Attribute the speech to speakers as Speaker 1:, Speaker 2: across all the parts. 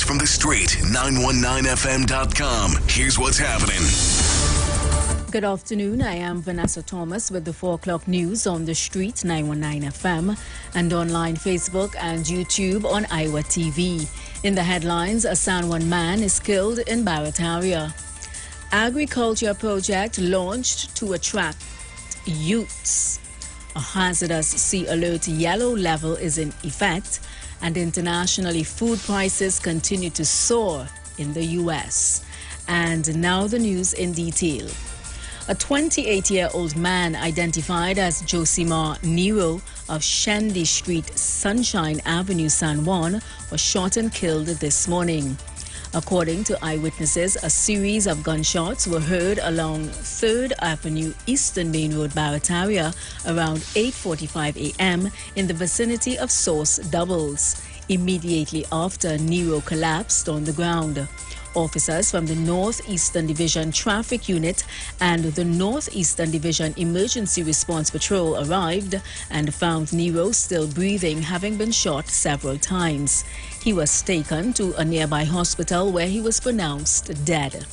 Speaker 1: from the street, 919fm.com. Here's what's happening.
Speaker 2: Good afternoon. I am Vanessa Thomas with the 4 o'clock news on the street, 919 FM, and online Facebook and YouTube on Iwer TV. In the headlines, a San Juan man is killed in Barrett area. Agriculture project launched to attract youths. A hazardous sea alert yellow level is in effect, and internationally food prices continue to soar in the U.S. And now the news in detail. A 28-year-old man identified as Josimar Nero of Shandy Street, Sunshine Avenue, San Juan, was shot and killed this morning. According to eyewitnesses, a series of gunshots were heard along 3rd Avenue, Eastern Main Road, Barrett area around 8:45 a.m. in the vicinity of Source Doubles. Immediately after, Nero collapsed on the ground. Officers from the Northeastern Division Traffic Unit and the Northeastern Division Emergency Response Patrol arrived and found Nero still breathing, having been shot several times. He was taken to a nearby hospital where he was pronounced dead.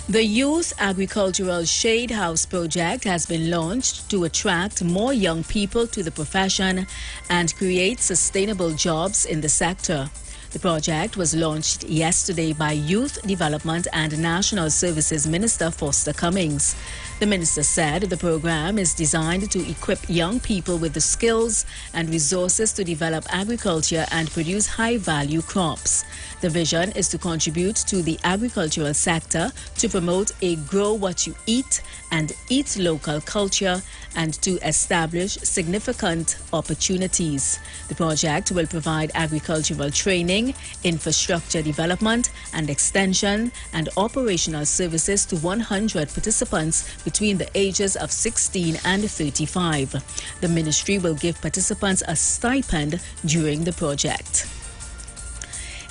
Speaker 2: The Youth Agricultural Shade House project has been launched to attract more young people to the profession and create sustainable jobs in the sector. The project was launched yesterday by Youth Development and National Services Minister Foster Cummings. The minister said the program is designed to equip young people with the skills and resources to develop agriculture and produce high-value crops. The vision is to contribute to the agricultural sector, to promote a grow what you eat and eat local culture, and to establish significant opportunities. The project will provide agricultural training, infrastructure development and extension, and operational services to 100 participants between the ages of 16 and 35. The ministry will give participants a stipend during the project.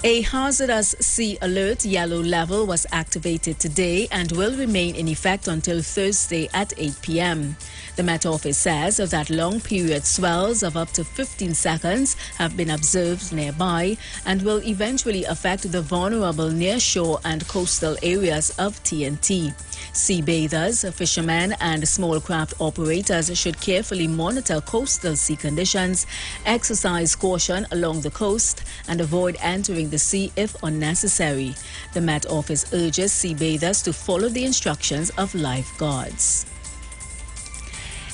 Speaker 2: A hazardous sea alert yellow level was activated today and will remain in effect until Thursday at 8 p.m. The Met Office says that long period swells of up to 15 seconds have been observed nearby and will eventually affect the vulnerable near-shore and coastal areas of TNT. Sea bathers, fishermen and small craft operators should carefully monitor coastal sea conditions, exercise caution along the coast and avoid entering the sea if unnecessary. The Met Office urges sea bathers to follow the instructions of lifeguards.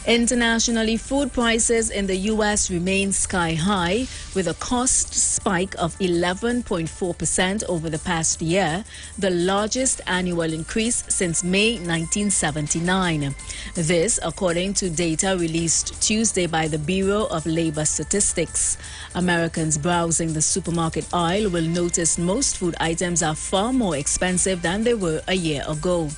Speaker 2: Internationally, food prices in the U.S. remain sky high, with a cost spike of 11.4% over the past year, the largest annual increase since May 1979. This, according to data released Tuesday by the Bureau of Labor Statistics. Americans browsing the supermarket aisle will notice most food items are far more expensive than they were a year ago.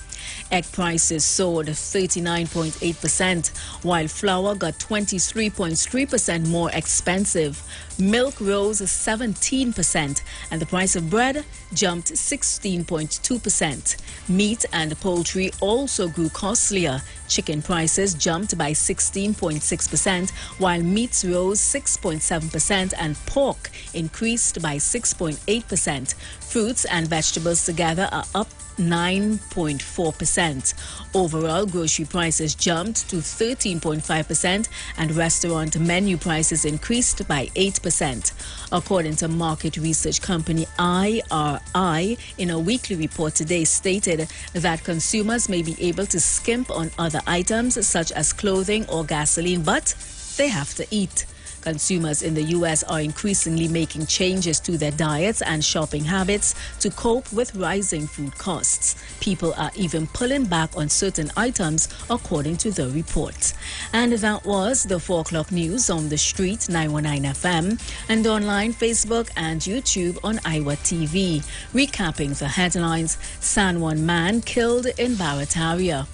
Speaker 2: Egg prices soared 39.8%, while flour got 23.3% more expensive. Milk rose 17%, and the price of bread jumped 16.2%. Meat and poultry also grew costlier. Chicken prices jumped by 16.6%, while meats rose 6.7% and pork increased by 6.8%. Fruits and vegetables together are up 9.4%. Overall, grocery prices jumped to 13.5% and restaurant menu prices increased by 8%. According to market research company IRI, in a weekly report today stated that consumers may be able to skimp on other items such as clothing or gasoline, but they have to eat. Consumers in the U.S. are increasingly making changes to their diets and shopping habits to cope with rising food costs. People are even pulling back on certain items, according to the report. And that was the 4 o'clock news on the street, 919 FM, and online Facebook and YouTube on Iwer TV. Recapping the headlines: San Juan man killed in Barrett area.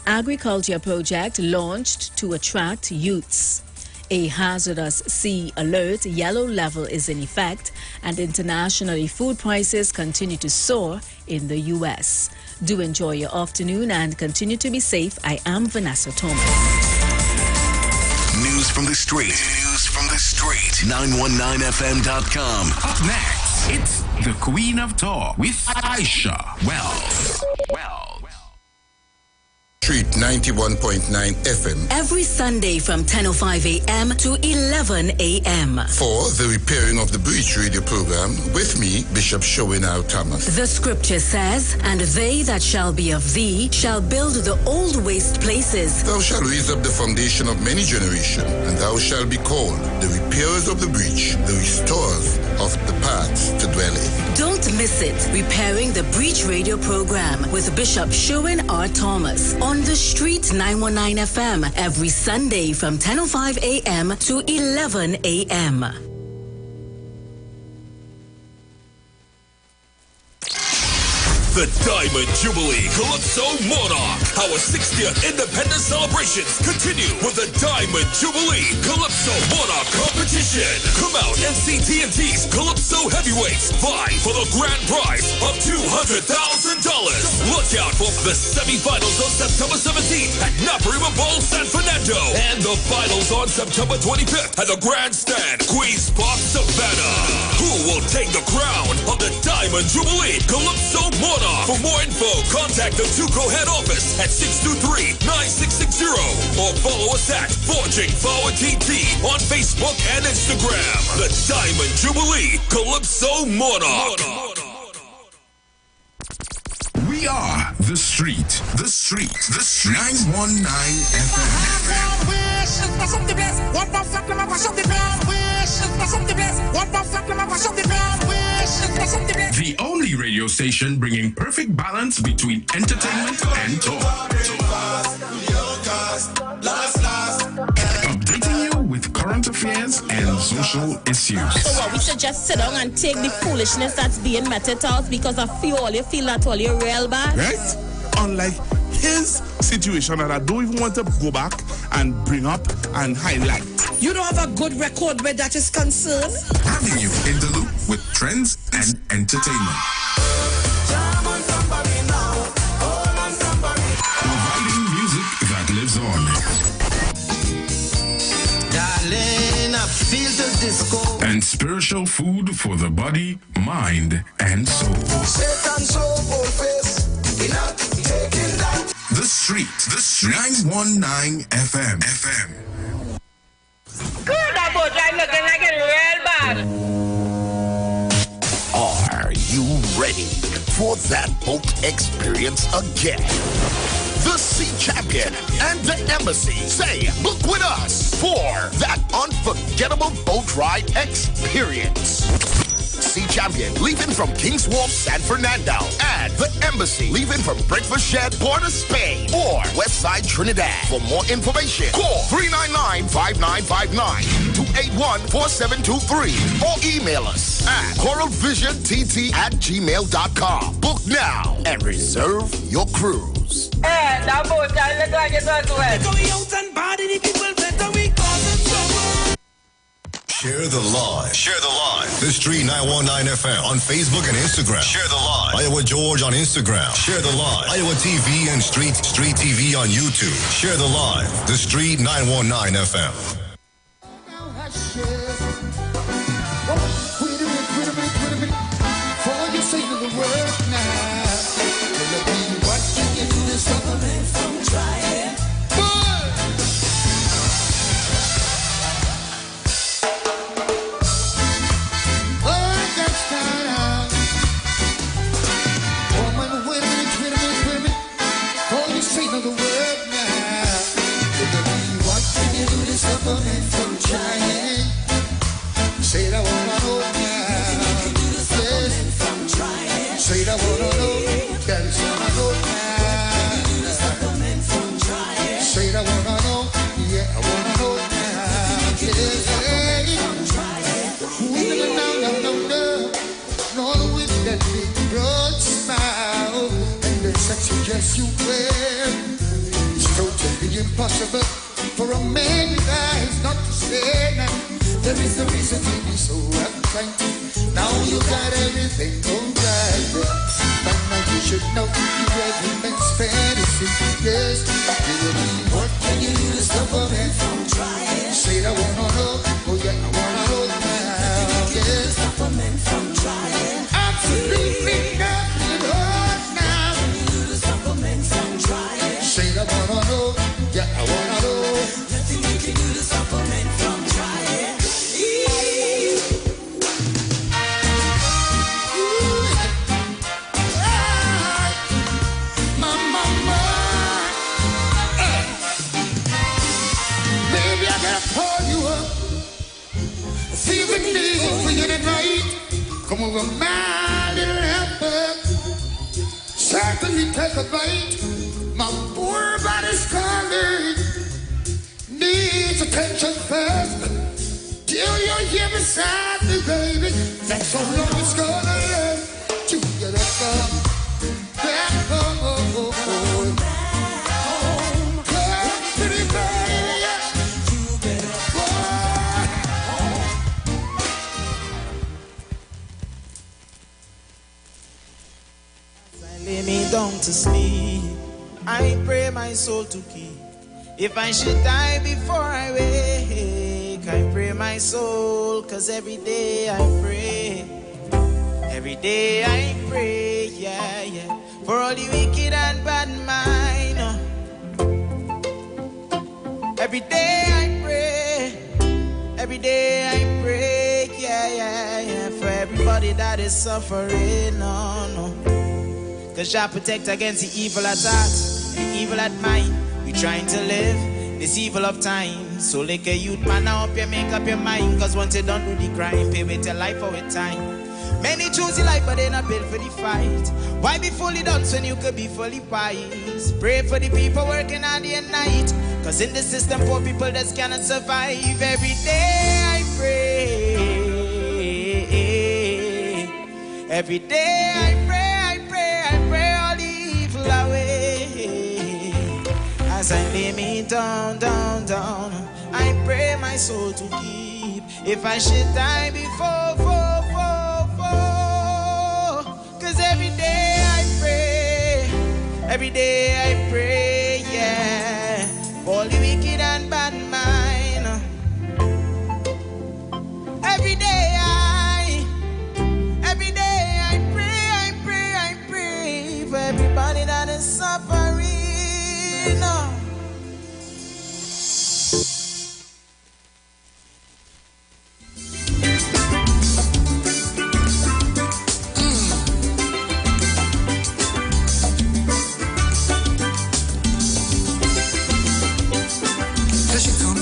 Speaker 2: Agriculture project launched to attract youths. A hazardous sea alert yellow level is in effect, and internationally food prices continue to soar in the U.S. Do enjoy your afternoon and continue to be safe. I am Vanessa Thomas.
Speaker 1: News from the street. 919fm.com. Up next.
Speaker 3: It's the Queen of Talk with Aisha Wells.
Speaker 4: Street 91.9 FM.
Speaker 2: Every Sunday from 10:05 a.m. to 11 a.m.
Speaker 4: For the Repairing of the Breach radio program with me, Bishop Iwer Thomas.
Speaker 2: The scripture says, "And they that shall be of thee shall build the old waste places.
Speaker 4: Thou shalt raise up the foundation of many generations, and thou shalt be called the repairers of the breach, the restorers of the paths to dwell in."
Speaker 2: Don't miss it. Repairing the Breach radio program with Bishop Iwer Thomas on the Street 919 FM every Sunday from 10:05 a.m. to 11 a.m.
Speaker 5: The Diamond Jubilee Calypso Monarch. Our 60th Independence celebrations continue with the Diamond Jubilee Calypso Monarch competition. Come out and see TNT's Calypso Heavyweights vie for the grand prize of $200,000. Look out for the semifinals on September 17th at Naparima Bowl, San Fernando, and the finals on September 25th at the Grandstand, Queens Park, Savannah. Who will take the crown of the Diamond Jubilee Calypso Monarch? For more info, contact the Tuco head office at 623-9660 or follow us at Forging Forward TT on Facebook and Instagram. The Diamond Jubilee Calypso Monarch.
Speaker 3: We are the Street. 919 FM. The only radio station bringing perfect balance between entertainment and talk. Updating you with current affairs and social issues.
Speaker 6: So what, we should just sit down and take the foolishness that's being meted out because of all you feel that all you're real bad?
Speaker 7: Right? Unlike his situation that I don't even want to go back and bring up and highlight.
Speaker 8: You don't have a good record where that is concerned?
Speaker 3: Having you in the loop with trends and entertainment. Providing music that lives on.
Speaker 9: Darling, I feel the disco.
Speaker 3: And spiritual food for the body, mind, and soul. The Street 919 FM.
Speaker 10: Good, that boat ride looking like it real bad.
Speaker 1: Are you ready for that boat experience again? The Sea Champion and the Embassy say, book with us for that unforgettable boat ride experience. Sea Champion leaving from King's Wharf, San Fernando, and the Embassy leaving from Breakfast Shed, Port of Spain, or Westside Trinidad. For more information, call 399-5959 to 814723 or email us at coralvisiontT@gmail.com. Book now and reserve your cruise.
Speaker 10: Hey, that boat ride look like it was wet.
Speaker 11: Share the line. The Street 919 FM on Facebook and Instagram. Share the line. Iowa George on Instagram. Share the line. Iowa TV and Street TV on YouTube. Share the line. The Street 919 FM.
Speaker 12: Yes, you will. It's totally impossible for a man with eyes not to say that. There is a reason to be so uptight. Now you got everything alright. But now you should know you every man's fantasy. Yes, what can you do to stop a man from trying? Say I wanna know, oh yeah, I wanna know now. Yes, stop a man from trying. Come over, my little helper. Certainly take a bite. My poor body's calling. Needs attention first. Till you're here beside me, baby. That's how long it's gonna last. To get back home. Come, pretty baby. You better go home.
Speaker 13: Lay me down to sleep. I pray my soul to keep. If I should die before I wake, I pray my soul, 'cause every day I pray. Every day I pray, yeah, yeah, for all the wicked and bad mind. Every day I pray. Every day I pray, yeah, yeah, yeah, for everybody that is suffering, no, no. 'Cause Jah protect against the evil at heart, the evil at mind. We trying to live this evil of time. So like a youth man, now up your make up your mind. 'Cause once you don't do the crime, pay with your life for a time. Many choose the life, but they not built for the fight. Why be fully done when you could be fully wise? Pray for the people working on day and night. 'Cause in the system, poor people just cannot survive. Every day I pray. Every day I pray. All the evil away. As I lay me down, down, down, I pray my soul to keep. If I should die before, 'cause every day I pray. Every day I pray, yeah, all the wicked and bad mind. Every day I pray for everybody that is suffering.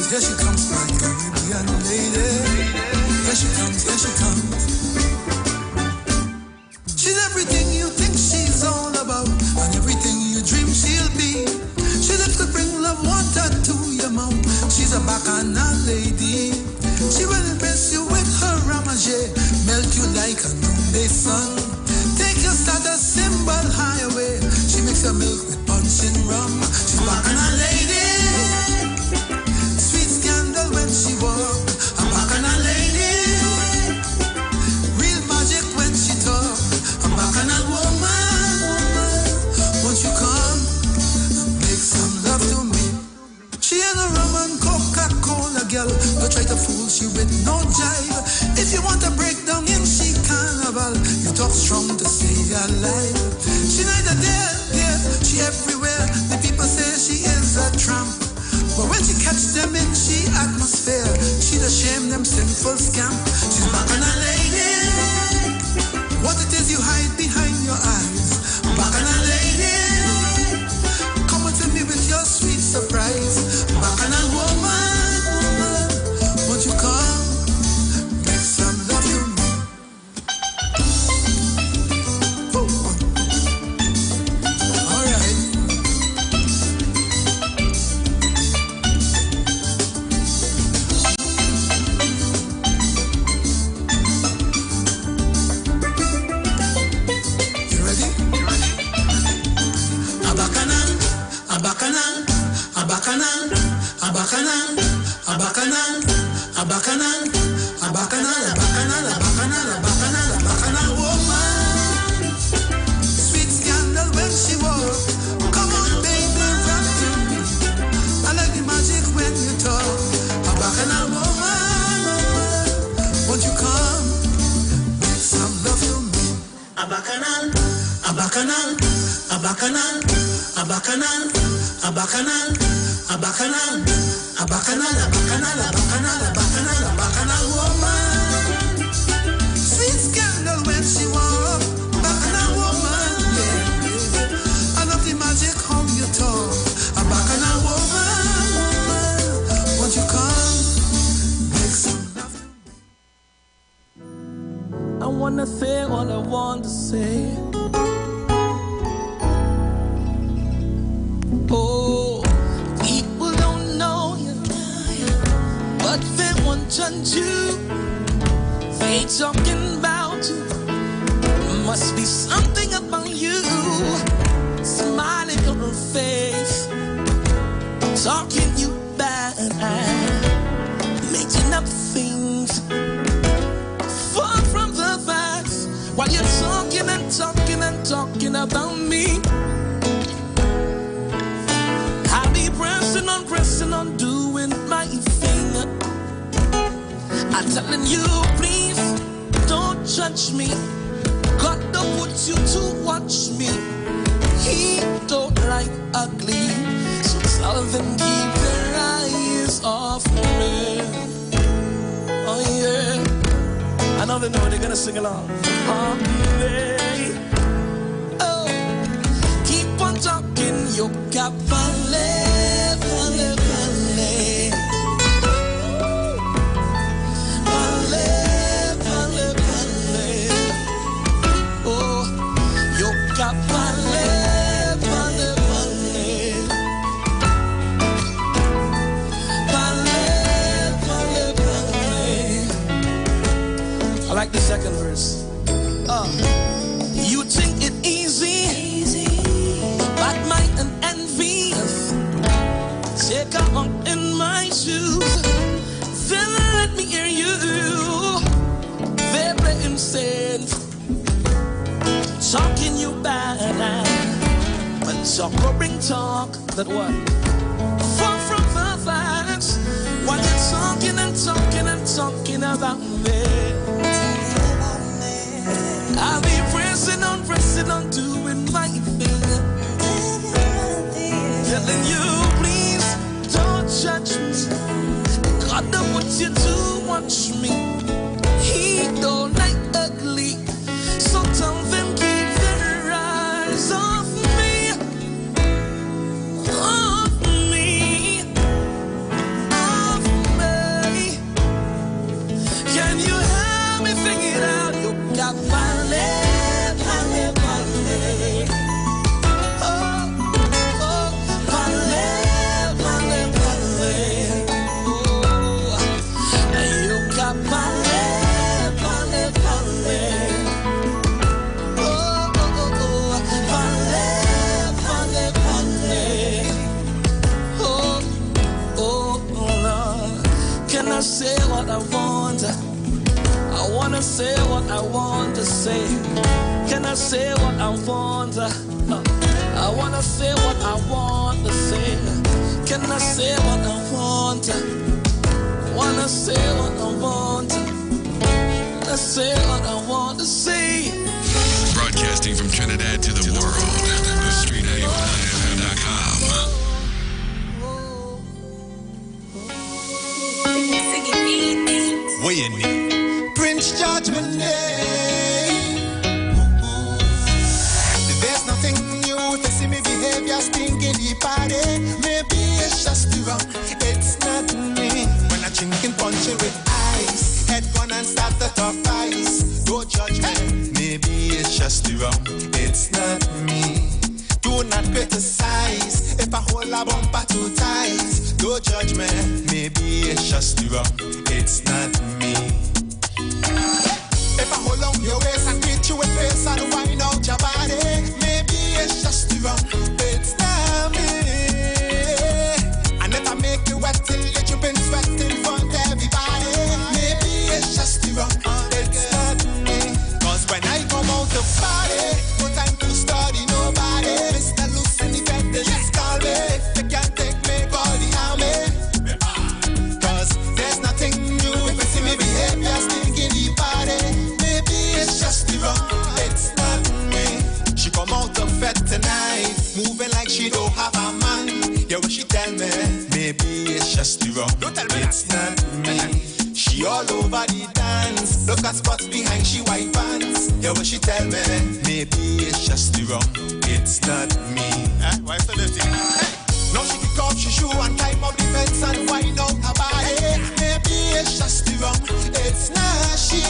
Speaker 14: Here she comes, my Caribbean lady. Here she comes. She's everything you think she's all about, and everything you dream she'll be. She lives to bring love, water to your mouth. She's a bacchanal lady. She will impress you with her ramage, melt you like a noonday sun. Take your status symbol high away. She makes your milk with punch and rum. She's bacchanal lady. When she walk, a bacchanal lady. Real magic when she talk, a bacchanal woman. Won't you come and make some love to me? She ain't a Roman Coca-Cola girl, don't try to fool she with no jive. If you want to break down in she carnival, you talk strong to stay alive. She neither there, she everywhere. The people say she is a tramp, but when she catch them in she atmosphere, she the shame them sinful scamp. She's bacchanal lady. What it is you hide behind your eyes, bacchanal lady. Come on to me with your sweet surprise, bacchanal woman. Won't you come, make some love to me? Bacchanal woman. Sweet scandal when she walk. Come on, baby, rap to me. I like the magic when you talk. A bacchanal woman. Won't you come, make some love to me? A bacchanal, a bacchanal, a bacchanal, a bacchanal, a bacchanal, a bacchanal, a bacchanal, a bacchanal, a bacchanal, a bacchanal, a bacchanal woman. Sweet scandal when she walk, bacchanal woman, yeah. I love the magic how you talk, a bacchanal woman. Won't you come, make some love?
Speaker 13: I
Speaker 14: I wanna say what I want to say. Oh, people don't know you, but they won't judge you. They talking about you. Must be something about you. Smiling on her face, talking you bad, making up things far from the facts. While you're talking and talking and talking about me, I'll be pressing on, doing my thing. I'm telling you, please don't judge me. God don't put you to watch me. He don't like ugly, so tell them keep their eyes off me. Oh yeah, I know they know, they're gonna sing along. Oh, keep on talking, you got ballet, ballet, ballet. Ballet, ballet, ballet. Oh, you got ballet, ballet, ballet. Ballet, ballet, ballet. I like the second verse. You think it easy, but might and envy. Take a hump in my shoes, then let me hear you. They're playing safe, talking you bad, but talk or bring talk that what? Far from the facts. While you're talking and talking and talking about me, I'll be pressing on, doing my thing. Telling you, please don't judge me. God don't want you to watch me. He don't like ugly, so tell them keep their eyes off me, off me, off me. Can you help me figure it out? You got ballet, ballet, ballet. Oh, oh, ballet, ballet, ballet. Oh, you got ballet, ballet, ballet. Oh, oh, oh, oh, ballet, ballet, ballet. Oh, oh, Lord. Can I say what I want? I wanna say what I want to say. Can I say what I want? I wanna say what I want to say. Can I say what I want? Wanna say what I want. Let's say what I want to say.
Speaker 3: Broadcasting from Trinidad to the world. The Street IWR.com.
Speaker 9: What you need?
Speaker 12: Prince Judgment Day. There's nothing new to see me behavior stinking the party. Maybe it's just the rum, it's not me. When I drinking punch it with ice, head gone and start to talk ice. Don't judge me. Maybe it's just the rum, it's not me. Do not criticize if I hold a bumper too tight. Don't judge me. Maybe it's just the rum, it's not me. If I hold on your waist and greet you with face and wind out your body, maybe it's just the rum, it's not me. And if I make you wet till you been sweating front everybody, maybe it's just the rum, it's not me. Cause when I come out to party, no time to study nobody. Mr. Loose in the bed, they just call me. They can't take me, call the army. Cause there's nothing new if you see me behavior stinking the party. Maybe it's just the rum, it's not me. She come out of bed tonight, moving like she don't have a man. Yeah, what she tell me? Maybe it's just the rum, it's not me. She all over the dance, look at spots behind she white pants. Yeah, what she tell me? Maybe it's just the rum, it's not me. Why so lifting? Now she kick off she shoe and climb up the fence and wind out her body. Maybe it's just the rum, it's not she.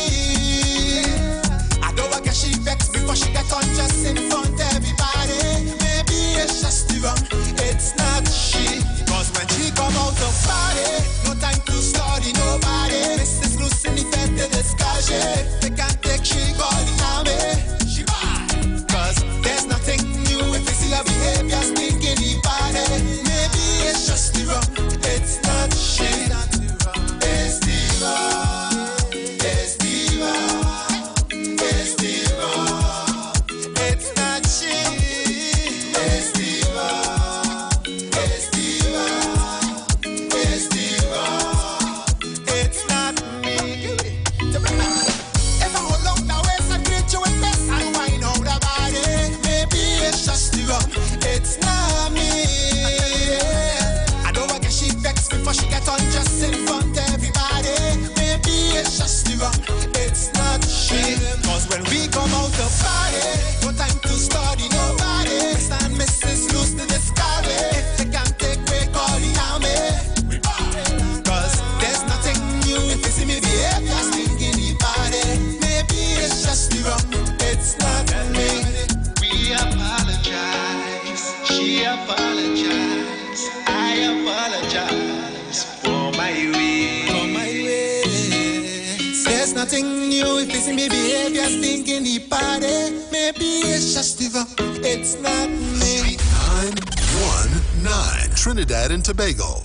Speaker 12: nothing new. If you see me behavior stinking the party, maybe it's just it's not me.
Speaker 15: 919 Trinidad and Tobago.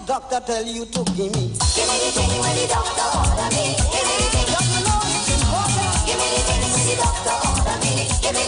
Speaker 12: doctor tell you to give me.
Speaker 16: Give me the thing when the doctor order me. Give me the thing.
Speaker 12: You know it's important.
Speaker 16: Give me the thing when the doctor order me. Give me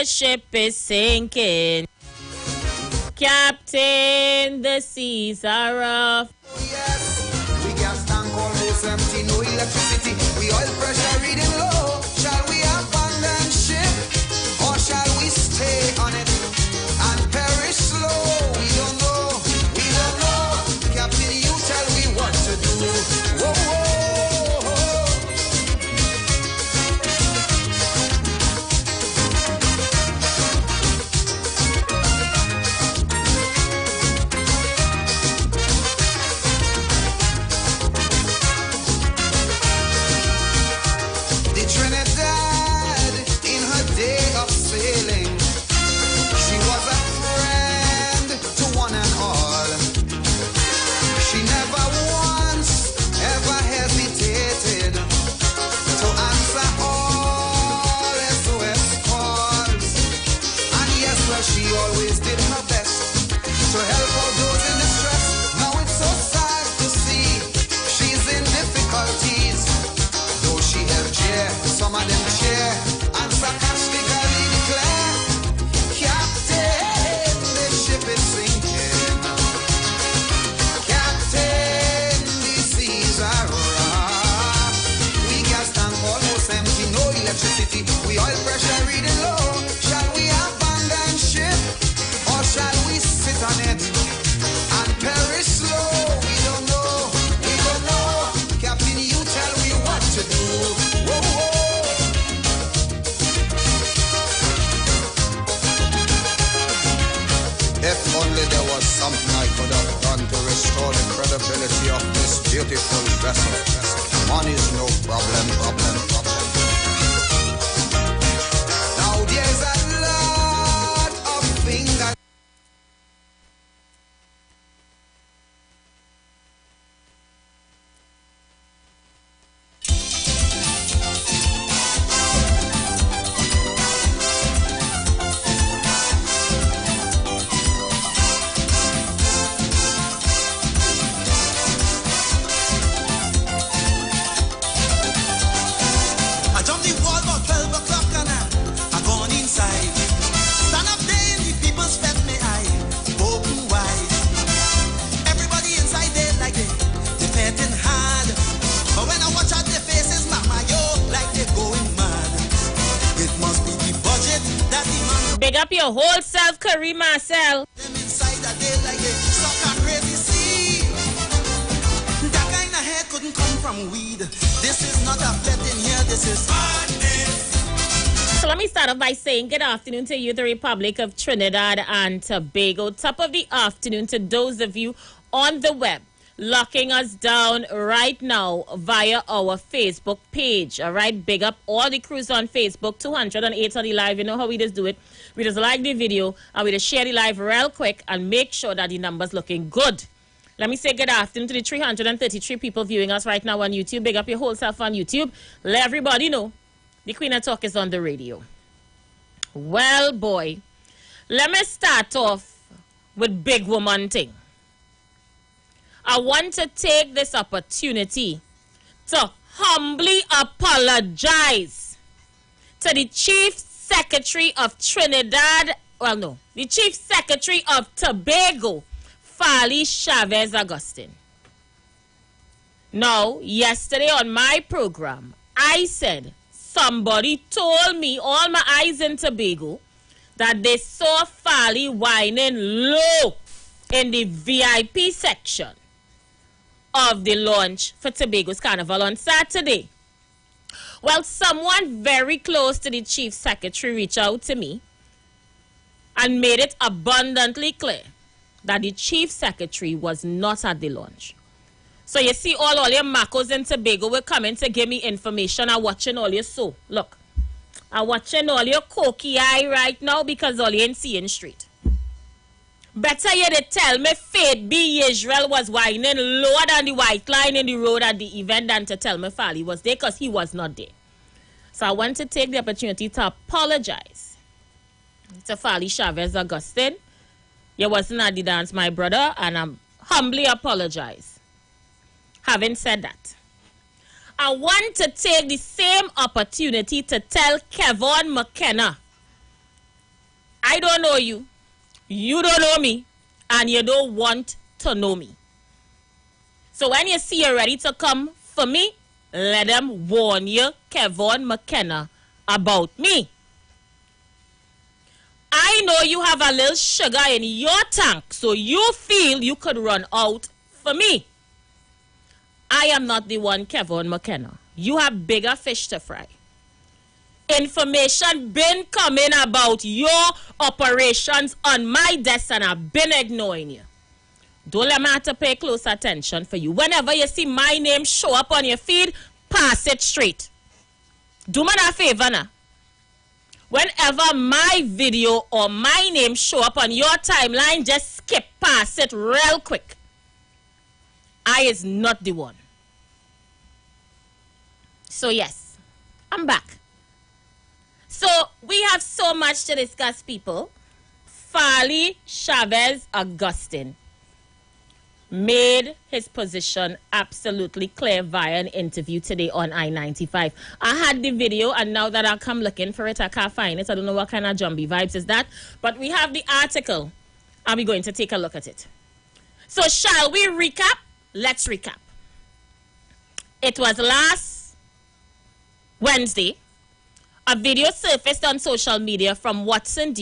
Speaker 6: the ship is sinking. Captain, the seas are rough.
Speaker 12: Yes, we gas tank almost empty, no electricity. We oil pressure reading low. Shall we abandon ship or shall we stay on it and perish slow? We don't know, we don't know. Captain, you tell me what to do. Whoa, whoa. The Trinidad, in her day of sailing, she was a friend to one and all. She never once ever hesitated to answer all SOS calls. And yes, well, she always did her best to help all those in distress. Now it's so sad to see she's in difficulties. Though she helped cheer, some of them cheer and sarcastically declare, Captain, the ship is sinking. Captain, the seas are rough. We gas tank almost empty, no electricity. We oil pressure reading low. Shall we abandon ship or shall we sit on it and perish slow? We don't know, we don't know. Captain, you tell me what to do. Whoa, whoa. If only there was something I could have done to restore the credibility of this beautiful vessel. Money's no problem. Now there's a lot of things that
Speaker 14: I jumped the wall about 12 o'clock and I gone inside. Stand up there in the people's fed me eye, open wide. Everybody inside there like they petting hard. But when I watch out their faces, mama, yo, like they're going mad. It must be the budget that the man
Speaker 6: Big up your whole self, Kareem Marcel.
Speaker 14: them inside that they like they suck a crazy sea. That kind of hair couldn't come from weed. This is not a bet in here, this is madness.
Speaker 6: So let me start off by saying good afternoon to you, the Republic of Trinidad and Tobago. Top of the afternoon to those of you on the web, locking us down right now via our Facebook page. All right, big up all the crews on Facebook, 208 on the live. You know how we just do it. We just like the video and we just share the live real quick and make sure that the number's looking good. Let me say good afternoon to the 333 people viewing us right now on YouTube. Big up your whole self on YouTube. Let everybody know the Queen of Talk is on the radio. Well, boy, let me start off with big woman thing. I want to take this opportunity to humbly apologize to the Chief Secretary of Trinidad, the Chief Secretary of Tobago, Fali Chavez Augustine. Now, yesterday on my program, I said somebody told me, all my eyes in Tobago, that they saw Fali whining low in the VIP section of the launch for Tobago's Carnival on Saturday. Well, someone very close to the Chief Secretary reached out to me and made it abundantly clear that the Chief Secretary was not at the launch. So you see all your macos in Tobago were coming to give me information and watching all your so. Look, I'm watching all your cokey eye right now because all you ain't seeing straight. Better you to tell me Faith B. Israel was whining lower than the white line in the road at the event than to tell me Fali was there, because he was not there. So I want to take the opportunity to apologize to Fali Chavez Augustine. You wasn't at the dance, my brother, and I humbly apologize. Having said that, I want to take the same opportunity to tell Kevon McKenna I don't know you. You don't know me. And you don't want to know me. So when you see you're ready to come for me, let them warn you, Kevon McKenna, about me. I know you have a little sugar in your tank, so you feel you could run out for me. I am not the one, Kevon McKenna. You have bigger fish to fry. Information been coming about your operations on my desk and I've been ignoring you. Don't let me have to pay close attention for you. Whenever you see my name show up on your feed, pass it straight. Do me that favor now. Whenever my video or my name show up on your timeline, just skip past it real quick. I is not the one. So yes, I'm back. So we have so much to discuss, people. Farley Chavez Augustine made his position absolutely clear via an interview today on I-95. I had the video, and now that I come looking for it, I can't find it. I don't know what kind of jumbie vibes is that. But we have the article, and we're going to take a look at it. So shall we recap? Let's recap. It was last Wednesday. A video surfaced on social media from Watson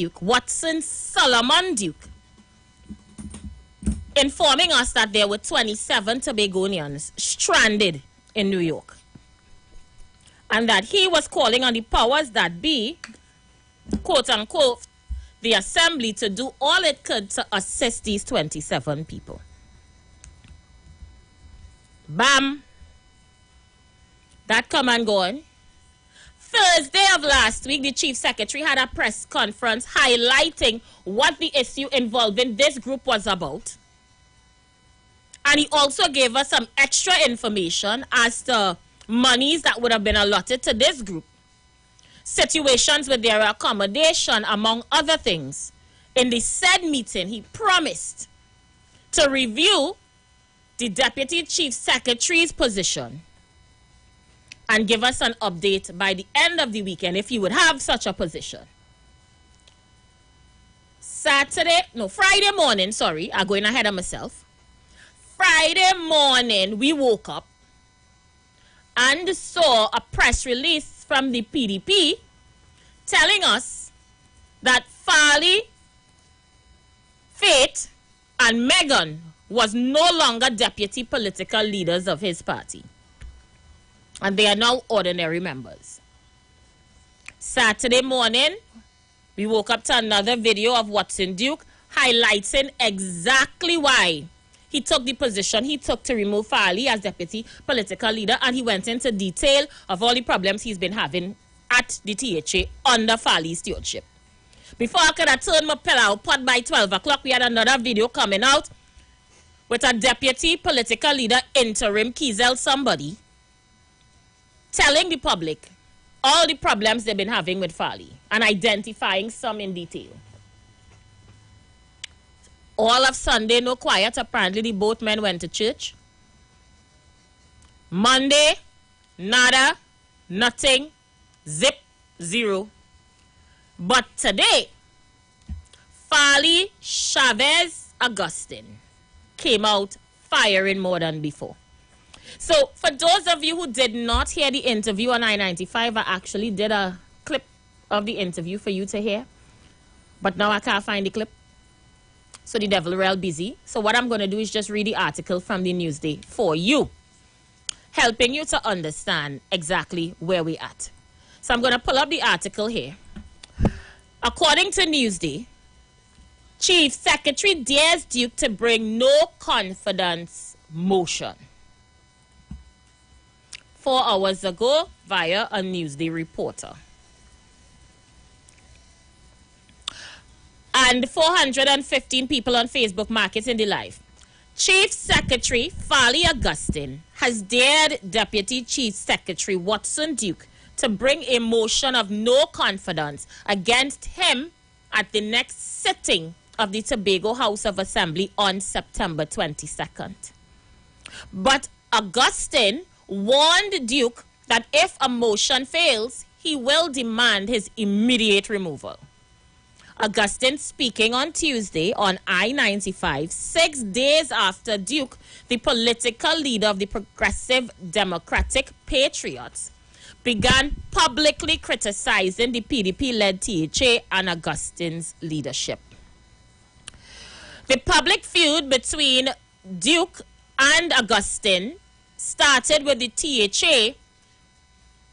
Speaker 6: Solomon Duke, informing us that there were 27 Tobagonians stranded in New York. And that he was calling on the powers that be, quote unquote, the assembly to do all it could to assist these 27 people. Bam. That come and gone. Thursday of last week, the Chief Secretary had a press conference highlighting what the issue involving this group was about. And he also gave us some extra information as to monies that would have been allotted to this group, situations with their accommodation, among other things. In the said meeting, he promised to review the Deputy Chief Secretary's position and give us an update by the end of the weekend if you would have such a position. Friday morning, sorry, I'm going ahead of myself. Friday morning, we woke up and saw a press release from the PDP telling us that Farley, Faith, and Meghan was no longer deputy political leaders of his party. And they are now ordinary members. Saturday morning, we woke up to another video of Watson Duke highlighting exactly why he took the position he took to remove Farley as deputy political leader, and he went into detail of all the problems he's been having at the THA under Farley's stewardship. Before I could have turned my pillow pot by 12 o'clock, we had another video coming out with a deputy political leader interim, Kizel somebody, telling the public all the problems they've been having with Farley and identifying some in detail. All of Sunday, no quiet. Apparently, the both men went to church. Monday, nada, nothing, zip, zero. But today, Farley Chavez Augustine came out firing more than before. So, for those of you who did not hear the interview on I-95, I actually did a clip of the interview for you to hear. But now I can't find the clip. So, the devil real busy. So, what I'm going to do is just read the article from the Newsday for you, helping you to understand exactly where we're at. So, I'm going to pull up the article here. According to Newsday, Chief Secretary dares Duke to bring no confidence motion. 4 hours ago via a Newsday reporter. And 415 people on Facebook markets in the live. Chief Secretary Farley Augustine has dared Deputy Chief Secretary Watson Duke to bring a motion of no confidence against him at the next sitting of the Tobago House of Assembly on September 22nd. But Augustine warned Duke that if a motion fails, he will demand his immediate removal. Augustine speaking on Tuesday on I-95, 6 days after Duke, the political leader of the Progressive Democratic Patriots, began publicly criticizing the PDP-led THA and Augustine's leadership. The public feud between Duke and Augustine started with the THA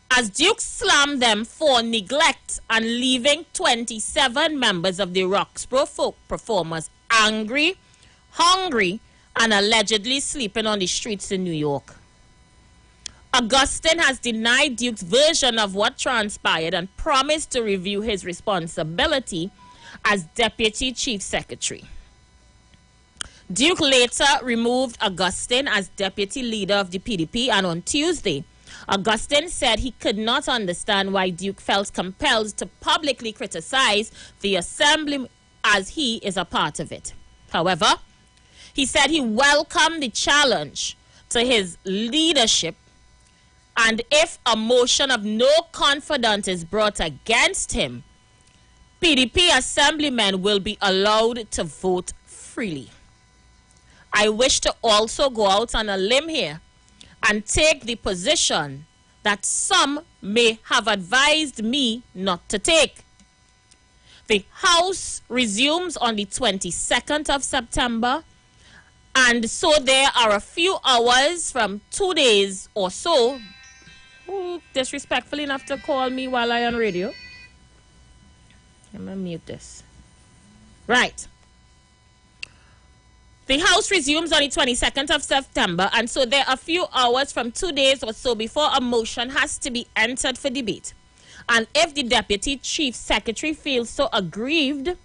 Speaker 6: as Duke slammed them for neglect and leaving 27 members of the Roxborough folk performers angry, hungry, and allegedly sleeping on the streets in New York. Augustine has denied Duke's version of what transpired and promised to review his responsibility as Deputy Chief Secretary. Duke later removed Augustine as deputy leader of the PDP, and on Tuesday, Augustine said he could not understand why Duke felt compelled to publicly criticize the assembly as he is a part of it. However, he said he welcomed the challenge to his leadership, and if a motion of no confidence is brought against him, PDP assemblymen will be allowed to vote freely. I wish to also go out on a limb here and take the position that some may have advised me not to take. The House resumes on the 22nd of September, and so there are a few hours from 2 days or so. Who disrespectful enough to call me while I on radio? I'm gonna mute this. Right. The House resumes on the 22nd of September, and so there are a few hours from 2 days or so before a motion has to be entered for debate. And if the Deputy Chief Secretary feels so aggrieved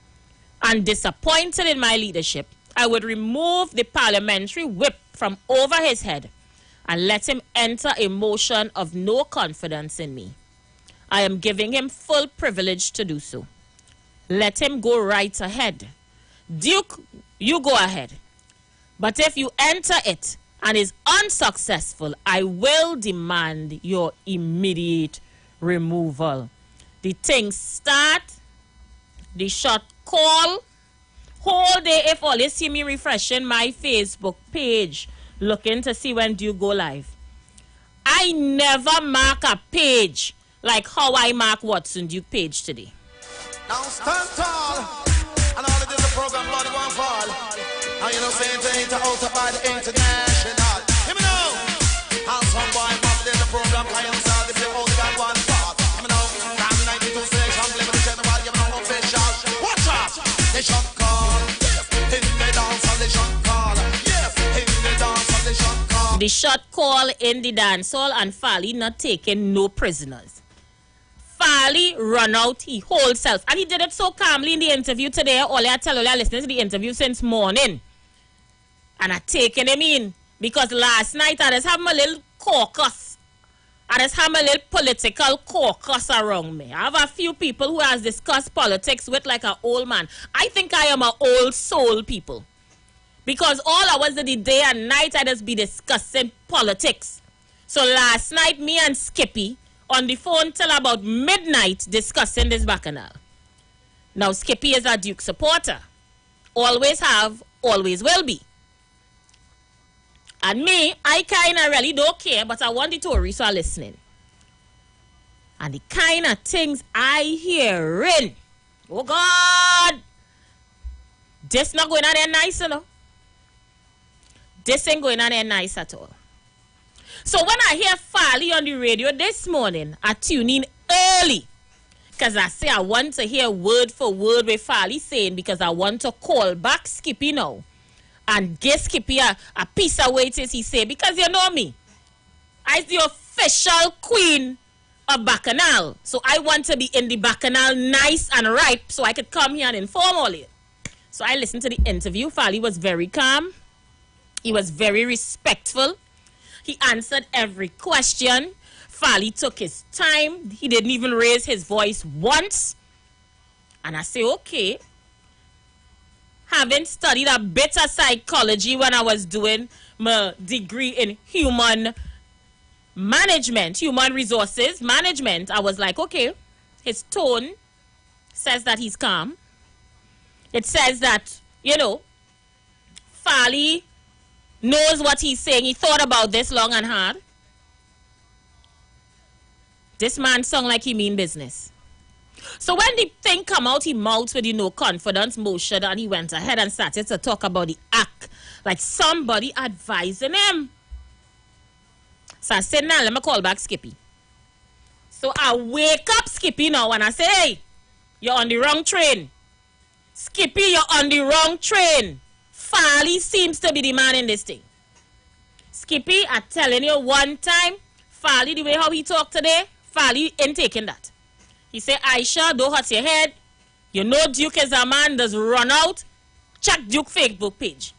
Speaker 6: and disappointed in my leadership, I would remove the parliamentary whip from over his head and let him enter a motion of no confidence in me. I am giving him full privilege to do so. Let him go right ahead. Duke, you go ahead. But if you enter it and is unsuccessful, I will demand your immediate removal. The things start, the shot call, whole day if all you see me refreshing my Facebook page, looking to see when do you go live. I never mark a page like how I mark Watson Duke page today.
Speaker 15: Now stand tall, and all it is a program, blood won't fall. And you know, saying to ain't out by the international. Hear me now. And some boy must in the program, I am sad if you only got one part. Hear me now. From 92 station, living in general, you know, official. Watch out. They shot call. In the dance, they shot call. Yes, in the dance, they shot call.
Speaker 6: The shot call in the dance hall, and Fali not taking no prisoners. Fali run out his whole self. And he did it so calmly in the interview today. All I tell you, I listening to the interview since morning. And I taken him in. Because last night I just have my little caucus. I just have my little political caucus around me. I have a few people who has discussed politics with like an old man. I think I am an old soul people. Because all hours of the day and night I just be discussing politics. So last night me and Skippy on the phone till about midnight discussing this bacchanal. Now Skippy is a Duke supporter. Always have, always will be. And me, I kind of really don't care, but I want the Tories to are listening. And the kind of things I hearing, oh God, this not going on there nice, you know. This ain't going on there nice at all. So when I hear Fali on the radio this morning, I tune in early. Because I say I want to hear word for word with Fali saying, because I want to call back Skippy now. And give Skippy a piece of weight, as he say, because you know me. I'm the official queen of Bacchanal. So I want to be in the Bacchanal nice and ripe so I could come here and inform all of you. So I listened to the interview. Fali was very calm. He was very respectful. He answered every question. Fali took his time. He didn't even raise his voice once. And I say, okay. Having studied a bit of psychology when I was doing my degree in human management, human resources management, I was like, okay, his tone says that he's calm. It says that, you know, Farley knows what he's saying. He thought about this long and hard. This man sound like he mean business. So when the thing come out, he mouths with, you know, confidence motion, and he went ahead and started to talk about the act. Like somebody advising him. So I said, now let me call back Skippy. So I wake up Skippy now and I say, hey, you're on the wrong train. Skippy, you're on the wrong train. Farley seems to be the man in this thing. Skippy, I'm telling you one time, Farley, the way how he talked today, Farley ain't taking that. He said, Aisha, don't hurt your head. You know Duke is a man that's run out. Check Duke Facebook page.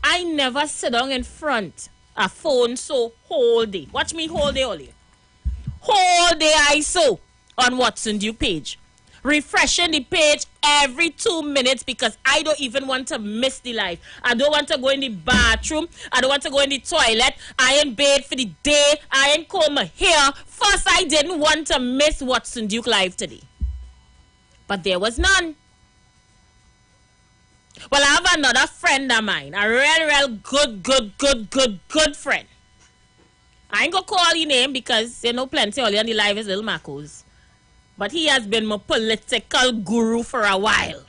Speaker 6: I never sit down in front a phone so whole day. Watch me whole day, all day. Whole day I saw on Watson Duke page. Refreshing the page every 2 minutes because I don't even want to miss the life. I don't want to go in the bathroom. I don't want to go in the toilet. I ain't bathed for the day. I ain't comb my hair. First, I didn't want to miss Watson Duke live today. But there was none. Well, I have another friend of mine. A real good friend. I ain't gonna call his name because you know plenty earlier in the live is little Marcos. But he has been my political guru for a while.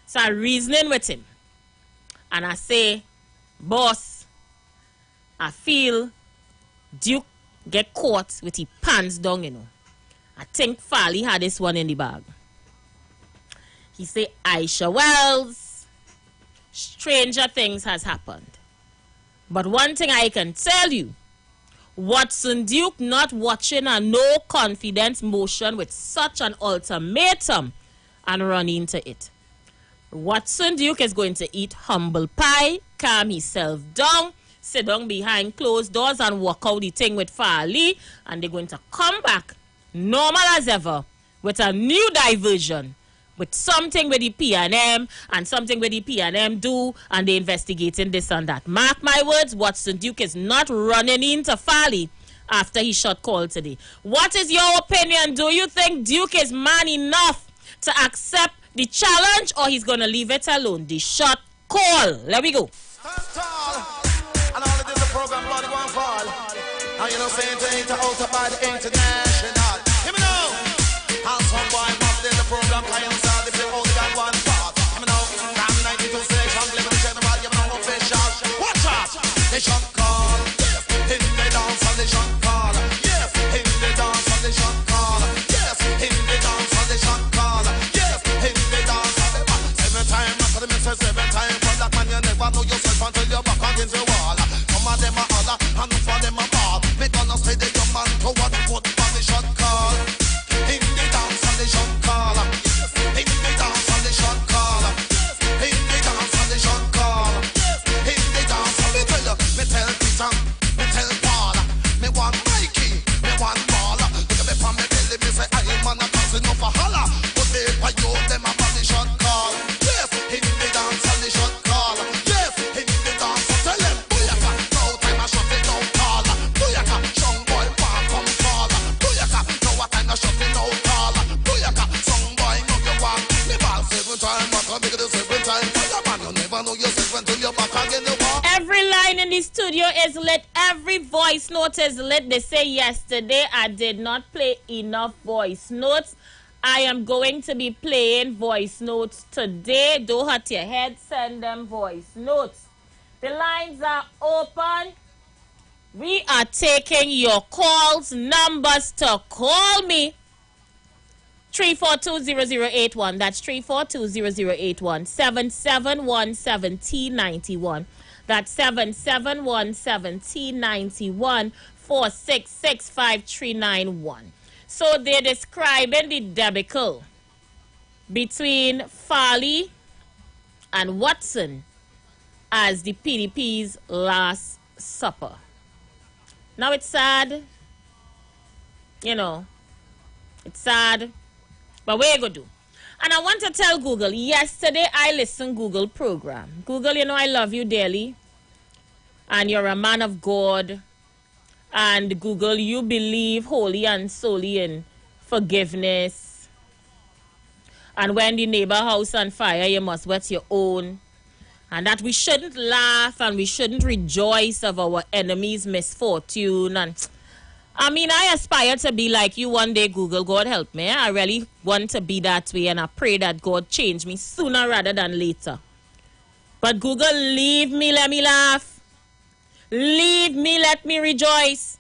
Speaker 6: So I reasoning with him. And I say, boss, I feel Duke get caught with his pants down, you know. I think Farley had this one in the bag. He say, Aisha Wells, stranger things has happened. But one thing I can tell you, Watson Duke not watching a no confidence motion with such an ultimatum and run into it. Watson Duke is going to eat humble pie, calm himself down, sit down behind closed doors and walk out the thing with Farley, and they're going to come back normal as ever with a new diversion, with something with the P&M and something with the P&M do, and they investigating this and that. Mark my words, Watson Duke is not running into Farley after he shot call today. What is your opinion? Do you think Duke is man enough to accept the challenge, or he's going to leave it alone? The shot call. Let me go.
Speaker 15: Stand tall, and all it is a program, blood going fall. And you know, saying to ain't out by the international. Hear me now. And some boy pop in the program, client start if you only got one part. Hear me now. Ram 92 selection, living in general, you know official. Watch out. They shot call. Yes. In the dance on the shot call. Yes. In the dance on the shot call. Yes. In the dance on the shot call. Yes. In the dance on the 7 times after the message, 7 times. For that man, you never know yourself until you're back against the wall. Some of them are holler, and for them are ball. Me gonna stay the young man to what foot for the shot call. In the dance on the shot call. In the dance on the shot call. In the dance on the shot call. In the dance on the tell you, me tell Peter, me tell Paul, me want Mikey, me want Paul. Look at me from me belly, me say I ain't man a cause enough for holler. But they for you, them a body shot call. Yes, in the dance on the shot call. Yes, in the dance on tell them, booyaka, no time I shot it no call. Booyaka, young boy want come fall. Booyaka, no what time I shot it no call. Booyaka, some boy know you want. Me ball 7 times, but I make it 7 times. Fire man, you never know yourself until you're back again. You want.
Speaker 6: Every line in the studio is lit. Every voice note is lit. They say yesterday I did not play enough voice notes. I am going to be playing voice notes today. Don't hurt your head. Send them voice notes. The lines are open. We are taking your calls. Numbers to call me. 3420081. That's 3420081. 771-1791. That's 771-1791. 4665391. So they're describing the debacle between Farley and Watson as the PDP's last supper. Now it's sad. You know, it's sad. But what you gonna do? And I want to tell Google, yesterday I listened Google program. Google, you know I love you dearly. And you're a man of God. And Google, you believe wholly and solely in forgiveness. And when the neighbor house on fire, you must wet your own. And that we shouldn't laugh and we shouldn't rejoice of our enemy's misfortune. And I mean, I aspire to be like you one day, Google. God help me. I really want to be that way, and I pray that God change me sooner rather than later. But Google, leave me, let me laugh. Leave me, let me rejoice.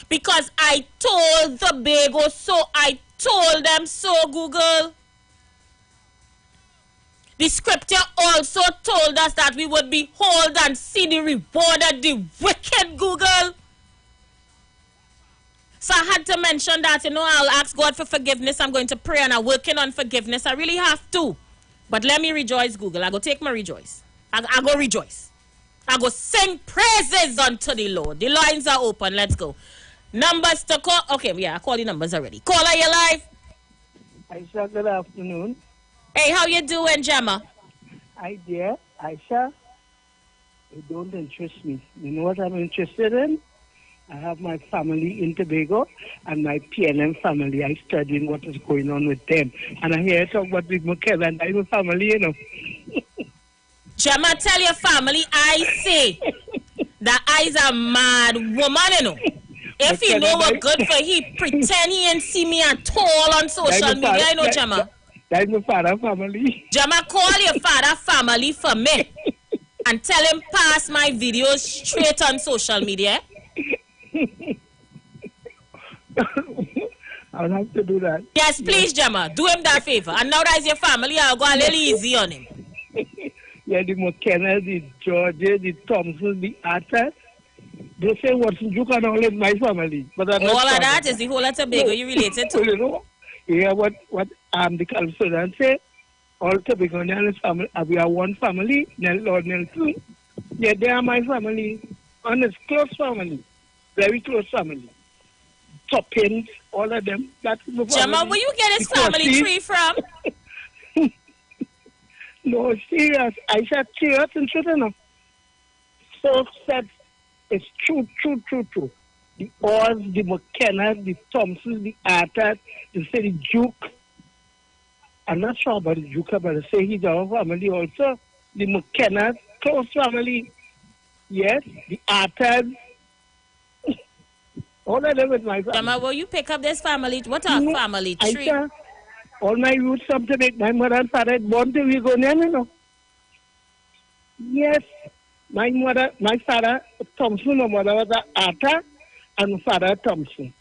Speaker 6: Because I told the Bago so. I told them so, Google. The scripture also told us that we would behold and see the reward of the wicked, Google. So I had to mention that, I'll ask God for forgiveness. I'm going to pray and I'm working on forgiveness. I really have to. But let me rejoice, Google. I go take my rejoice. I go rejoice. I go sing praises unto the Lord. The lines are open. Let's go. Numbers to call. Okay, yeah, I call the numbers already. Caller, you live?
Speaker 17: Aisha, good afternoon.
Speaker 6: Hey, how you doing, Gemma?
Speaker 17: Hi, dear. Aisha, it don't interest me. You know what I'm interested in? I have my family in Tobago and my PNM family. I'm studying what is going on with them. And I hear you talk about Big McKenna and I'm a family,
Speaker 6: Gemma, tell your family I say that I's a mad woman, If he know what good for he pretend he ain't see me at all on social media, Gemma.
Speaker 17: That's my father family.
Speaker 6: Gemma, call your father family for me and tell him pass my videos straight on social media.
Speaker 17: I'll have to do that.
Speaker 6: Yes, please, Gemma. Do him that favor. And now that is your family, I'll go a little easy on him.
Speaker 17: Yeah, the McKenna, the Georgia, the Thompson, the Arthur. They say what's you can all in my family. But I'm
Speaker 6: all of that is the whole of Tobago you related to.
Speaker 17: Yeah, what the consultant say, all Tobagonian family, we are one family, Lord Nelson. Yeah, they are my family. And it's close family. Very close family. Toppins, all of them. That's the family.
Speaker 6: Gemma, where you get his family tree from?
Speaker 17: No, serious. I said serious and truth enough. So said it's true. The Oz, the McKenna, the Thompson, the Arthur, they say the Duke. I'm not sure about the Duke, but they say he's our family also. The McKenna, close family. Yes, the Arthurs. All of them with my family.
Speaker 6: Gemma, will you pick up this family? What a family tree?
Speaker 17: All my roots come to make my mother and father born to Vigonian, Yes, my father, Thompson, my mother was Arthur, and father Thompson.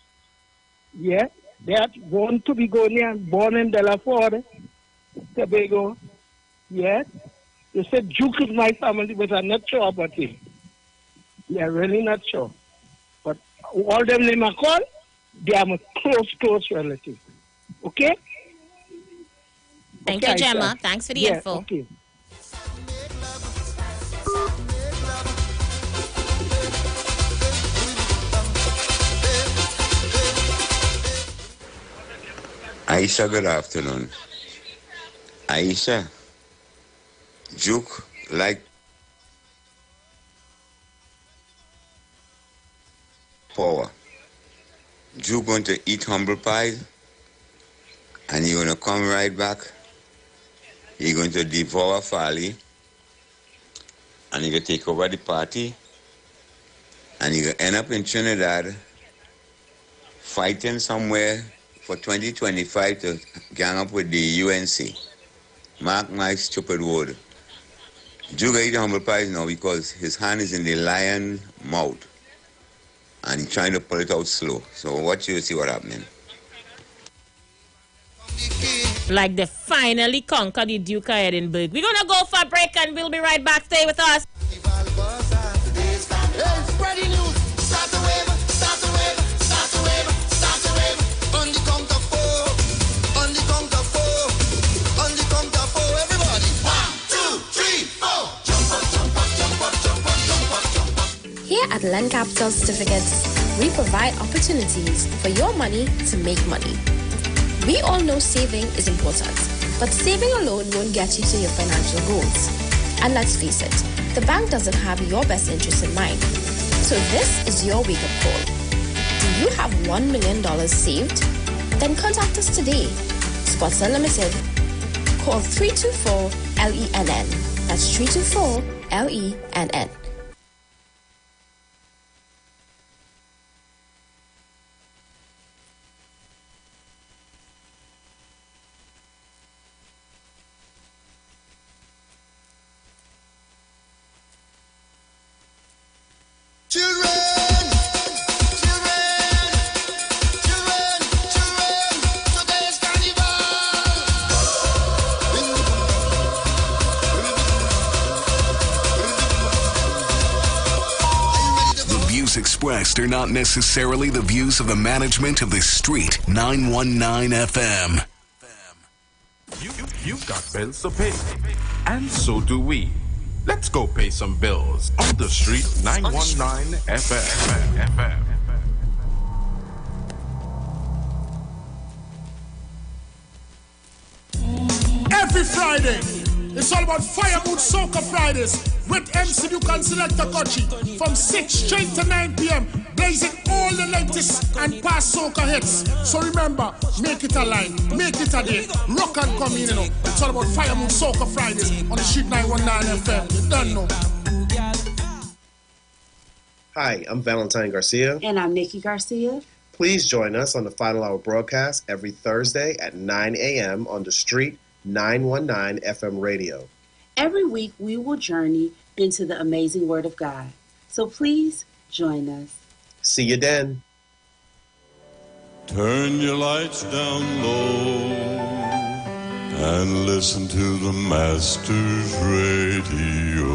Speaker 17: Yeah, they are born to Vigonian, born in Delaford, Tobago. Yes, they said Duke is my family, but I'm not sure about it. Yeah, really not sure. But all them name I call, they are my close relative. Okay?
Speaker 6: Thank you, Gemma. Thanks for the info.
Speaker 17: Okay.
Speaker 18: Aisha, good afternoon. Aisha, Duke like power. Duke going to eat humble pie and you're going to come right back. You're going to devour Farley and you're going to take over the party and you're going to end up in Trinidad fighting somewhere for 2025 to gang up with the UNC. Mark my stupid word. Duke eat humble pies now because his hand is in the lion's mouth and he's trying to pull it out slow. So watch you see what happening.
Speaker 6: Like they finally conquered the Duke of Edinburgh. We're going to go for a break and we'll be right back. Stay with us.
Speaker 12: Spreading news. Start the wave. Start the wave. Start the wave. Start the wave. On the count of four. On the count of four. On the count of four. Everybody. 1, 2, 3, 4. Jump up, jump up, jump up, jump up, jump up, jump up.
Speaker 19: Here at Lend Capital Certificates, we provide opportunities for your money to make money. We all know saving is important, but saving alone won't get you to your financial goals. And let's face it, the bank doesn't have your best interest in mind. So this is your wake-up call. Do you have $1 million saved? Then contact us today. Spots Unlimited, call 324-LENN. That's 324-LENN.
Speaker 20: Expressed are not necessarily the views of the management of the Street 919 FM.
Speaker 3: You've got bills to pay, and so do we. Let's go pay some bills on the Street 919 FM.
Speaker 21: Every Friday, it's all about Fire Mood Soca Fridays with MC Duke and Selector Kochi from 6 straight to 9 p.m. blazing all the latest and past soca hits. So remember, make it a line, make it a day, rock and come in, you know. It's all about Fire Mood Soca Fridays on the Street 919 FM. You don't know.
Speaker 22: Hi, I'm Valentine Garcia.
Speaker 23: And I'm Nikki Garcia.
Speaker 22: Please join us on the Final Hour broadcast every Thursday at 9 a.m. on the Street 919 FM radio.
Speaker 23: Every week we will journey into the amazing Word of God. So please join us.
Speaker 22: See you then.
Speaker 24: Turn your lights down low and listen to the Master's radio.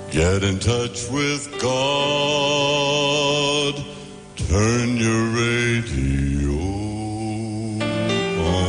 Speaker 24: Get in touch with God. Turn your radio on.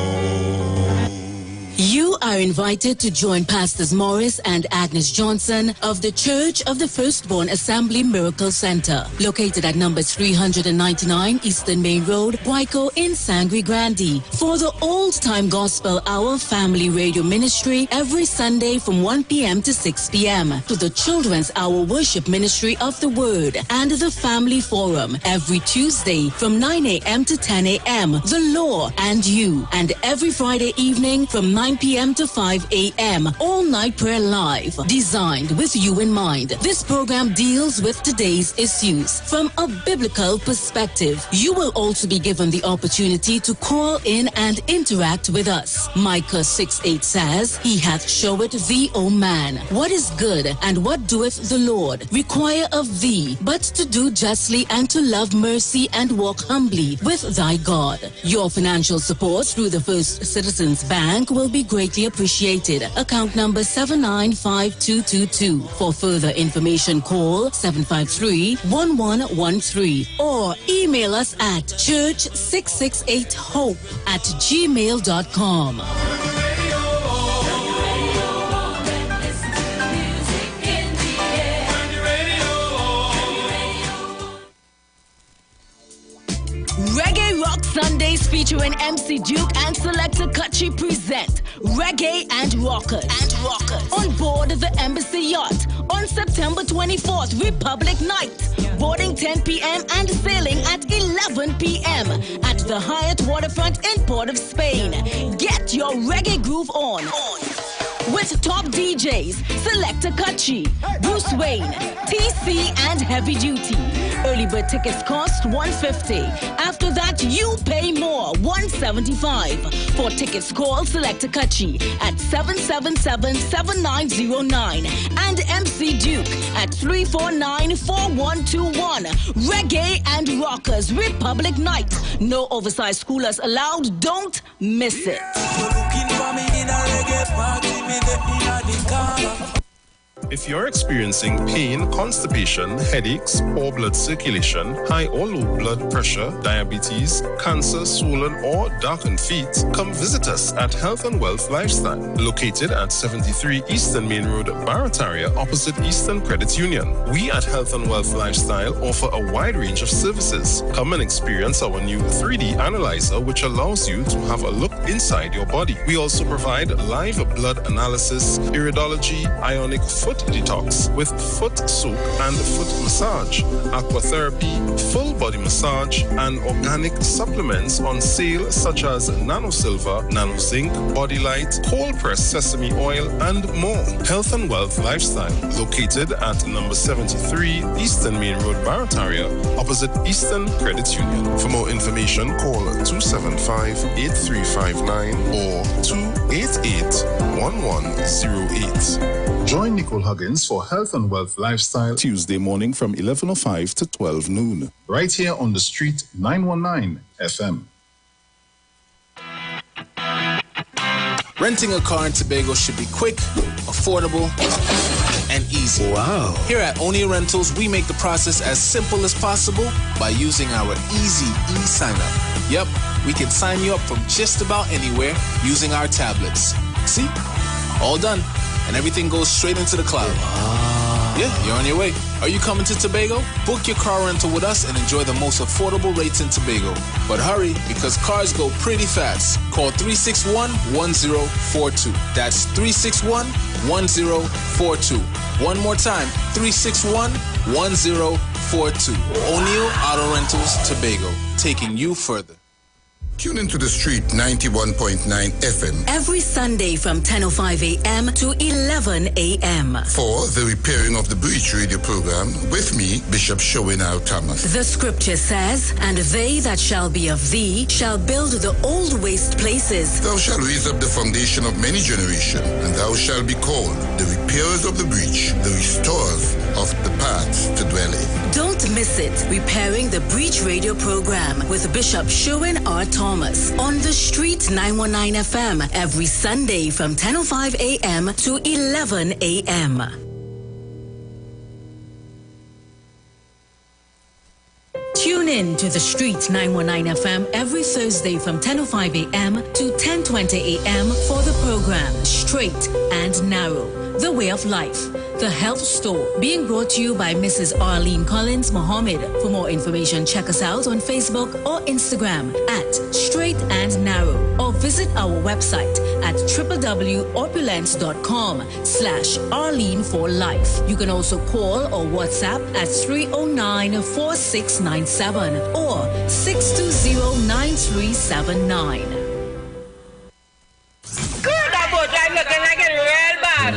Speaker 25: You are invited to join Pastors Morris and Agnes Johnson of the Church of the Firstborn Assembly Miracle Center, located at number 399 Eastern Main Road, Guayco in Sangre Grande, for the Old Time Gospel Hour Family Radio Ministry every Sunday from 1 p.m. to 6 p.m., to the Children's Hour Worship Ministry of the Word and the Family Forum every Tuesday from 9 a.m. to 10 a.m., The Law and You, and every Friday evening from 9 p.m. to 5 a.m. All Night Prayer Live, designed with you in mind. This program deals with today's issues from a biblical perspective. You will also be given the opportunity to call in and interact with us. Micah 6:8 says, He hath showed thee, O man, what is good, and what doeth the Lord require of thee, but to do justly and to love mercy and walk humbly with thy God. Your financial support through the First Citizens Bank will be greatly appreciated. Account number 795222. For further information, call 753-1113 or email us at church668hope@gmail.com. Reggae Rock Sundays featuring MC Duke and Selector Kutchi present Reggae and Rockers. On board the Embassy Yacht on September 24th, Republic Night. Boarding 10 p.m. and sailing at 11 p.m. at the Hyatt Waterfront in Port of Spain. Get your reggae groove on. With top DJs, Selector Kutchi, Bruce Wayne, TC, and Heavy Duty. Early bird tickets cost $150. After that, you pay more, $175. For tickets, call Selector Kutchi at 777-7909 and MC Duke at 349-4121. Reggae and Rockers Republic Night. No oversized schoolers allowed. Don't miss it.
Speaker 26: If you're experiencing pain, constipation, headaches, poor blood circulation, high or low blood pressure, diabetes, cancer, swollen or darkened feet, come visit us at Health and Wealth Lifestyle, located at 73 Eastern Main Road, Barataria, opposite Eastern Credit Union. We at Health and Wealth Lifestyle offer a wide range of services. Come and experience our new 3D analyzer, which allows you to have a look inside your body. We also provide live blood analysis, iridology, ionic foot foot detox with foot soak and foot massage, aquatherapy, full body massage, and organic supplements on sale such as Nano Silver, Nano Zinc, Body Light, cold pressed sesame oil, and more. Health and Wealth Lifestyle, located at number 73 Eastern Main Road, Barataria, opposite Eastern Credit Union. For more information, call 275-8359 or 288-1108.
Speaker 1: Join Nicole Huggins for Health and Wealth Lifestyle Tuesday morning from 11:05 to 12 noon. Right here on the street 919 FM.
Speaker 13: Renting a car in Tobago should be quick, affordable, and easy. Wow. Here at O'Neill Rentals, we make the process as simple as possible by using our easy e-sign-up. Yep, we can sign you up from just about anywhere using our tablets. See? All done. And everything goes straight into the cloud. Yeah, you're on your way. Are you coming to Tobago? Book your car rental with us and enjoy the most affordable rates in Tobago. But hurry, because cars go pretty fast. Call 361-1042. That's 361-1042. One more time, 361-1042. O'Neill Auto Rentals, Tobago, taking you further.
Speaker 2: Tune into the street 91.9 FM
Speaker 25: every Sunday from 10:05 a.m. to 11 a.m.
Speaker 2: for the Repairing of the Breach radio program with me, Bishop Showinau Thomas.
Speaker 25: The scripture says, "And they that shall be of thee shall build the old waste places.
Speaker 2: Thou shalt raise up the foundation of many generations, and thou shalt be called the repairers of the breach, the restorers of the paths to dwell in."
Speaker 25: Don't miss it. Repairing the Breach radio program with Bishop Sherwin R. Thomas on the street 919 FM every Sunday from 10:05 a.m. to 11 a.m. Tune in to the Street 919 FM every Thursday from 10:05 a.m. to 10:20 a.m. for the program Straight and Narrow, The Way of Life, The Health Store, being brought to you by Mrs. Arlene Collins Mohammed. For more information, check us out on Facebook or Instagram at Straight and Narrow, or visit our website at www.opulence.com/Arlene for Life. You can also call or WhatsApp at 309-4697 or 620-9379.
Speaker 10: Good, that boat ride looking like it real bad.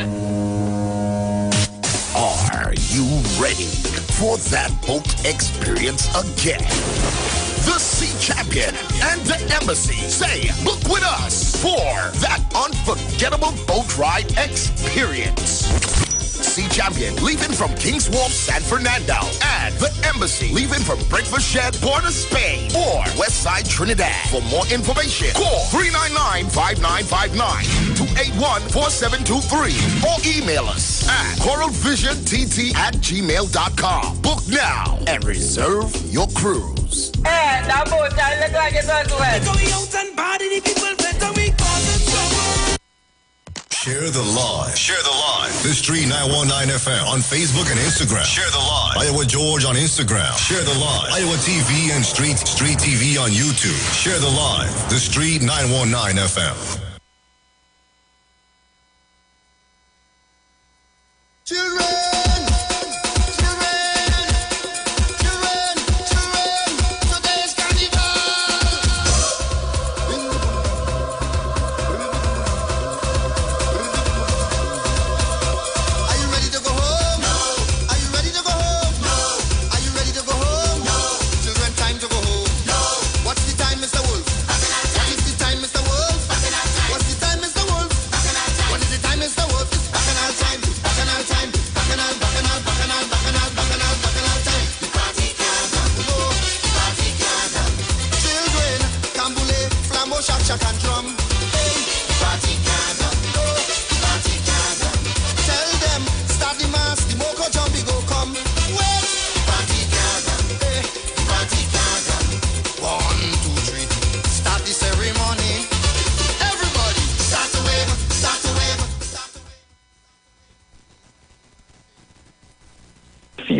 Speaker 4: Are you ready for that boat experience again? The Sea Champion and the Embassy say, book with us for that unforgettable boat ride experience. Sea Champion leaving from King's Wharf, San Fernando, and the Embassy leaving from Breakfast Shed, Port of Spain, or Westside Trinidad. For more information, call 399-5959, 281-4723, or email us at coralvisiontT@gmail.com. Book now and reserve your cruise.
Speaker 10: Hey, that boat ride look like it was wet.
Speaker 11: Share the live. Share the live. The Street 919 FM on Facebook and Instagram. Share the live. Iowa George on Instagram. Share the live. Iowa TV and Street TV on YouTube. Share the live. The Street 919 FM.
Speaker 12: Children!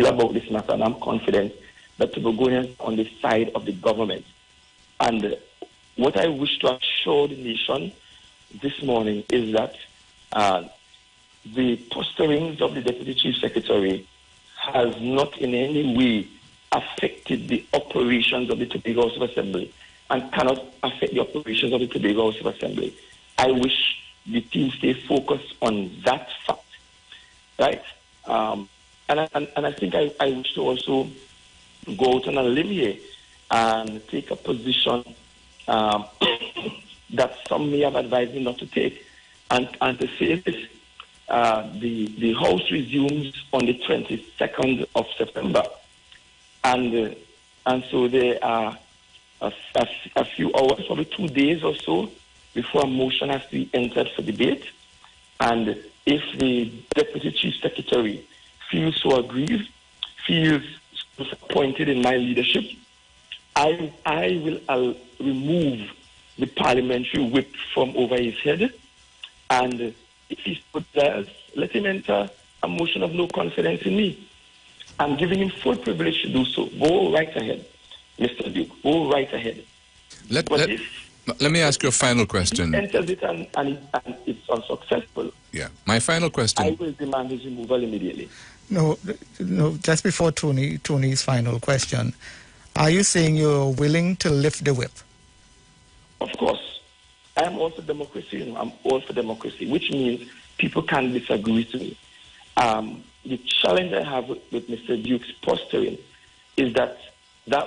Speaker 5: About this matter, and I'm confident that Tobagonians are on the side of the government. And what I wish to assure the nation this morning is that the posterings of the Deputy Chief Secretary has not in any way affected the operations of the Tobago House of Assembly and cannot affect the operations of the Tobago House of Assembly. I wish the team stay focused on that fact, right? And I think I wish to also go out on a limb here and take a position that some may have advised me not to take, and to say this. The House resumes on the 22nd of September, and so there are a few hours, probably 2 days or so, before a motion has to be entered for debate. And if the Deputy Chief Secretary feels so aggrieved, feels disappointed in my leadership, I will remove the parliamentary whip from over his head, and if he does, let him enter a motion of no confidence in me. I'm giving him full privilege to do so. Go right ahead, Mr. Duke. Go right ahead.
Speaker 7: Let me ask you a final question.
Speaker 5: If he enters it and it's unsuccessful,
Speaker 7: yeah. My final question.
Speaker 5: I will demand his removal immediately.
Speaker 8: No. Just before Tony's final question, are you saying you're willing to lift the whip?
Speaker 5: Of course. I am all for democracy. I'm all for democracy, which means people can disagree with me. The challenge I have with Mr. Duke's posturing is that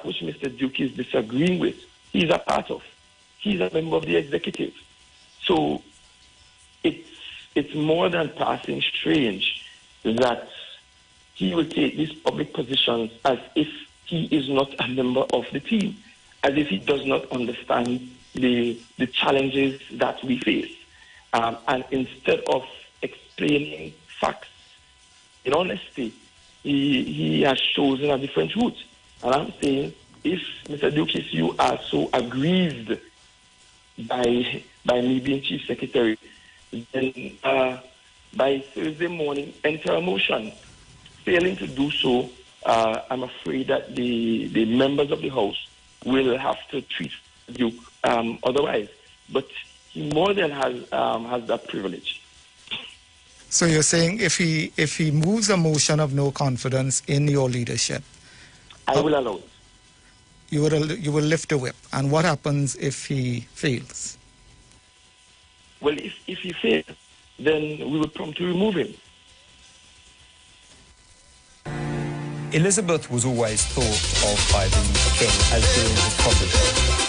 Speaker 5: which Mr. Duke is disagreeing with, he's a part of. He's a member of the executive. So it's more than passing strange that he will take these public positions as if he is not a member of the team, as if he does not understand the challenges that we face. And instead of explaining facts in honesty, he has chosen a different route. And I'm saying, if Mr. Dukes, you are so aggrieved by me being Chief Secretary, then by Thursday morning, enter a motion. Failing to do so, I'm afraid that the members of the House will have to treat Duke otherwise. But he more than has that privilege.
Speaker 8: So you're saying if he moves a motion of no confidence in your leadership,
Speaker 5: I will allow it.
Speaker 8: You will lift the whip. And what happens if he fails?
Speaker 5: Well, if he fails, then we will promptly remove him.
Speaker 9: Elizabeth was always thought of by the king as being his protege.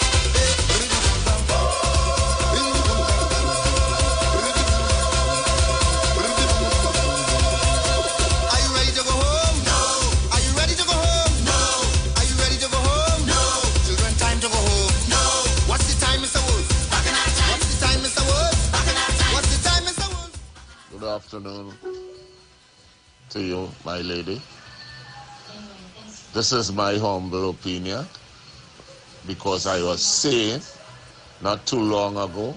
Speaker 14: Good afternoon to you, my lady. This is my humble opinion, because I was saying not too long ago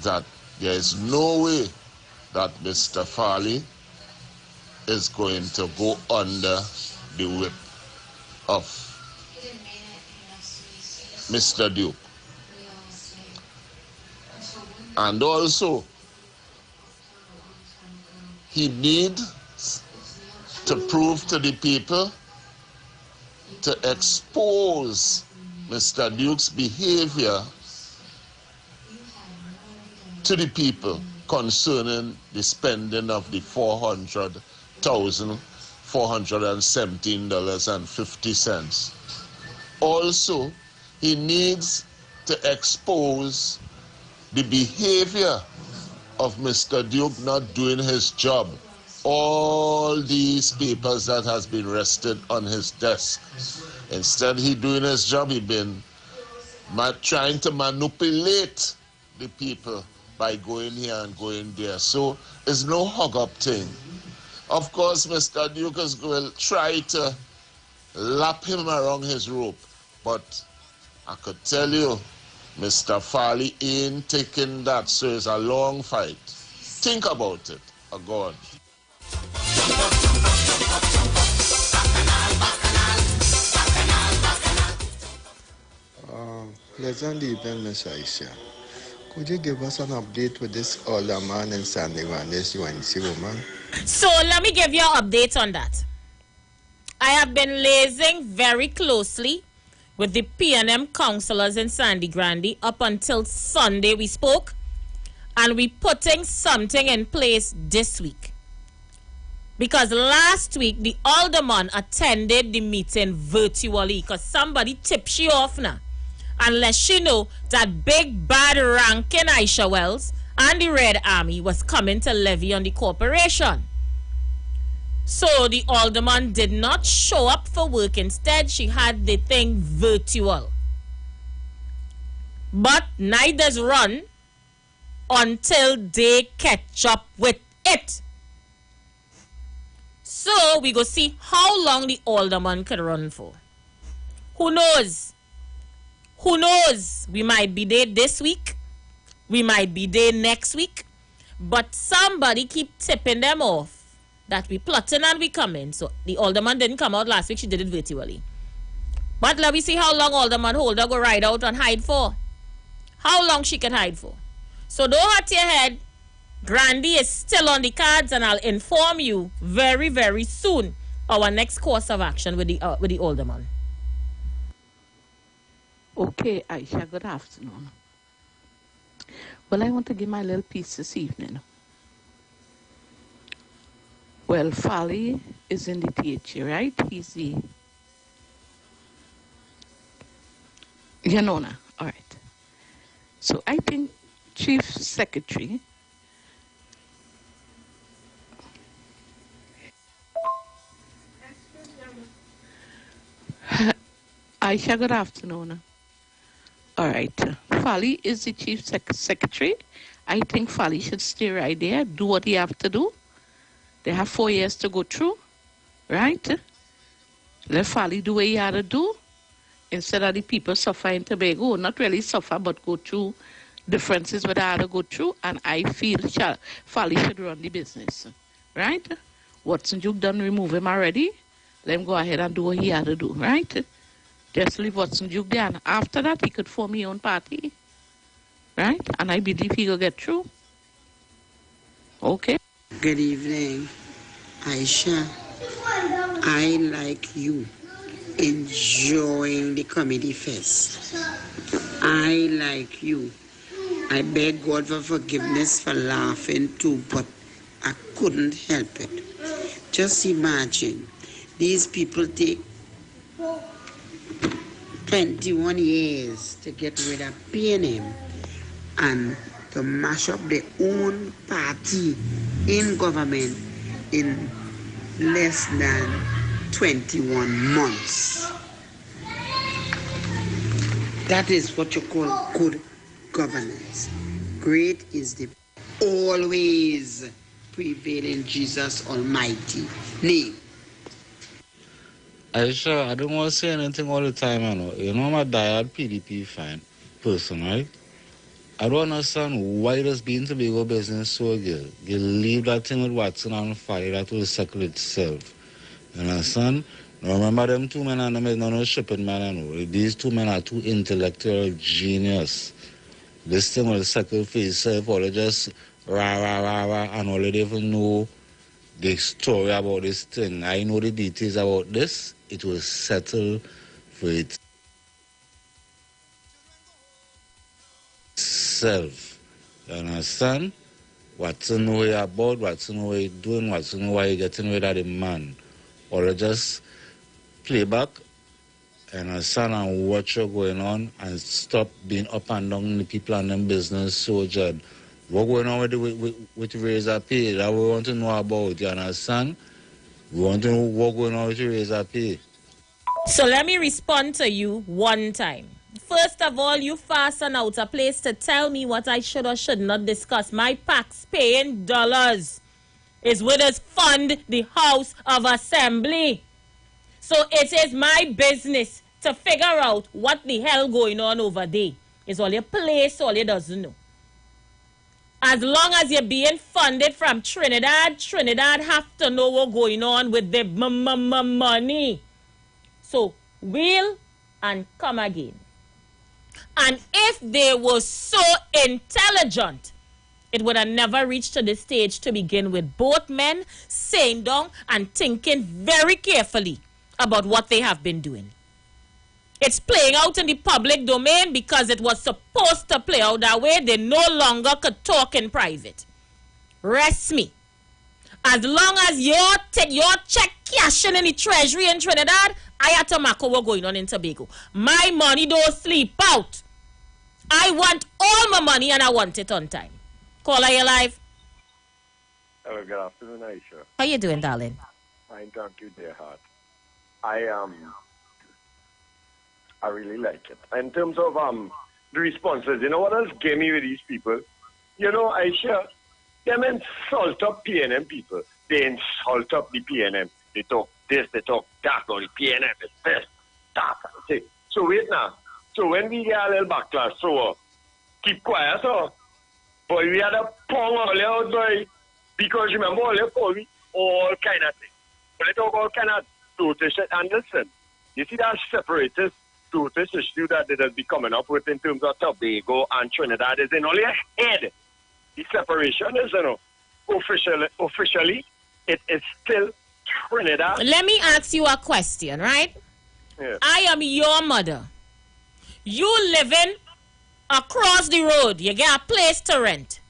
Speaker 14: that there is no way that Mr. Farley is going to go under the whip of Mr. Duke. And also, he needs to prove to the people, to expose Mr. Duke's behavior to the people concerning the spending of the $400,417.50. Also, he needs to expose the behavior of Mr. Duke not doing his job. All these papers that has been rested on his desk. Instead he doing his job, he been trying to manipulate the people by going here and going there. So it's no hug-up thing. Of course, Mr. Duke will try to lap him around his rope, but I could tell you, Mr. Farley ain't taking that, so it's a long fight. Think about it. Go on.
Speaker 15: Pleasant evening, Miss Aisha.
Speaker 6: Could you give us an update with this older man in Sandy Grande, this UNC woman?
Speaker 15: So let me give you an update on that. I have been liaising very closely with the P&M councillors in Sandy Grande up until Sunday we spoke, and we putting something in place this week. Because last week the alderman attended the meeting virtually because somebody tipped she off now. Unless she know that big bad ranking Aisha Wells and the Red Army was coming to levy on the corporation. So the alderman did not show up for work. Instead, she had the thing virtual. But neither's run until they catch up with it. So we go see how long the alderman could run for. Who knows? Who knows? We might be there this week. We might be there next week. But somebody keep tipping them off that we plotting and we coming. So the alderman didn't come out last week. She did it virtually. But let me see how long Alderman Holder go ride out and hide for. How long she can hide for. So don't hurt your head. Grandy is still on the cards, and I'll inform you very, very soon our next course of action with the alderman.
Speaker 16: Okay, Aisha, good afternoon. Well, I want to give my little piece this evening. Well, Fali is in the THA, right? He's the... You know now. All right. So I think Chief Secretary... Aisha, good afternoon. All right. Fali is the Chief Secretary. I think Fali should stay right there, do what he have to do. They have 4 years to go through, right? Let Fali do what he had to do instead of the people suffer in Tobago. Not really suffer, but go through differences what I had to go through. And I feel Fali should run the business, right? Watson Duke done remove him already. Let him go ahead and do what he had to do, right? Just leave Watson Duke there. And after that, he could form his own party, right? And I believe he will get through. Okay.
Speaker 17: Good evening, Aisha. I, like you, enjoying the comedy fest. I, like you, I beg God for forgiveness for laughing too, but I couldn't help it. Just imagine, these people take 21 years to get rid of P&M and to mash up their own party in government in less than 21 months. That is what you call good governance. Great is the always prevailing Jesus Almighty name.
Speaker 18: Aisha, I don't want to say anything all the time, I know. You know I'm a diehard PDP fan person, right? I don't understand why does being Tobago business so good. You leave that thing with Watson and fire, that will settle itself. You understand? Now remember them two men and them is not no shipping man, I know. These two men are two intellectual genius. This thing will settle for itself, or they just rah, and all they even know the story about this thing. I know the details about this. It will settle for itself. You understand? Watson know what you're about, Watson know what you're doing, Watson know why you're getting rid of the man. Or just play back and understand and watch what's going on and stop being up and down the people and them business so judged. What's going on with razor pay? That we want to know about, you understand? We want to know what's going on with razor pay.
Speaker 15: So let me respond to you one time. First of all, you fasten out a place to tell me what I should or should not discuss. My tax paying dollars is with us fund the House of Assembly. So it is my business to figure out what the hell going on over there. It's all your place, all you doesn't know. As long as you're being funded from Trinidad, Trinidad have to know what's going on with the money. So, wheel and come again. And if they were so intelligent, it would have never reached to this stage to begin with. Both men sitting down and thinking very carefully about what they have been doing. It's playing out in the public domain because it was supposed to play out that way. They no longer could talk in private. Rest me. As long as your check cashing in the treasury in Trinidad, I had to mark what going on in Tobago. My money don't sleep out. I want all my money and I want it on time. Caller, you live?
Speaker 3: Hello, good afternoon, Aisha.
Speaker 15: How you doing, darling?
Speaker 3: Fine, thank you, dear heart. I really like it. In terms of the responses, you know what else gave me with these people? You know, Aisha, them insult up PNM people. They insult up the PNM. They talk this, they talk that, or the PNM is this, that. See. So wait now. So when we get a little backlash, so keep quiet, so. But we had a pong all out, boy. Because remember, all kind of things. But they talk all kind of total shit. And listen, you see that separatist total issue that they have been coming up with in terms of Tobago and Trinidad is in only a head. The separation is, you know, officially, it is still Trinidad.
Speaker 15: Let me ask you a question, right?
Speaker 3: Yeah.
Speaker 15: I am your mother. You living across the road. You get a place to rent.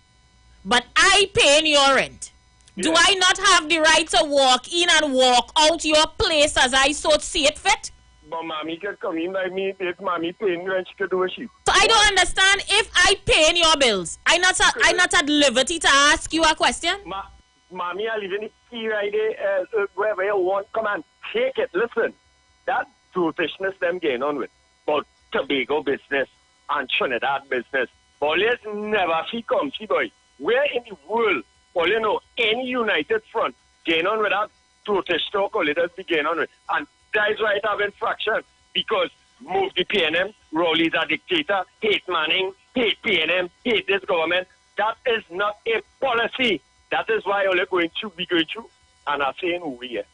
Speaker 15: But I paying your rent. Yeah. Do I not have the right to walk in and walk out your place as I so see it fit?
Speaker 3: But mommy can come in by me if mommy paying rent, she can do what she.
Speaker 15: So I don't understand if I paying your bills. I not at liberty to ask you a question.
Speaker 3: Mommy, I live in the key right there, wherever you want. Come on, take it. Listen, that brutishness them getting on with. But Tobago business and Trinidad business. But let's never see come, see boy. Where in the world, all you know, any united front getting on with that brutish talk, or let us be getting on with. And that is why it have infraction. Because move the PNM, Rowley's a dictator, hate Manning, hate PNM, hate this government. That is not a policy. That is why all going through, we going through. And I'm saying who we are.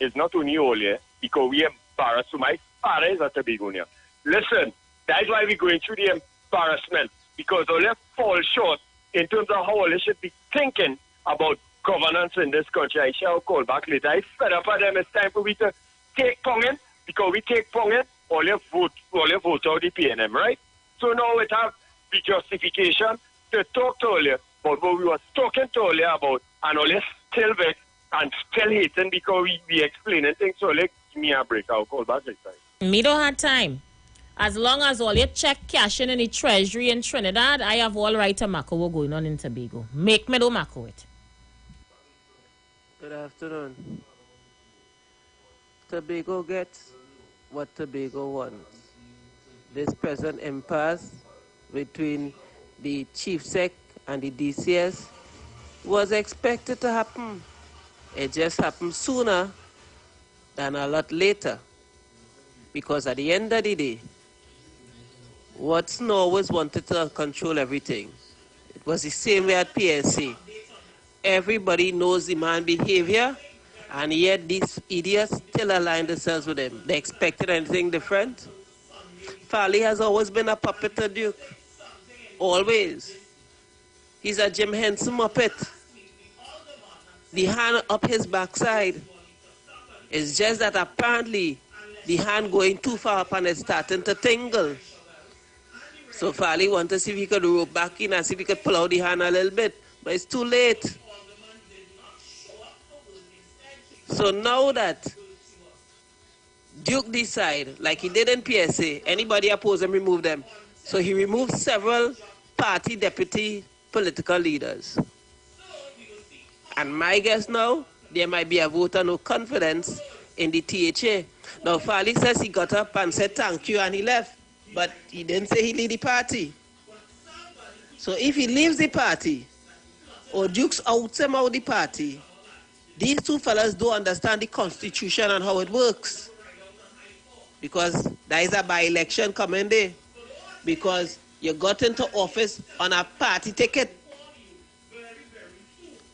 Speaker 3: It's not only all here, because we are embarrassed. So my father is a Tobagonian. Listen, that is why we're going through the embarrassment. Because all fall short in terms of how all should be thinking about governance in this country. I shall call back later. I fed up at them. It's time for we to take Pongin, because we take Pongin, all you vote out the PNM, right? So now it have the justification to talk to all you about what we were talking to all you about, and all you still vexed and still hating because we explaining things. So like, give me a break. I'll call back later.
Speaker 15: Me don't have time. As long as all your check cashing in the treasury in Trinidad, I have all right to mark what going on in Tobago. Make me do mark it.
Speaker 19: Good afternoon. Tobago gets what Tobago wants. This present impasse between the Chief Sec and the DCS was expected to happen. It just happened sooner than a lot later. Because at the end of the day, what Snow always wanted to control everything. It was the same way at PSA. Everybody knows the man's behavior, and yet these idiots still align themselves with him. They expected anything different. Farley has always been a puppet to Duke. Always. He's a Jim Henson muppet. The hand up his backside. It's just that apparently the hand going too far up and it's starting to tingle. So Farley wanted to see if he could rope back in and see if he could pull out the hand a little bit. But it's too late. So now that Duke decided, like he did in PSA, anybody oppose him, remove them. So he removed several party deputy political leaders. And my guess now, there might be a vote of no confidence in the THA. Now Farley says he got up and said thank you and he left. But he didn't say he leave the party. So if he leaves the party, or Duke's outs him out the party, these two fellas don't understand the Constitution and how it works. Because there is a by-election coming there. Because you got into office on a party ticket.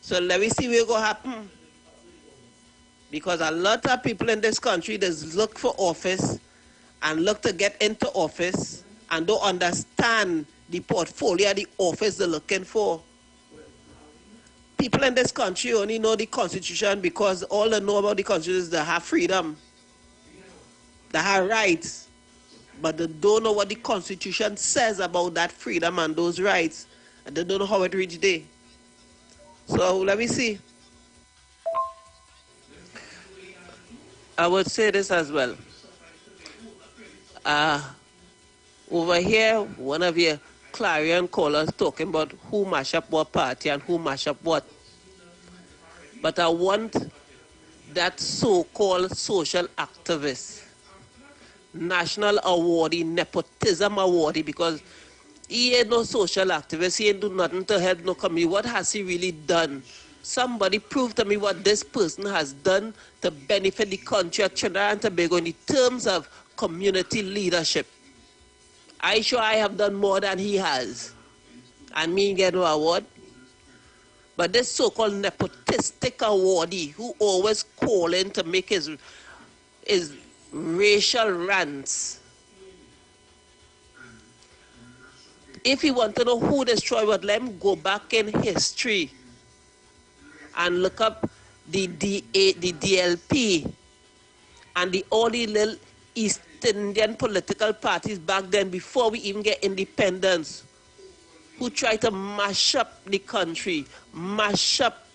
Speaker 19: So let me see what's going to happen. Because a lot of people in this country just look for office and look to get into office and don't understand the portfolio, the office they're looking for. People in this country only know the Constitution because all they know about the Constitution is they have freedom, they have rights, but they don't know what the Constitution says about that freedom and those rights, and they don't know how it reached there. So let me see. I would say this as well. Over here, one of your clarion callers talking about who mash up what party and who mash up what. But I want that so-called social activist, national awardee, nepotism awardee, because he ain't no social activist, he ain't do nothing to help no community. What has he really done? Somebody prove to me what this person has done to benefit the country of Trinidad and Tobago in terms of community leadership. I sure I have done more than he has. And me get no award. But this so-called nepotistic awardee who always calling to make his racial rants. If he want to know who destroyed what, let him go back in history and look up the DLP and all the little East Indian political parties back then before we even get independence, who tried to mash up the country, mash up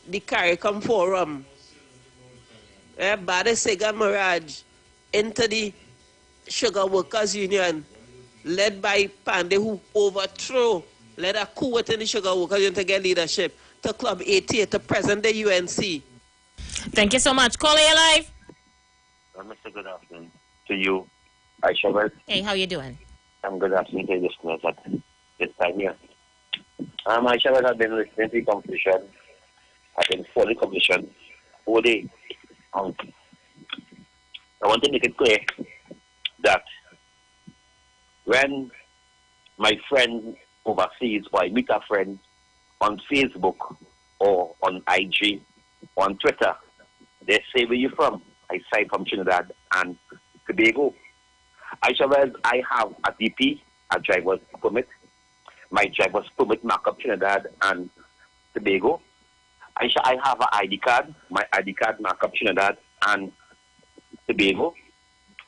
Speaker 19: the CARICOM Forum, Bade Sega Mirage, into the Sugar Workers Union, led by Pandey, who overthrew, led a coup within the Sugar Workers Union to get leadership, to Club 88, to present the UNC.
Speaker 15: Thank you so much. Caller, you live.
Speaker 3: Mr. Good afternoon to you, Aisha.
Speaker 15: Hey, how you doing?
Speaker 3: I'm good afternoon to you listeners at this time here. Aisha, I've been listening to the conversation. I've been following the conversation all day. I want to make it clear that when my friend overseas, or I meet a friend on Facebook or on IG, on Twitter, they say, where you from? I say from Trinidad and Tobago. I have a DP, a driver's permit. My driver's permit mark up Trinidad and Tobago. I have an ID card. My ID card mark up Trinidad and Tobago.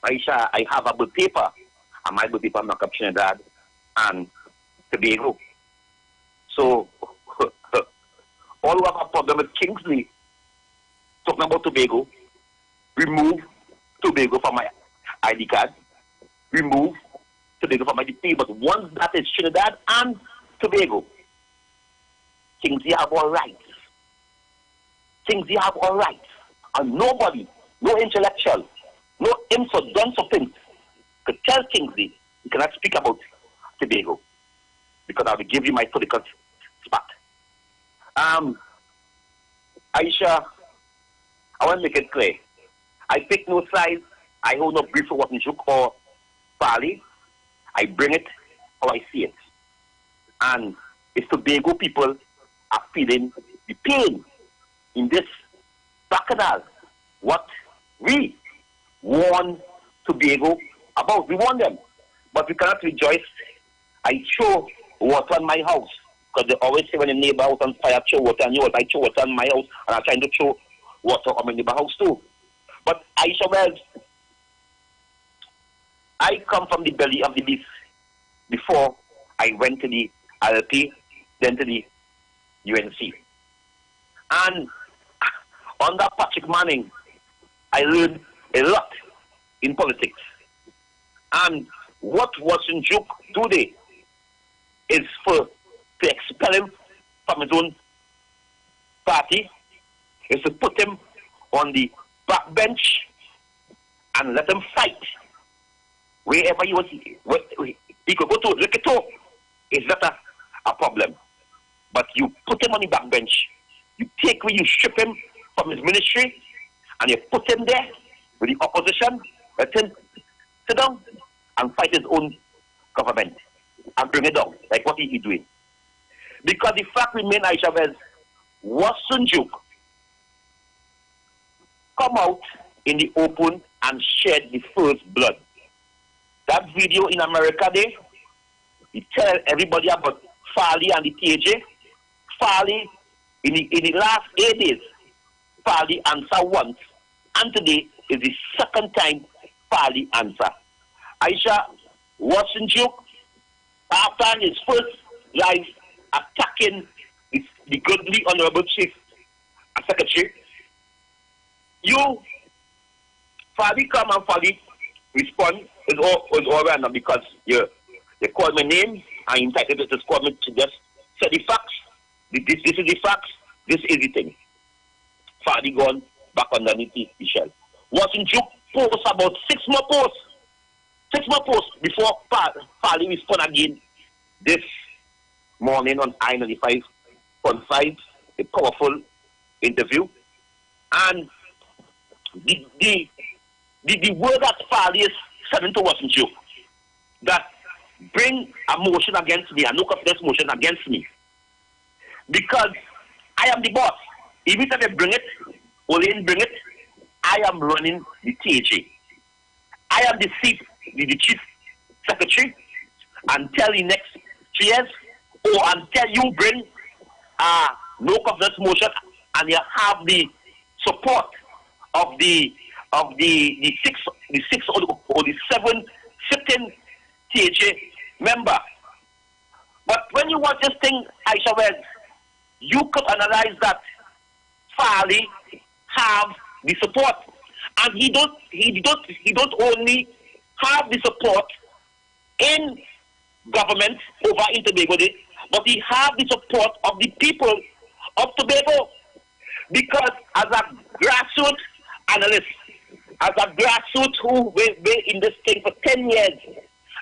Speaker 3: I have a birth paper, and my birth paper mark up Trinidad and Tobago. So, all who have a problem with Kingsley talking about Tobago, remove Tobago from my ID card, remove Tobago from my DP, but once that is Trinidad and Tobago, Kingsley have all rights. Kingsley have all rights. And nobody, no intellectual, no info done something could tell Kingsley you cannot speak about Tobago, because I will give you my political spot. Aisha, I want to make it clear. I pick no sides. I hold no brief for what Njuk or Pali. I bring it how I see it. And if Tobago people are feeling the pain in this bacchanal, what we want Tobago about, we want them. But we cannot rejoice. I throw water on my house, because they always say when a neighbor house on fire, throw water on yours. I throw water on my house, and I'm trying to throw water on my neighbor house too. But I come from the belly of the beast before I went to the LP, then to the UNC. And under Patrick Manning, I learned a lot in politics. And what Watson Duke today is to expel him from his own party, is to put him on the backbench and let him fight. Wherever he could go to Likito, is not a problem. But you put him on the backbench, you take away, you strip him from his ministry, and you put him there with the opposition, let him sit down and fight his own government and bring it down, like what he doing. Because the fact remains, Aisha, Watson Duke come out in the open and shed the first blood. that video in America there, he tell everybody about Farley and the TJ. Farley, in the last 8 days, Farley answer once. And today is the second time Farley answer. Aisha wasn't joke after his first life attacking the godly honorable chief and secretary. You, Farley come and Farley respond is all random because you call my name and you entitled to just call me to just say the facts. This is the facts. This is the thing. Farley gone back underneath the shell. Wasn't you post about 6 more posts? 6 more posts before Farley respond again this morning on I-95.5, a powerful interview. And the word that Farley is sending to wasn't you that bring a motion against me, a no confidence motion against me. Because I am the boss. Even if they bring it, or they didn't bring it, I am running the THA. I am the chief secretary until the next 3 years, or until you bring no confidence motion and you have the support of the 6 or the 7 sitting THA member. But when you watch this thing, Aisha Wells, you could analyze that Farley have the support, and he don't only have the support in government over in Tobago, but he have the support of the people of Tobago. Because as a grassroots analyst, as a grassroots who been in this thing for 10 years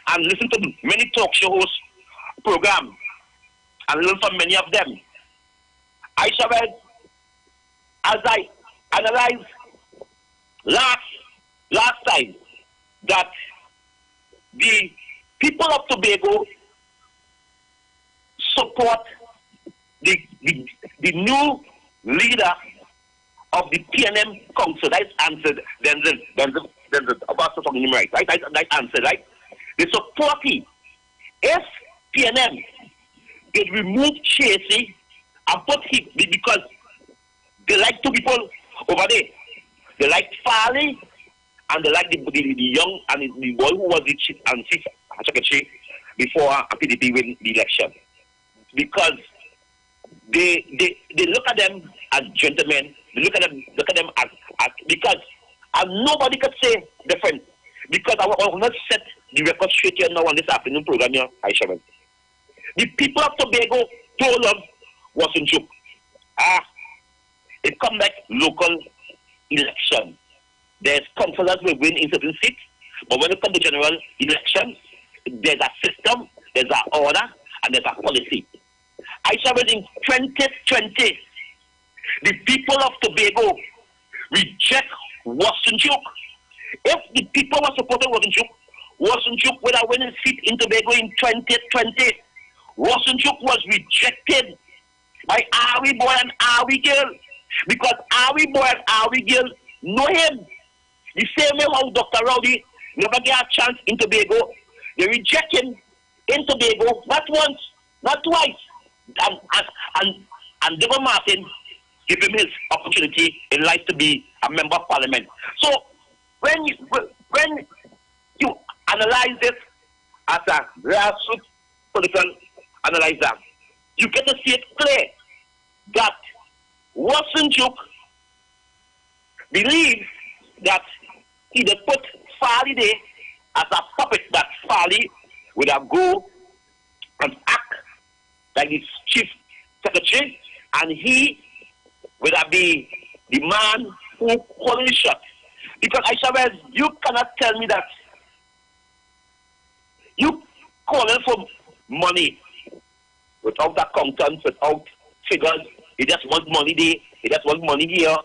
Speaker 3: and listen to many talk shows, programs, and learn from many of them, Aisha Wells, as I analyzed last time, that the people of Tobago support the new leader of the PNM Council. That's answered. Then the about talking him right. That answer, right? They support him. If PNM did remove Chasey and put him, because they like 2 people over there. They like Farley and they like the young and the boy who was the chief and chief secretary before PDP win the election. Because they look at them as gentlemen. They look at them as because and nobody could say different. Because I will not set the record straight here now on this afternoon program here, Aisha. The people of Tobago told us wasn't joke. It come back local election. There's councillors will win in certain seats, but when it comes to general election, there's a system, there's an order, and there's a policy. Aisha, in 2020, the people of Tobago reject Wassenjuk. If the people were supporting Wassenjuk would have winning seat in Tobago in 2020. Wassenjuk was rejected by Iwer boy and Iwer girl, because Iwer boy and Iwer girl know him. The same way how Dr. Rowdy never get a chance in Tobago, they reject him in Tobago not once, not twice, and Devon Martin give him his opportunity in life to be a member of parliament. So when you analyze this as a grassroots political analyzer, you get to see it clear that Wassenjuk believes that he would put Farley there as a puppet, that Farley would have go and act like his chief secretary, and he would have be the man who calling the shot. Because Aisha Wells, you cannot tell me that you calling for money without accountants, without figures. He just want money there, he just want money here,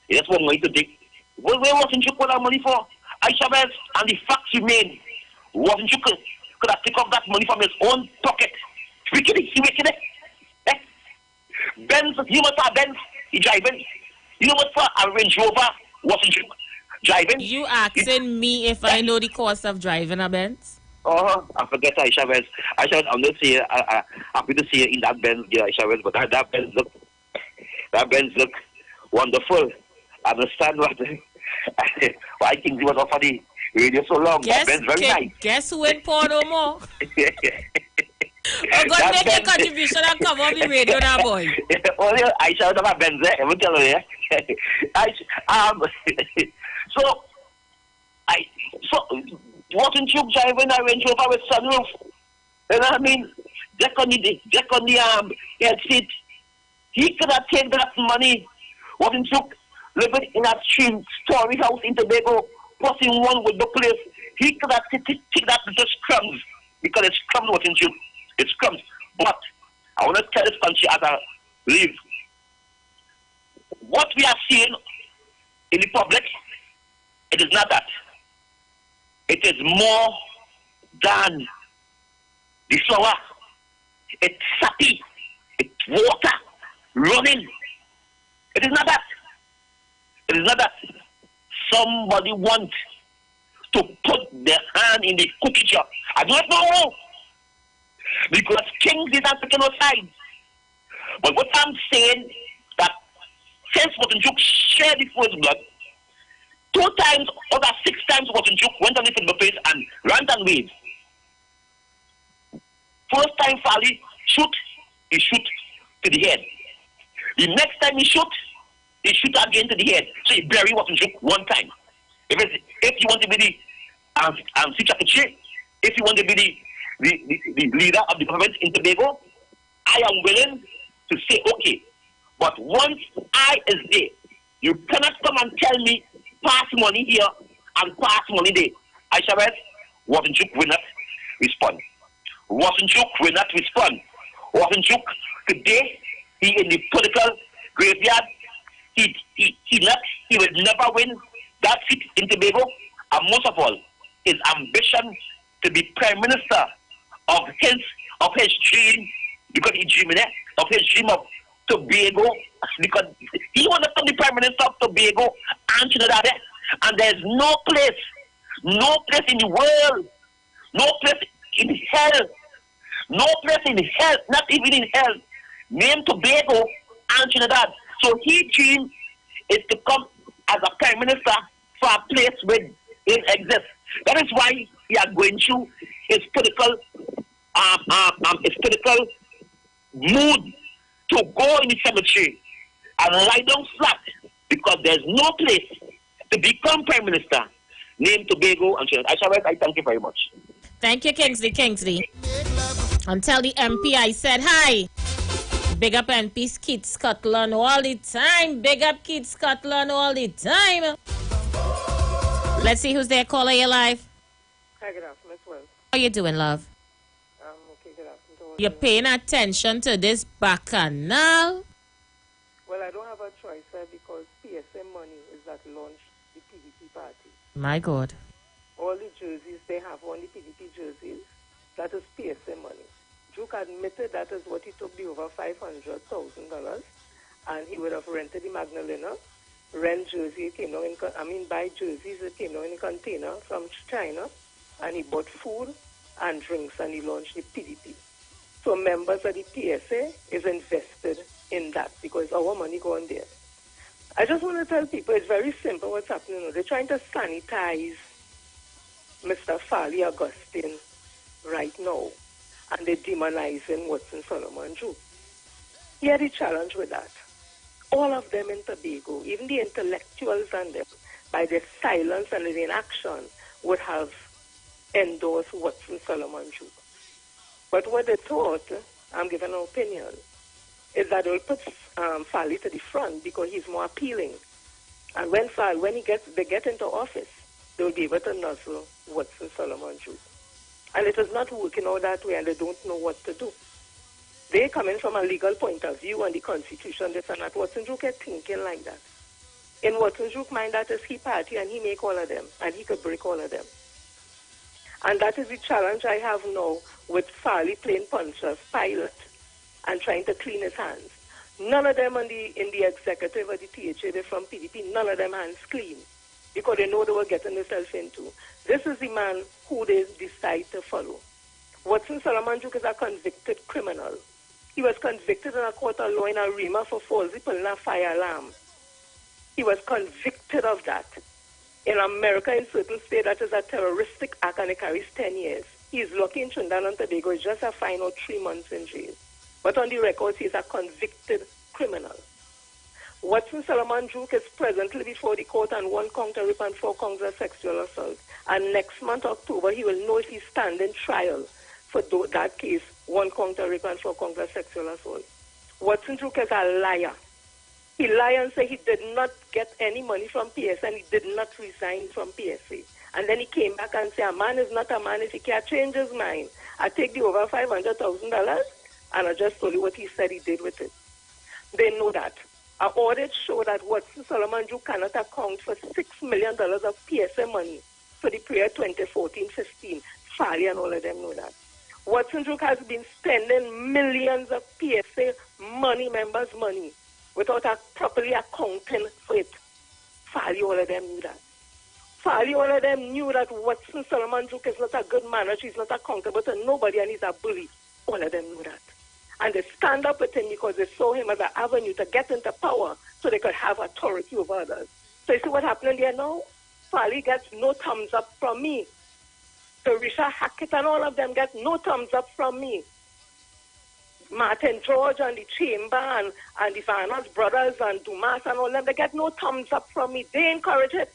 Speaker 3: he just want money to take. Where wasn't you put that money for? Aisha Wells, and the facts you made, wasn't you could have taken off that money from his own pocket? Wicked it. Benz, you must have Benz, he driving. You know what for a Range Rover, wasn't you? driving.
Speaker 15: You asking me if I know the cost of driving a Benz?
Speaker 3: Oh, I forget Aisha Wells. Aisha Wells, I'm not saying happy to see you in that Benz, yeah, Aisha Wells, but that Benz look wonderful. I understand why Kingsley was off on the radio so long. That Benz very nice.
Speaker 15: Guess who ain't poor no more? Oh, God, make a contribution and come on the radio now, boy.
Speaker 3: Only Aisha would have a Benz there. I will tell you, so wasn't you driving a Range Rover with sunroof? You know what I mean? Jack on the head seat. He could have taken that money. Wasn't you living in a story house in Tobago, passing one with the place? He could have taken that little crumbs, because it's crumbs, wasn't you? It's crumbs. But I want to tell this country as I leave. What we are seeing in the public, it is not that. It is more than the flour. It's sappy. It's water running. It is not that. It is not that. Somebody wants to put their hand in the cookie jar. I do not know. Because Kings is African side. But what I'm saying, that since Wattenjuk shared the first blood, 2 times or 6 times Wattenjuk went on the football place and ran and waved. First time Fally he shoot to the head. The next time he shoot again to the head. So he bury Wattenjuk 1 time. If you want to be the secretary, if you want to be the leader of the government in Tobago, I am willing to say okay. But once I is there, you cannot come and tell me pass money here and pass money there. Aisha West, Wattenjuk will not respond. Wattenjuk will not respond. Wattenjuk today, he in the political graveyard. He will never win that seat in Tobago. And most of all, his ambition to be prime minister of his dream, because he dreaming of his dream of Tobago, because he want to be prime minister of Tobago and Trinidad, and there's no place in the world, no place in hell, not even in hell, named Tobago and Trinidad. So his dream is to come as a prime minister for a place where it exists. That is why he is going through his political mood to go in the cemetery and lie down flat, because there's no place to become prime minister named Tobago and Trinidad. I thank you very much.
Speaker 15: Thank you, Kingsley. And tell the MP I said hi. Big up MP Kid Scotland all the time. Big up Kid Scotland all the time. Let's see who's there. Caller, you live.
Speaker 20: Hi, good afternoon, Miss Wells.
Speaker 15: How you doing, love?
Speaker 20: Okay, good afternoon.
Speaker 15: You're paying attention to this bacchanal?
Speaker 20: Well, I don't have a choice, because PSM money is that launched the PDP party.
Speaker 15: My God.
Speaker 20: All the jerseys they have on the PDP jerseys, that is PSM money. Duke admitted that is what he took the over $500,000, and he would have rented the Magdalena. Rent jersey, buy jerseys, it came down in a container from China, and he bought food and drinks, and he launched the PDP. So members of the PSA is invested in that, because our money going there. I just want to tell people it's very simple what's happening. They're trying to sanitize Mr. Fally Augustine right now, and they're demonizing Watson Solomon Drew. Here the challenge with that. All of them in Tobago, even the intellectuals and them, by their silence and their inaction, would have endorsed Watson Solomon Drew. But what they thought, I'm giving an opinion, is that they'll put Fally to the front because he's more appealing. And when they get into office, they'll be able to nuzzle Watson Solomon Drew. And it is not working out that way, and they don't know what to do. They come in from a legal point of view and the Constitution, this and that. Watson Drew is thinking like that. In Watson Drew's mind, that is his party, and he make all of them, and he could break all of them. And that is the challenge I have now with Fally playing Pontius Pilate and trying to clean his hands. None of them in the executive or the THA, they're from PDP, none of them hands clean. because they know they were getting themselves into. This is the man who they decide to follow. Watson Solomon Duke is a convicted criminal. He was convicted in a court of law in Arima for falsely pulling a fire alarm. He was convicted of that. In America, in certain states, that is a terroristic act and it carries 10 years. He is lucky in Trinidad and Tobago. It's just a fine or 3 months in jail. But on the records, he is a convicted criminal. Watson Solomon Duke is presently before the court on 1 count of rape and 4 counts of sexual assault. And next month, October, he will know if he stands in trial for that case, 1 count of rape and 4 counts of sexual assault. Watson Duke is a liar. He lied and said he did not get any money from PSA and he did not resign from PSA. And then he came back and said, a man is not a man if he can't change his mind. I take the over $500,000 and I just told you what he said he did with it. They know that. Our audits show that Watson Solomon Duke cannot account for $6 million of PSA money for the period 2014-15. Farley and all of them know that. Watson Duke has been spending millions of PSA money, members' money, without properly accounting for it. Farley, all of them knew that. Farley, all of them knew that Watson Solomon Duke is not a good manager, he's not accountable to nobody, and he's a bully. All of them knew that. And they stand up with him because they saw him as an avenue to get into power so they could have authority over others. So you see what happening there now? Farley gets no thumbs up from me. Teresa Hackett and all of them get no thumbs up from me. Martin George and the Chamber and the Finance Brothers and Dumas and all them, they get no thumbs up from me. They encourage it.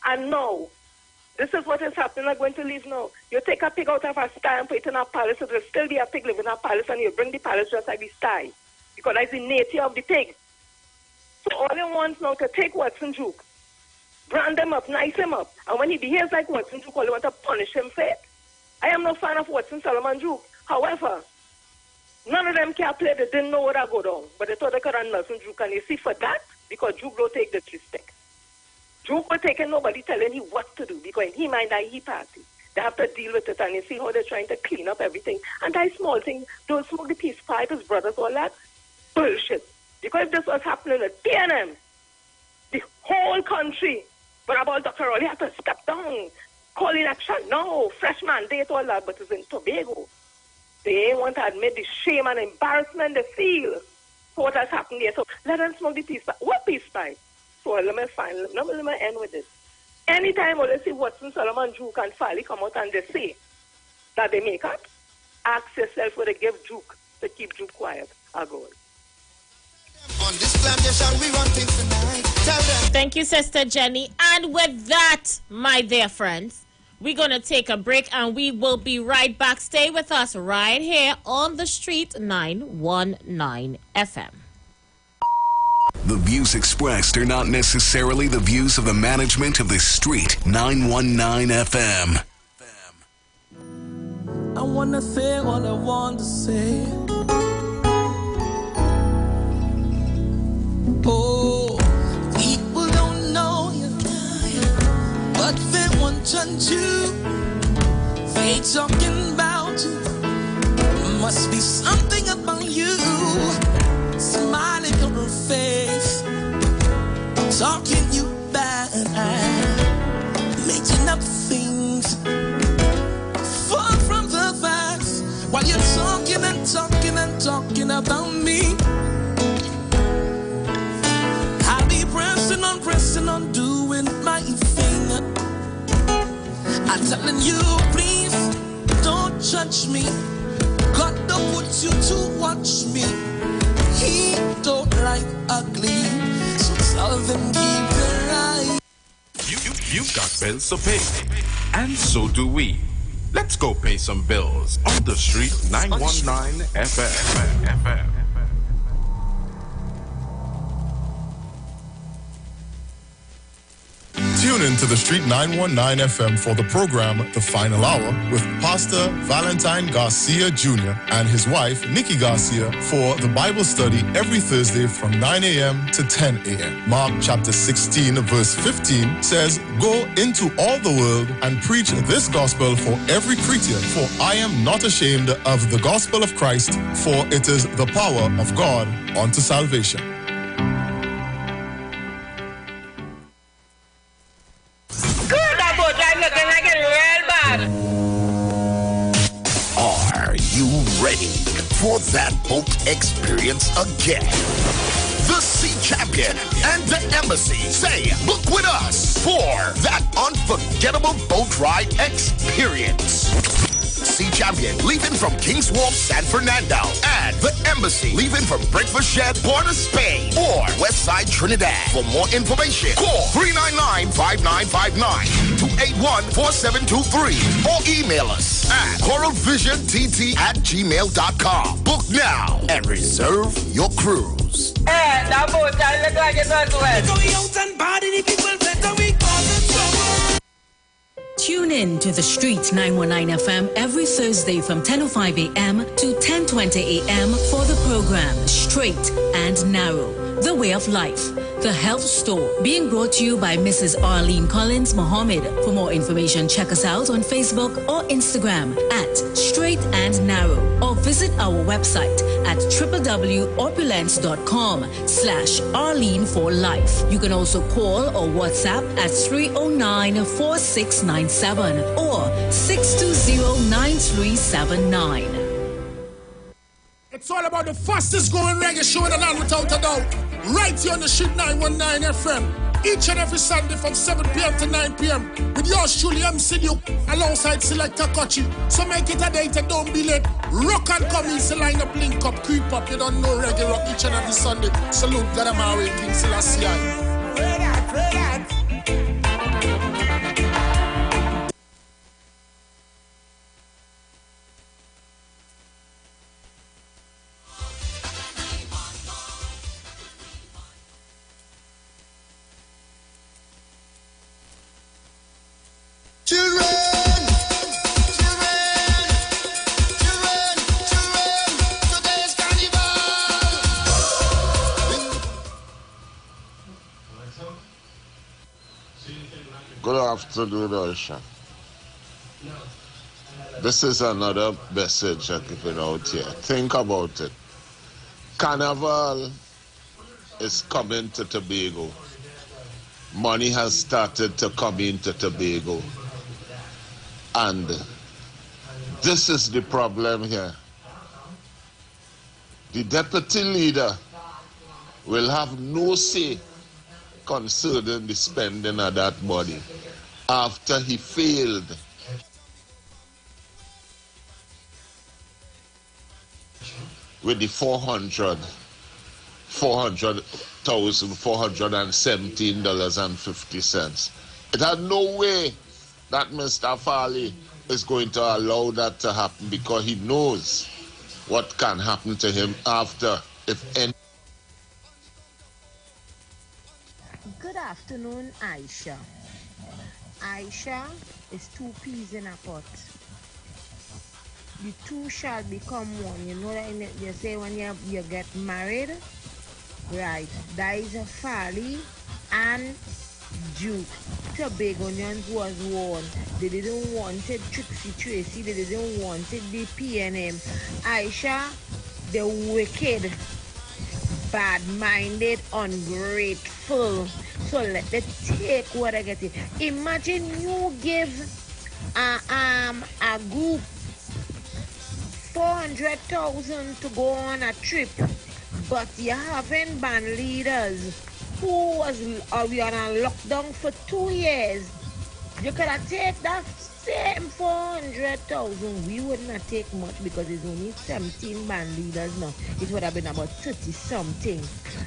Speaker 20: And now, this is what is happening. I'm going to leave now. You take a pig out of a sty and put it in a palace, it will still be a pig living in a palace, and you bring the palace just like the sty. Because that's the nature of the pig. So all he wants now to take Watson Duke, brand him up, nice him up, and when he behaves like Watson Duke, all they want to punish him for it. I am no fan of Watson Solomon Duke. However, none of them can play. They didn't know what I go down. But they thought they could run Nelson Duke. And you see, for that, because Duke don't take disrespect. Duke was taking nobody telling him what to do. Because in his mind, that he party. They have to deal with it. And you see how they're trying to clean up everything. And that small thing, don't smoke the peace pipe, his brothers, all that. Bullshit. Because if this was happening at PNM, the whole country, but about Dr. Rowley had to step down, call election. No, fresh mandate, all that. But it's in Tobago. They ain't want to admit the shame and embarrassment they feel for what has happened there. So let them smoke the peace pipe. What peace pipe? So let me end with this. Anytime when they see Watson Solomon Duke and Farley come out and they say that they make up, ask yourself whether they give Duke to keep Duke quiet or go.
Speaker 12: On this plantation, we run things tonight. Tell them.
Speaker 15: Thank you, Sister Jenny. And with that, my dear friends, we're going to take a break and we will be right back. Stay with us right here on the Street 919 FM.
Speaker 1: The views expressed are not necessarily the views of the management of the Street 919 FM.
Speaker 21: I want to say what I want to say. Oh, people don't know you, but they want you. They talking about you. Must be something about you. Smiling on her face, talking you bad, making up things far from the facts. While you're talking and talking and talking about me, I'll be pressing on, doing my thing. I'm telling you, please don't judge me. God don't put you to watch me. He don't like ugly, so tell them keep their eye.
Speaker 22: You've got bills to pay, and so do we. Let's go pay some bills on the Street 919 FM.
Speaker 23: Tune in to the Street 919 FM for the program The Final Hour with Pastor Valentine Garcia Jr. and his wife, Nikki Garcia, for the Bible study every Thursday from 9 a.m. to 10 a.m. Mark chapter 16, verse 15 says, "Go into all the world and preach this gospel for every creature, for I am not ashamed of the gospel of Christ, for it is the power of God unto salvation."
Speaker 2: ready for that boat experience again. The Sea Champion and the Embassy say, book with us for that unforgettable boat ride experience. Sea Champion leaving from King's Wharf, San Fernando, and the Embassy leaving from Breakfast Shed, Port of Spain, or Westside Trinidad. For more information, call 399-5959, 281-4723, or email us at coralvisiontt@gmail.com. Book now and reserve your cruise.
Speaker 10: Hey, that boat, I look like it was wet.
Speaker 4: Tune in to the Street 919 FM every Thursday from 10:05 a.m. to 10:20 a.m. for the program Straight and Narrow, The Way of Life, The Health Store, being brought to you by Mrs. Arlene Collins Mohammed. For more information, check us out on Facebook or Instagram at Straight and Narrow, or visit our website at www.opulence.com/Arlene for Life. You can also call or WhatsApp at 309-4697 or 620-9379.
Speaker 13: It's all about the fastest growing reggae show in the land without a doubt. Right here on the Street 919 FM. Each and every Sunday from 7 p.m. to 9 p.m. with yours truly, MC Duke, alongside Selector Kochi. So make it a date and don't be late. Rock and come in, line up, link up, creep up. You don't know reggae rock each and every Sunday. Salute God Amari, King Selassie.
Speaker 14: Good afternoon, Ocean. This is another message I'm giving out here. Think about it. Carnival is coming to Tobago. Money has started to come into Tobago. And this is the problem here. The deputy leader will have no say concerning the spending of that money after he failed with the $417.50. It had no way that Mr. Farley is going to allow that to happen, because he knows what can happen to him after, if any.
Speaker 24: Good afternoon, Aisha. Aisha is two peas in a pot. The two shall become one. You know that you say when you get married? Right. That is a Farley and Duke. Tobagonians was one. They didn't want it Trixie Tracy. They didn't want it the PNM. Aisha, the wicked, bad-minded, ungrateful. So let them take what I get. Imagine you give a group 400,000 to go on a trip, but you haven't band leaders who was we on a lockdown for 2 years. You could have taken that same 400,000. We would not take much because it's only 17 band leaders now. It would have been about 30 something.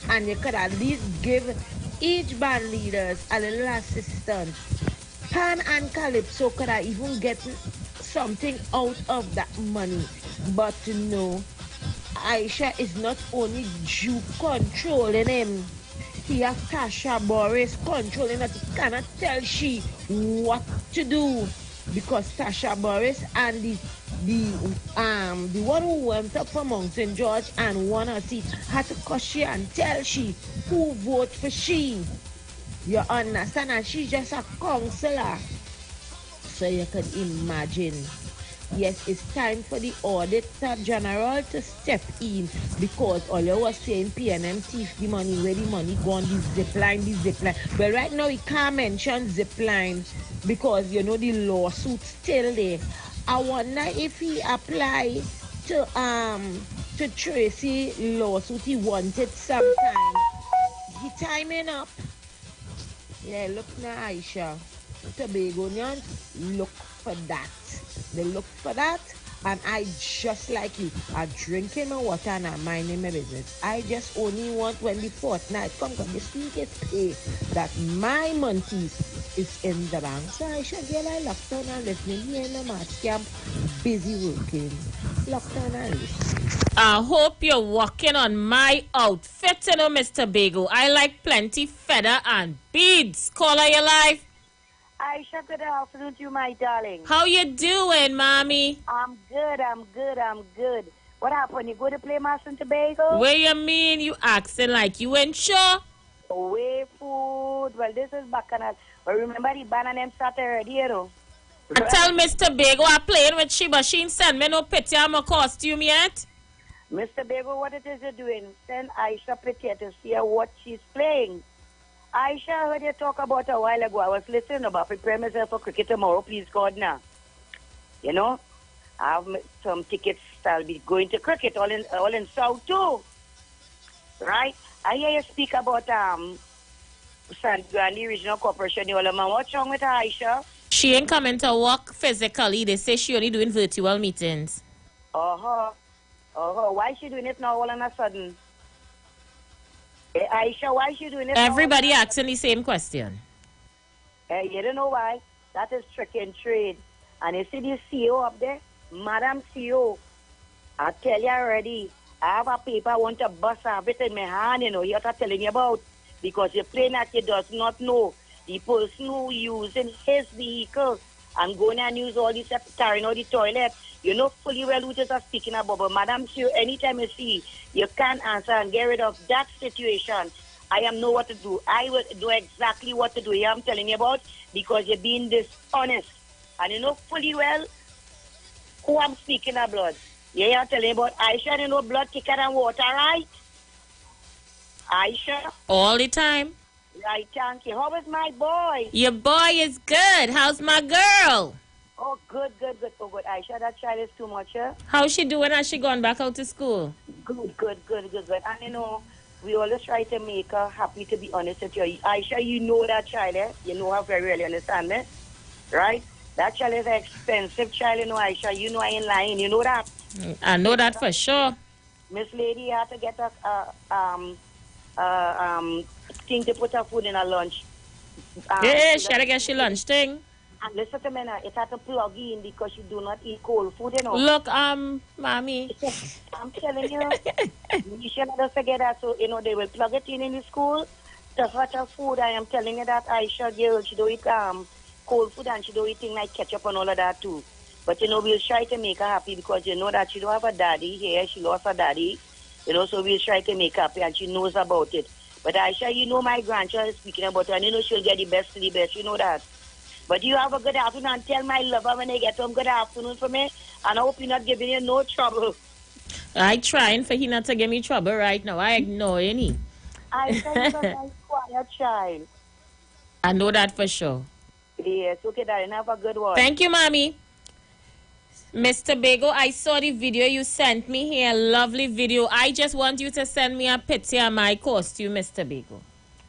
Speaker 24: And you could at least give each band leaders a little assistance. Pan and Calypso could have even get something out of that money. But no, Aisha is not only Duke controlling him. He has Tasha Boris controlling that. He cannot tell she what to do, because Tasha Boris and the one who went up for Mountain George and won her seat had to cuss she and tell she who vote for she. You understand? And she's just a counselor. So you can imagine. Yes, it's time for the Auditor General to step in, because all you was saying PNM thief the money, where the money gone, this zipline. But right now he can't mention zipline because you know the lawsuit's still there. I wonder if he apply to Tracy lawsuit he wanted sometime. He timing up. Yeah, look now, Aisha. Tobagonians look for that. They look for that, and I just like you. I drinking my water and I'm minding my business. I just only want when the fortnight come, this week is pay that my monkeys is in the bank. So Aisha, girl, I locked down and listening here in the mass camp, busy working. Locked down and listening.
Speaker 15: I hope you're working on my outfit, you know, Mr. Bago. I like plenty feather and beads. Caller, your life.
Speaker 5: Aisha, good afternoon to you, my darling.
Speaker 15: How you doing, mommy?
Speaker 5: I'm good. What happened? You go to play Mass and Tobago?
Speaker 15: What you mean? You acting like you ain't sure?
Speaker 5: Away food. Well, this is bacchanal. But remember the band and them started already, you know?
Speaker 15: I tell Mr. Bago I'm playing with Sheba. She ain't send me no pity on my costume yet.
Speaker 5: Mr. Bago, what it is you're doing? Send Aisha picture to see what she's playing. Aisha, I heard you talk about a while ago. I was listening about preparing myself for cricket tomorrow. Please, God, now. You know, I have some tickets. I'll be going to cricket all in South too. Right? I hear you speak about San Grande Regional Corporation. What's wrong with Aisha?
Speaker 15: She ain't coming to work physically. They say she only doing virtual meetings.
Speaker 5: Why is she doing it now all of a sudden? Hey, Aisha, why is she doing it?
Speaker 15: Everybody asking the same question.
Speaker 5: You don't know why? That is trick and trade. And you see the CEO up there? Madam CEO, I tell you already, I have a paper I want to bust off it in my hand, you know, you're telling you about. Because you're playing that you does not know the person who using his vehicle and going and use all this carrying out the toilet. You know fully well who just are speaking about. But Madam CEO, anytime you see you can't answer and get rid of that situation, I know what to do. I will do exactly what to do. Yeah, I'm telling you about because you're being dishonest. And you know fully well who I'm speaking about. Yeah, I'm telling you about Aisha, you know blood thicker than water, right? Aisha?
Speaker 15: All the time.
Speaker 5: Right, thank you. How is my boy?
Speaker 15: Your boy is good. How's my girl?
Speaker 5: Oh, good. Oh, good. Aisha, that child is too much, yeah?
Speaker 15: How's she doing? Has she gone back out to school?
Speaker 5: Good. And you know, we always try to make her happy, to be honest with you. Aisha, you know that child, eh? You know her very well, you understand me? Right? That child is an expensive child, you know, Aisha. You know I ain't lying, you know that?
Speaker 15: I know that for sure.
Speaker 5: Miss Lady had to get a thing to put her food in her lunch.
Speaker 15: Yeah, she had to get she lunch thing.
Speaker 5: And listen to me now, it had to plug in because you do not eat cold food, you know.
Speaker 15: Look, mommy.
Speaker 5: I'm telling you, you should not forget that. So, you know, they will plug it in the school. The hotter food, I am telling you that Aisha girl, she don't eat cold food and she don't eat things like ketchup and all of that too. But, you know, we'll try to make her happy because you know that she don't have a daddy here. She lost her daddy. You know, so we'll try to make her happy and she knows about it. But Aisha, you know my grandchild is speaking about her and you know she'll get the best of the best. You know that. But you have a good afternoon and tell my lover when they get home good afternoon for me. And I hope you're not giving you no trouble.
Speaker 15: I trying for him not to give me trouble right now. I ignore any.
Speaker 5: I said you're a nice quiet child.
Speaker 15: I know that for sure.
Speaker 5: Yes, okay, darling. Have a good one.
Speaker 15: Thank you, mommy. Mr. Bago, I saw the video you sent me here. Lovely video. I just want you to send me a picture of my costume, Mr. Bago.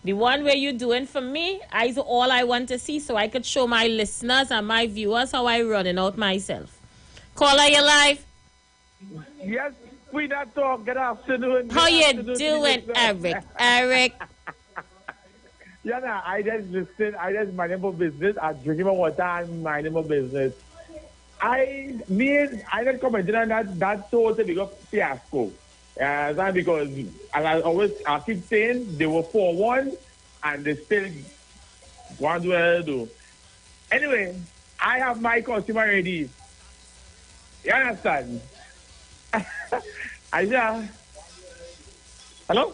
Speaker 15: The one where you're doing for me is all I want to see so I could show my listeners and my viewers how I running out myself. Caller, your life.
Speaker 7: Yes, we not talk. Good afternoon.
Speaker 15: How you doing, Eric? Eric.
Speaker 7: Yeah, nah, I just listen. I just mind my business. I drinking my water and mind my business. I not commenting on that so to big a fiasco. Because as I keep saying, they were 4-1 and they still want to do. Anyway, I have my costume already. You understand? Aisha? Hello?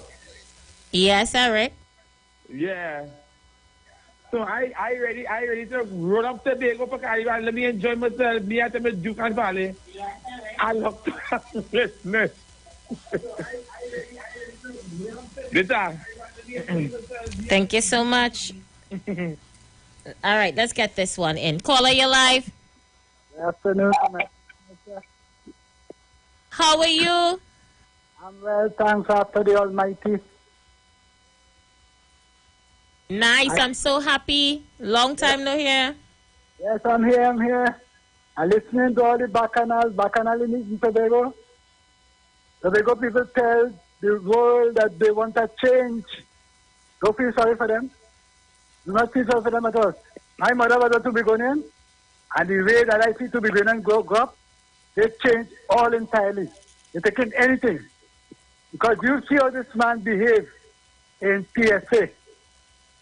Speaker 15: Yes, Eric.
Speaker 7: Yeah. So I ready to run up to Bago for Carnival and let me enjoy myself. Me at the Duke and Valley. I love to listen.
Speaker 15: Thank you so much. All right, let's get this one in. Caller, your live.
Speaker 7: Good afternoon.
Speaker 15: How are you?
Speaker 6: I'm well, thanks after the Almighty.
Speaker 15: Nice, I'm so happy. Long time no hear.
Speaker 6: Yes, I'm here. I'm listening to all the bacchanal in Tobago. Tobago people tell the world that they want a change. Don't feel sorry for them. Do not feel sorry for them at all. My mother was a Tobagonian, and the way that I see Tobagonian grow up, they change all entirely. They're taking anything. Because you see how this man behaves in PSA,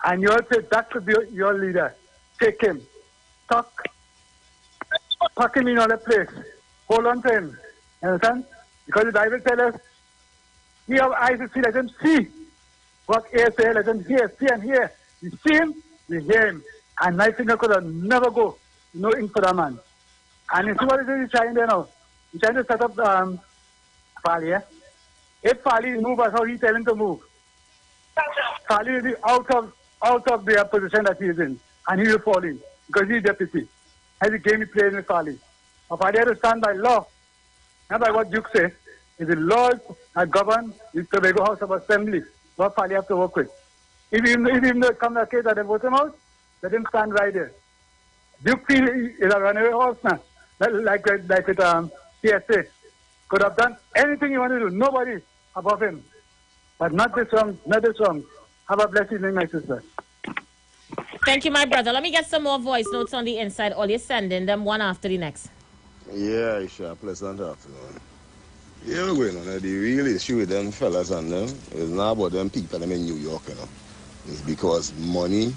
Speaker 6: and you say that could be your leader. Take him. Tuck him in another place. Hold on to him. You understand? Because the Bible tells us, he have eyes to see, let him see. What ears to hear, let him hear. See and hear. We see him, we hear him. And my finger could have never go. No ink for that man. And you see what it is he's trying there now? He's trying to set up Fali, eh? If Fali move as how he tell him to move, Fali will be out of the position that he is in. And he will fall in. Because he's deputy. As the game he played with Fali. But Fali has to stand by law. Not by what Duke say. It's the laws that govern the Tobago House of Assembly. What Fali have to work with. If even though it comes to a case that they vote him out, let him stand right there. Duke feel is a runaway horse now. Like with PSA. Could have done anything he wanted to do. Nobody above him. But not this one. Have a blessed evening, my sister.
Speaker 15: Thank you, my brother. Let me get some more voice notes on the inside. All you're sending them one after the next.
Speaker 8: Yeah, Isha, pleasant afternoon. Yeah, we're going on. The real issue with them fellas and them is not about them people them in New York, you know. It's because money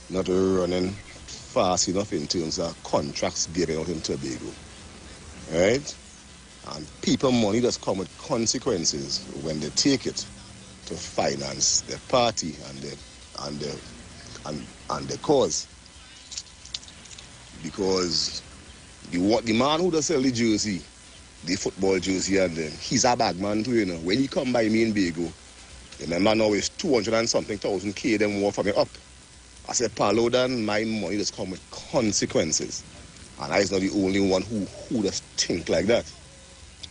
Speaker 8: not running fast enough in terms of contracts given out in Tobago. Right? And people money just come with consequences when they take it to finance their party and the cause. Because the man who does sell the jersey, the football jersey, and he's a bag man too, you know. When he come by me in Bago, remember now it's 200 and something thousand K them more for me up. I said, Paulo, then my money just come with consequences. And I is not the only one who just think like that.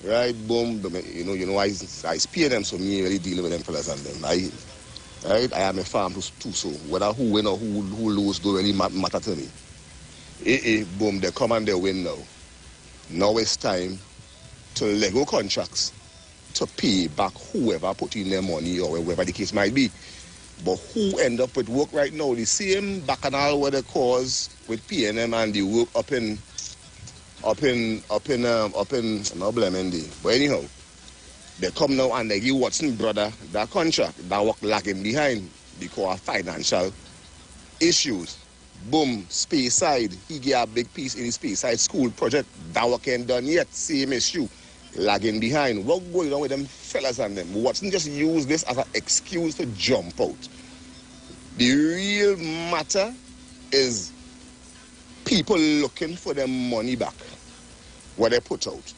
Speaker 8: Right, boom, you know, I spear them, so me really dealing with them fellas and them. I am a farm too, so whether who win or who lose don't really matter to me. Boom, they come and they win now. Now it's time to let go contracts to pay back whoever put in their money or whatever the case might be. But who end up with work right now? The same bacchanal where they cause with PNM and the work up in I'm not blaming them. But anyhow, they come now and they give Watson brother that contract that work lagging behind because of financial issues. Boom, space side. He get a big piece in his space side school project that work ain't done yet. Same issue. Lagging behind. What going on with them fellas and them? Watson just use this as an excuse to jump out. The real matter is people looking for their money back. What they put out.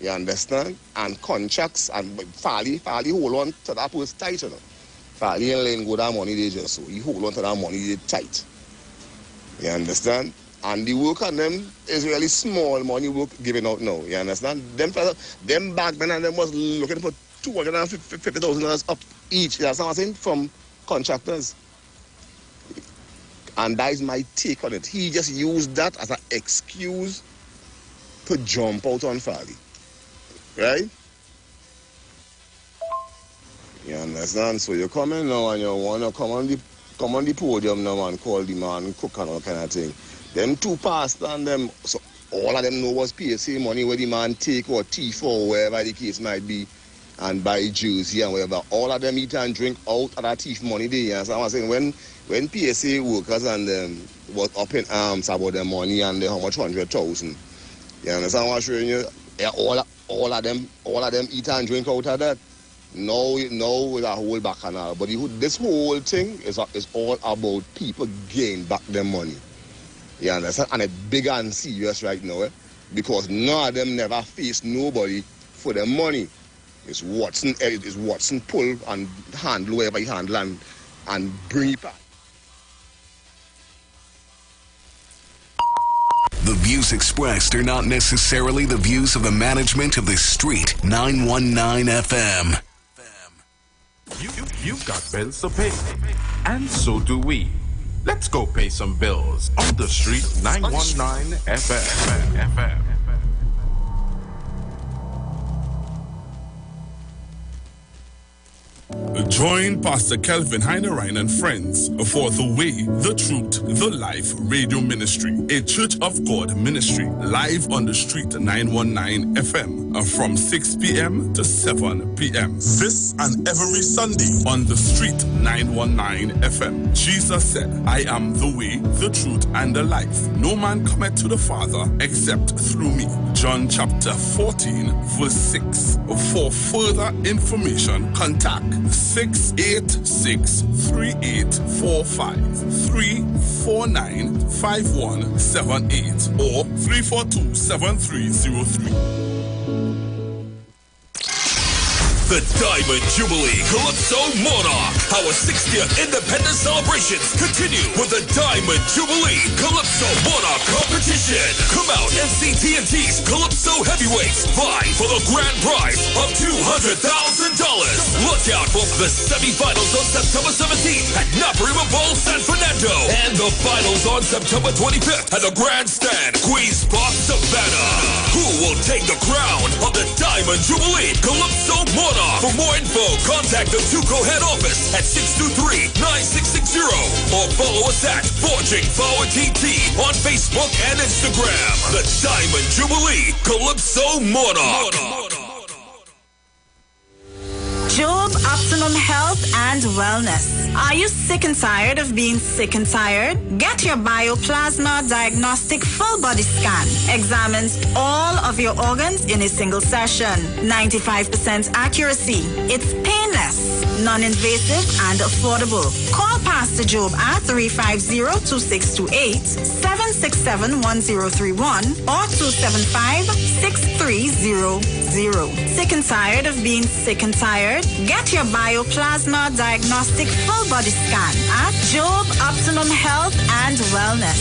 Speaker 8: You understand? And contracts and Fali hold on to that was tight, you know. Fali and Lane go that money they just so he hold on to that money they tight. You understand? And the work on them is really small money work given out now. You understand? Them bagmen and them was looking for $250,000 up each. That's what I'm saying, from contractors. And that is my take on it. He just used that as an excuse to jump out on Fali. Right? You understand? So you come in now and you want to come on the podium now and call the man cook and all kind of thing. Them two pastors and them, so all of them know was PSA money where the man take or thief or wherever the case might be and buy jersey and whatever. All of them eat and drink out of that thief money there. You understand what I'm saying? When PSA workers and them was up in arms about their money and how much 100,000. You understand what I'm showing you? Yeah, all of them eat and drink out of that. No, with a whole bacchanal. But this whole thing is all about people getting back their money. You understand? And it's big and serious right now, because none of them never face nobody for their money. It's Watson pull and handle wherever he handle and bring it back.
Speaker 1: The views expressed are not necessarily the views of the management of the Street 919 FM.
Speaker 22: You've got bills to pay, and so do we. Let's go pay some bills on the Street 919 FM.
Speaker 9: Join Pastor Kelvin Heinerine and friends for The Way, The Truth, The Life Radio Ministry, a Church of God ministry, live on the Street 919 FM from 6 p.m. to 7 p.m. This and every Sunday on the Street 919 FM. Jesus said, I am the way, the truth, and the life. No man cometh to the Father except through me. John chapter 14, verse 6. For further information, contact 686-3845-349-5178 or 342-7303.
Speaker 11: The Diamond Jubilee Calypso Monarch. Our 60th independence celebrations continue with the Diamond Jubilee Calypso Monarch competition. Come out and see TNT's Calypso Heavyweights vie for the grand prize of $200,000. Look out for the semifinals on September 17th at Naparima Bowl, San Fernando, and the finals on September 25th at the Grandstand, Queens Park, Savannah. Who will take the crown of the Diamond Jubilee Calypso Monarch? For more info, contact the Tuco head office at 623-9660 or follow us at Forging Forward TT on Facebook and Instagram. The Diamond Jubilee Calypso Monarch.
Speaker 16: Job Optimum Health and Wellness. Are you sick and tired of being sick and tired? Get your Bioplasma Diagnostic Full Body Scan. Examines all of your organs in a single session. 95% accuracy. It's painless, non-invasive, and affordable. Call Pastor Job at 350-2628, 767-1031, or 275-6300. Sick and tired of being sick and tired? Get your Bioplasma Diagnostic Full Body Scan at Job Optimum Health and Wellness.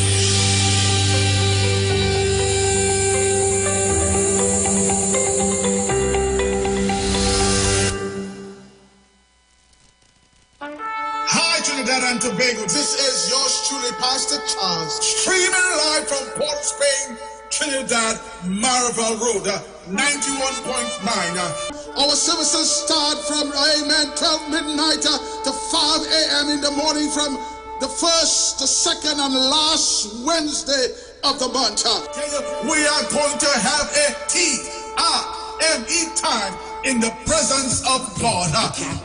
Speaker 13: Hi, Trinidad and Tobago. This is yours truly, Pastor Charles, streaming live from Port of Spain, Trinidad, Maraval Road, 91.9. Our services start from, 12 midnight to 5 a.m. in the morning from the first, the second, and last Wednesday of the month. We are going to have a TRME time in the presence of God.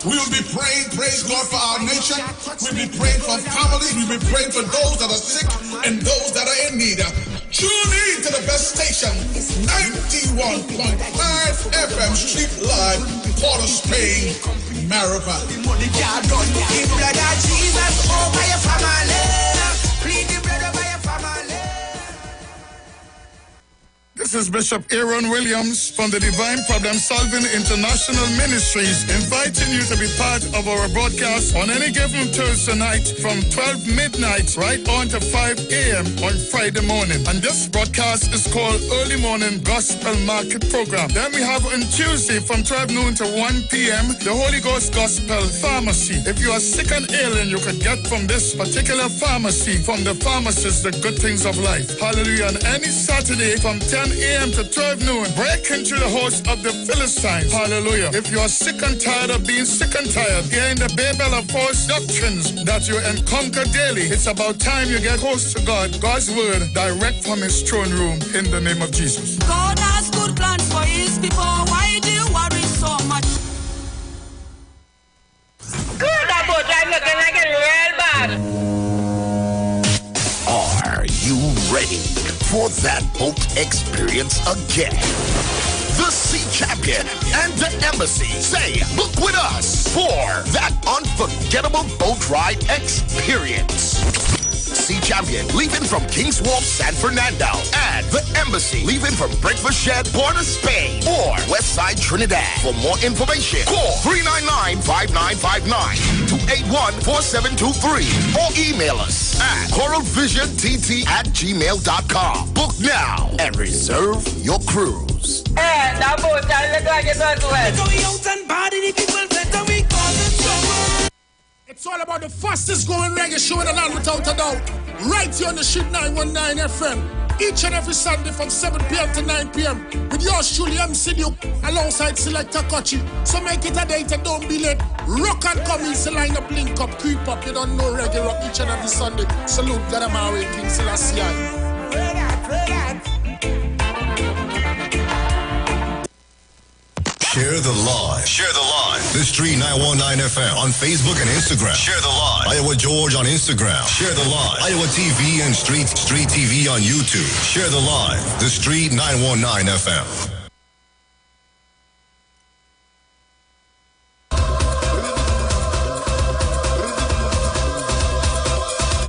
Speaker 13: We will be praying, praise God, for our nation. We'll be praying for families. We'll be praying for those that are sick and those that are in need. Tune in to the best station, 91.5 FM Street Live, Port of Spain, Maribel. This is Bishop Aaron Williams from the Divine Problem Solving International Ministries, inviting you to be part of our broadcast on any given Thursday night from 12 midnight right on to 5 a.m. on Friday morning. And this broadcast is called Early Morning Gospel Market Program. Then we have on Tuesday from 12 noon to 1 p.m. the Holy Ghost Gospel Pharmacy. If you are sick and ill and you could get from this particular pharmacy, from the pharmacist, the good things of life. Hallelujah. And any Saturday from 10 a.m. to 12 noon, break into the host of the Philistines. Hallelujah. If you are sick and tired of being sick and tired, hearing the babel of false doctrines that you encounter daily, it's about time you get close to God. God's word direct from his throne room in the name of Jesus.
Speaker 21: God has good plans for his people. Why do you worry so much?
Speaker 10: Good about I'm looking like a real bad.
Speaker 2: Are you ready for that boat experience again? The Sea Champion and the Embassy say, book with us for that unforgettable boat ride experience. Sea Champion Champion, leaving from King's Wharf, San Fernando. And The Embassy, leaving from Breakfast Shed, Port of Spain. Or Westside Trinidad. For more information, call 399-5959, 281-4723. Or email us at coralvisiontt@gmail.com. Book now and reserve your cruise.
Speaker 10: Hey, that boat, I look like it as well.
Speaker 13: It's all about the fastest growing reggae show in the land without a doubt. Right here on the Shit 919 FM. Each and every Sunday from 7 p.m. to 9 p.m. with yours truly, MC Duke, alongside Selector Kochi. So make it a date and don't be late. Rock and come easy, line up, link up, creep up. You don't know reggae rock each and every Sunday. Salute Gadamawe, King Selassie.
Speaker 3: Share the live. Share the live. The Street 919 FM on Facebook and Instagram. Share the live. Iowa George on Instagram. Share the live. Iowa TV and Street TV on YouTube. Share the live. The Street 919 FM.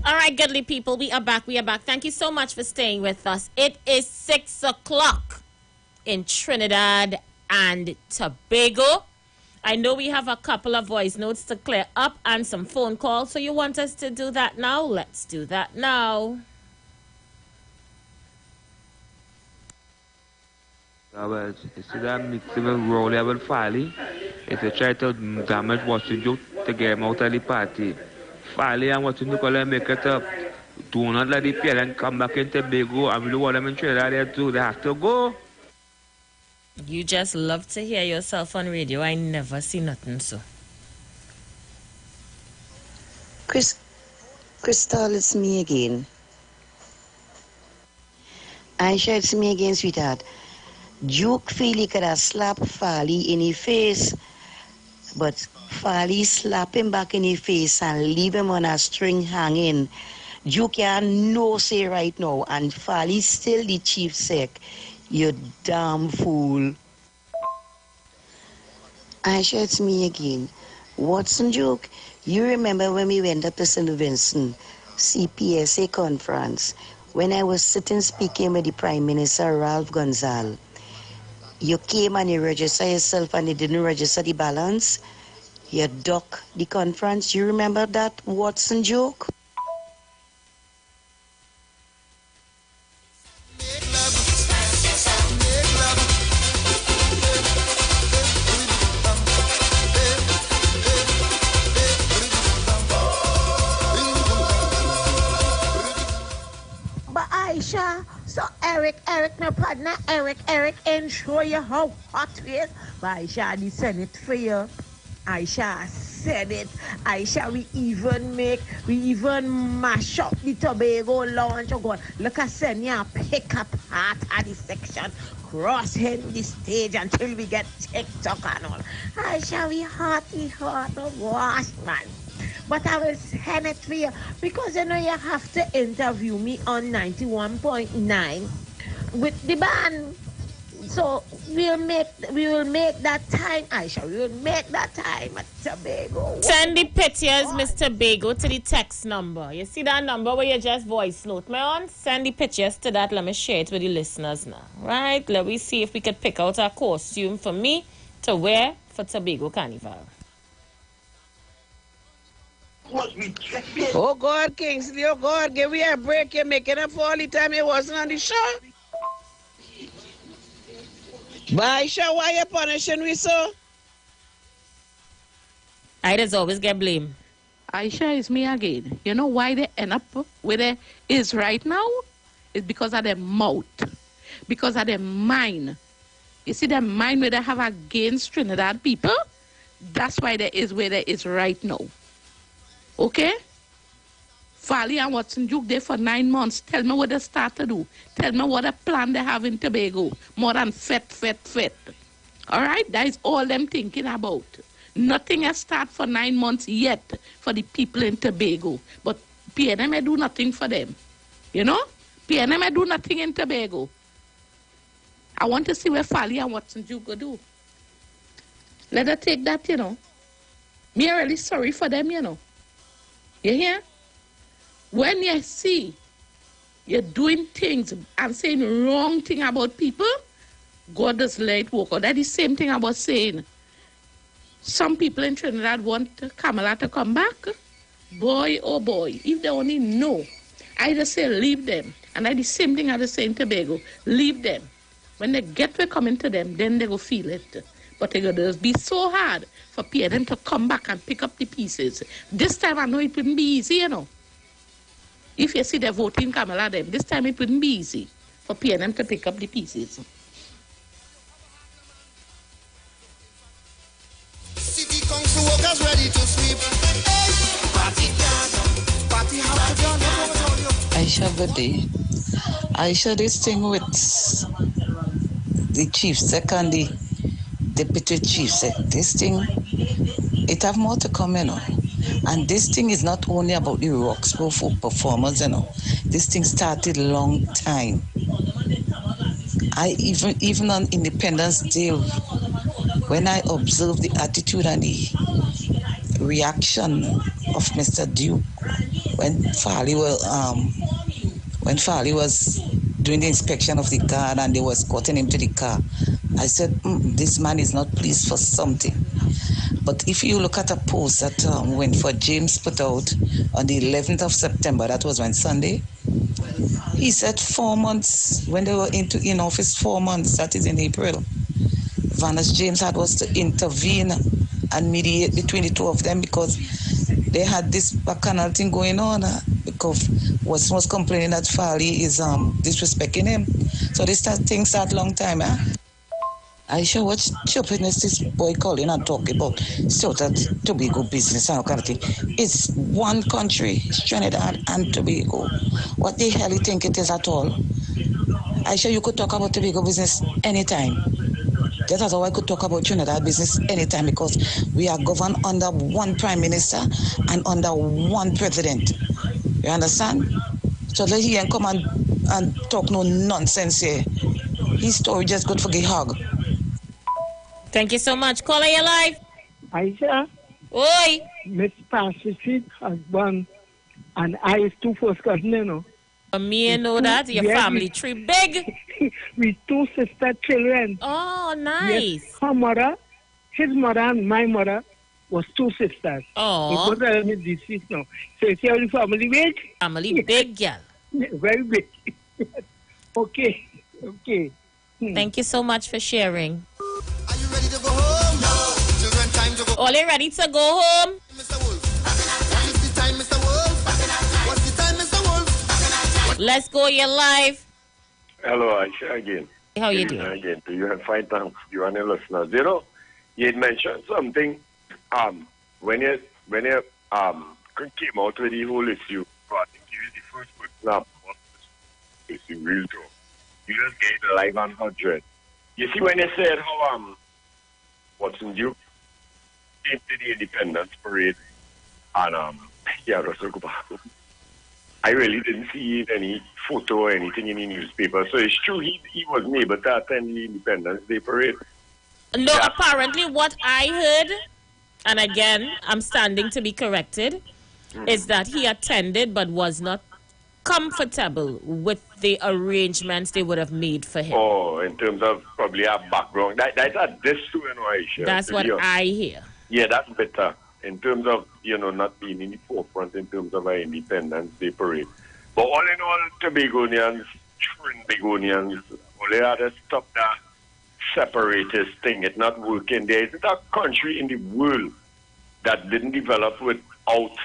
Speaker 15: All right, goodly people, we are back. Thank you so much for staying with us. It is 6 o'clock in Trinidad and Tobago. I know we have a couple of voice notes to clear up and some phone calls, so you want us to do that now? Let's do that now.
Speaker 17: Well, you see that mixing with roll level Farley, it's a try to damage Watson Duke to get him out of the party. Farley and Watson Duke will make it up. Do not let the parent come back in Tobago. I really want them in Trinidad there too. They have to go.
Speaker 15: You just love to hear yourself on radio. I never see nothing so.
Speaker 18: Crystal, it's me again. Aisha, it's me again, sweetheart. Duke feel he could have slapped Farley in his face, but Farley slap him back in his face and leave him on a string hanging. Duke can no say right now, and Farley still the chief sec. You damn fool. Aisha, it's me again. Watson Duke, you remember when we went up to St. Vincent, CPSA conference, when I was sitting speaking with the Prime Minister, Ralph Gonzalez. You came and you registered yourself and you didn't register the balance. You duck the conference. You remember that, Watson Duke?
Speaker 24: So Eric, my partner, Eric, and show you how hot it is. But Aisha, I send it for you. Aisha said it. Aisha, we even mash up the Tobago launch. Oh God, look at Senya pick up part of the section, cross him the stage until we get TikTok and all. Aisha, we hot, wash, man. But I will send it for you because you know you have to interview me on 91.9 with the band. So we will make that time, Aisha. We will make that time at Tobago.
Speaker 15: Send the pictures, Mr. Bago, to the text number. You see that number where you just voice note me on? Send the pictures to that. Let me share it with the listeners now. Right? Let me see if we could pick out a costume for me to wear for Tobago Carnival.
Speaker 24: Oh God, Kingsley, oh God, give me a break. You're making up for all the time you wasn't on the show. But Aisha, why you punishing me so?
Speaker 15: I just always get blamed.
Speaker 19: Aisha, is me again. You know why they end up where they is right now? It's because of their mouth. Because of their mind. You see the mind where they have against Trinidad people? That's why there is where there is right now. Okay? Farley and Watson Duke there for 9 months. Tell me what they start to do. Tell me what a plan they have in Tobago. More than fet. All right? That is all them thinking about. Nothing has started for 9 months yet for the people in Tobago. But PNM may do nothing for them. You know? PNM may do nothing in Tobago. I want to see where Farley and Watson Duke go do. Let her take that, you know. Me are really sorry for them, you know. You hear? When you see you're doing things and saying wrong thing about people, God does let it work out. That's the same thing I was saying. Some people in Trinidad want Kamala to come back. Boy, oh boy, if they only know. I just say leave them. And that's the same thing I just say in Tobago. Leave them. When they get what coming to them, then they go feel it. But it's going to be so hard for them to come back and pick up the pieces. This time I know it wouldn't be easy, you know. If you see the voting Kamala them, this time it wouldn't be easy for them to pick up the pieces.
Speaker 21: City council workers ready to sweep.
Speaker 4: Aisha, good day. Aisha, this thing with the chief sec and the deputy chief sec, this thing, it have more to come, you know. And this thing is not only about the Roxborough folk performers, you know. This thing started a long time. I even on Independence Day, when I observed the attitude and the reaction of Mr. Duke when Farley was doing the inspection of the car and they was escorting him to the car, I said, this man is not pleased for something. But if you look at a post that when for James put out on the 11th of September, that was when Sunday, he said 4 months, when they were in office 4 months, that is in April, Vanessa James had was to intervene and mediate between the two of them because they had this bacchanal thing going on because Watson was complaining that Farley is disrespecting him. So this thing started a long time, eh? I sure what stupidness this boy calling and talking about sort of Tobago business and all kind of thing. It's one country, it's Trinidad and Tobago. What the hell you think it is at all? I sure you could talk about Tobago business anytime. That is how I could talk about Trinidad business anytime because we are governed under one prime minister and under one president. You understand? So let him come and talk no nonsense here. His story just good for a hug.
Speaker 15: Thank you so much. Caller, you live.
Speaker 12: Aisha.
Speaker 15: Oi.
Speaker 12: Miss Pacific has one, and I is two first cousin, you know.
Speaker 15: Me know that your family tree big.
Speaker 12: With two sister children.
Speaker 15: Oh, nice.
Speaker 12: Yes, her mother, his mother, and my mother was two sisters.
Speaker 15: Oh.
Speaker 12: It was deceased now. So you see how the family big?
Speaker 15: Family big, girl.
Speaker 12: Very big. Okay.
Speaker 15: Thank you so much for sharing. Are you ready to go home? No. Children, time to go. All you ready to go home? Mr. Wolf. What is the time, Mr. Wolf? What's the time, Mr. Wolf? Let's go, you're live.
Speaker 20: Hello, Aisha again.
Speaker 15: How you doing?
Speaker 20: Again, to you have fine thanks, you and the listeners. You know, you had mentioned something when you came out with the whole issue. I think you was the first person it's the real talk. You just get it live on 100. You see when you said how Watson Duke came to the Independence Parade and Russell Cooper. I really didn't see any photo or anything in the newspaper. So it's true he wasn't able to attend the Independence Day Parade.
Speaker 15: No, apparently what I heard, and again, I'm standing to be corrected, is that he attended but was not comfortable with the arrangements they would have made for him.
Speaker 20: Oh, in terms of probably a background. That's a this too, Aisha.
Speaker 15: That's what I hear.
Speaker 20: Yeah, that's better. In terms of, not being in the forefront in terms of our Independence Day Parade. But all in all, Tobagonians, Trinbagonians, all they had to stop that separatist thing. It's not working. There isn't a country in the world that didn't develop without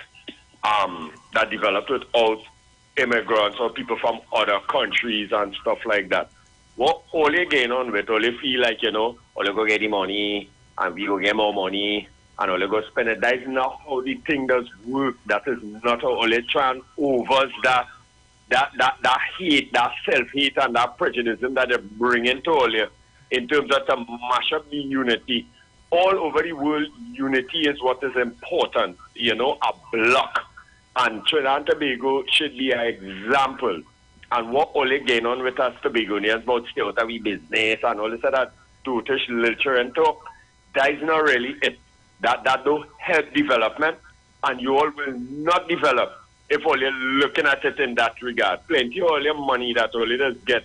Speaker 20: immigrants or people from other countries and stuff like that. What all they gain on with, all they feel like, all they go get the money and we go get more money and all they go spend it. That is not how the thing does work. That is not how all they try and overs that hate, that self-hate and that prejudice that they bring into all you in terms of to mash up the unity. All over the world, unity is what is important, a block. And Trinidad and Tobago should be an example. And what all they gain on with us Tobagonians about stay out of we business and all this other totish literature and talk, that is not really it. That don't help development, and you all will not develop if all you're looking at it in that regard. Plenty of all your money that all it does get.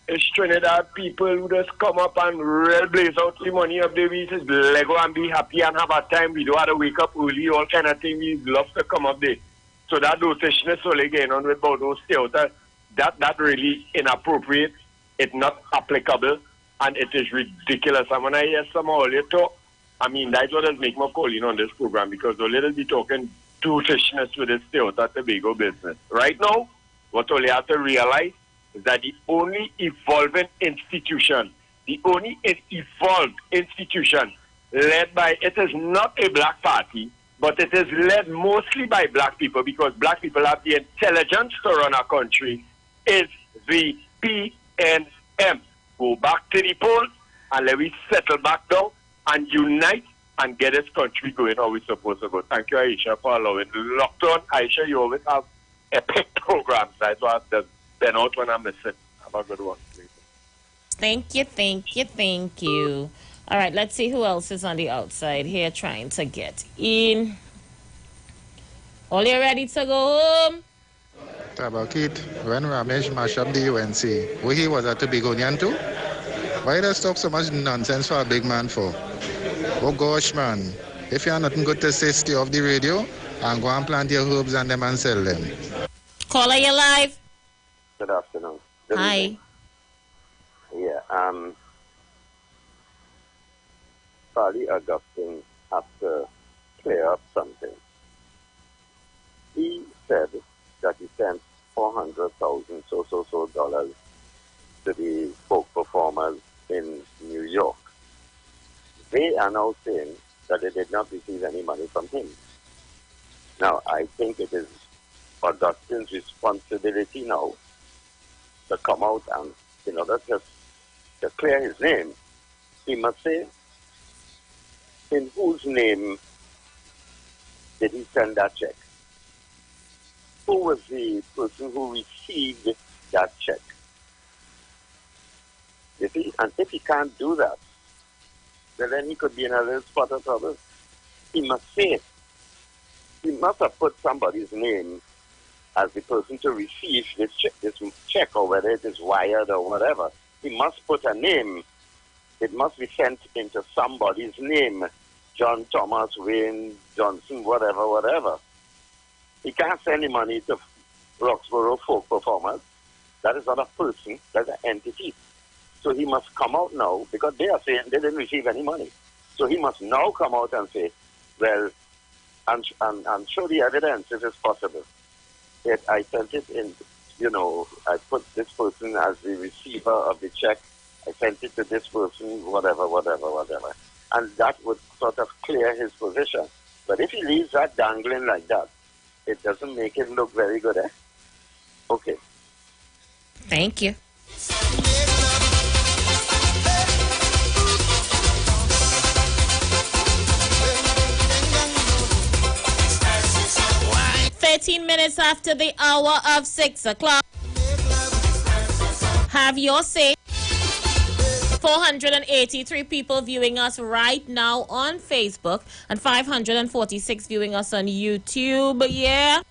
Speaker 20: It's Trinidad people who just come up and real blaze out the money of the week. Lego and be happy and have a time. We don't have to wake up early, all kind of thing. We love to come up there. So that dotishness all again on with about those theater, that really inappropriate. It's not applicable and it is ridiculous. And when I hear some of all you talk, I mean, that's what does make me calling on this program because the little be talking dotishness with this theater Tobago business. Right now, what all you have to realize is that the only evolving institution, the only evolved institution led by, it is not a black party, but it is led mostly by black people because black people have the intelligence to run our country, is the PNM. Go back to the polls and let we settle back down and unite and get this country going how we're supposed to go. Thank you, Aisha, for allowing. Locked on, Aisha, you always have epic programs. That's why I've been out when I miss it. Have a good one, please.
Speaker 15: Thank you, thank you, thank you. All right, let's see who else is on the outside here trying to get in. All you ready to go home?
Speaker 5: About it, when Ramesh mashed up the UNC, who he was at Tobagonian too? Why does talk so much nonsense for a big man for? Oh gosh, man. If you have nothing good to say, stay off the radio and go and plant your herbs and them and sell them.
Speaker 15: Caller, you live.
Speaker 7: Good afternoon.
Speaker 15: Hi.
Speaker 7: Yeah, Charlie Augustine has to clear up something. He said that he sent $400,000 dollars to the folk performers in New York. They are now saying that they did not receive any money from him. Now, I think it is Augustine's responsibility now to come out and, in order to clear his name, he must say, in whose name did he send that check? Who was the person who received that check? You see, and if he can't do that, then he could be in a little spot of trouble. He must say it. He must have put somebody's name as the person to receive this check, or whether it is wired or whatever. He must put a name. It must be sent into somebody's name. John Thomas, Wayne Johnson, whatever. He can't send any money to Roxborough folk performers. That is not a person, that's an entity. So he must come out now, because they are saying they didn't receive any money. So he must now come out and say, well, and show the evidence if it's possible. I sent it in, I put this person as the receiver of the check. I sent it to this person, whatever. And that would sort of clear his position. But if he leaves that dangling like that, it doesn't make it look very good, eh? Okay.
Speaker 15: Thank you. Minutes after the hour of 6 o'clock. Have your say. 483 people viewing us right now on Facebook and 546 viewing us on YouTube. Yeah.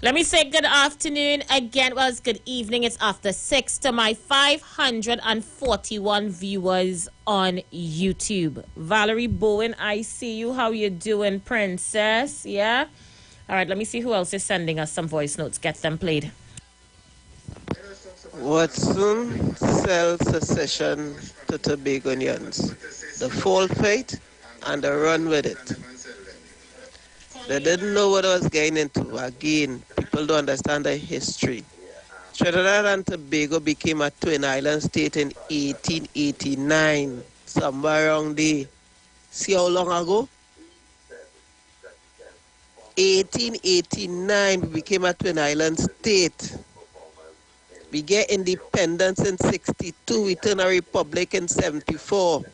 Speaker 15: Let me say good afternoon again. Well, it's good evening. It's after 6 to my 541 viewers on YouTube. Valerie Bowen, I see you. How you doing, princess? Yeah? All right, let me see who else is sending us some voice notes. Get them played.
Speaker 14: Watson sells secession to Tobagonians. The full faith and the run with it. They didn't know what I was getting into. Again, people don't understand the history. Trinidad and Tobago became a twin island state in 1889, somewhere around there. See how long ago? 1889, we became a twin island state. We get independence in 62, we turn a republic in 74.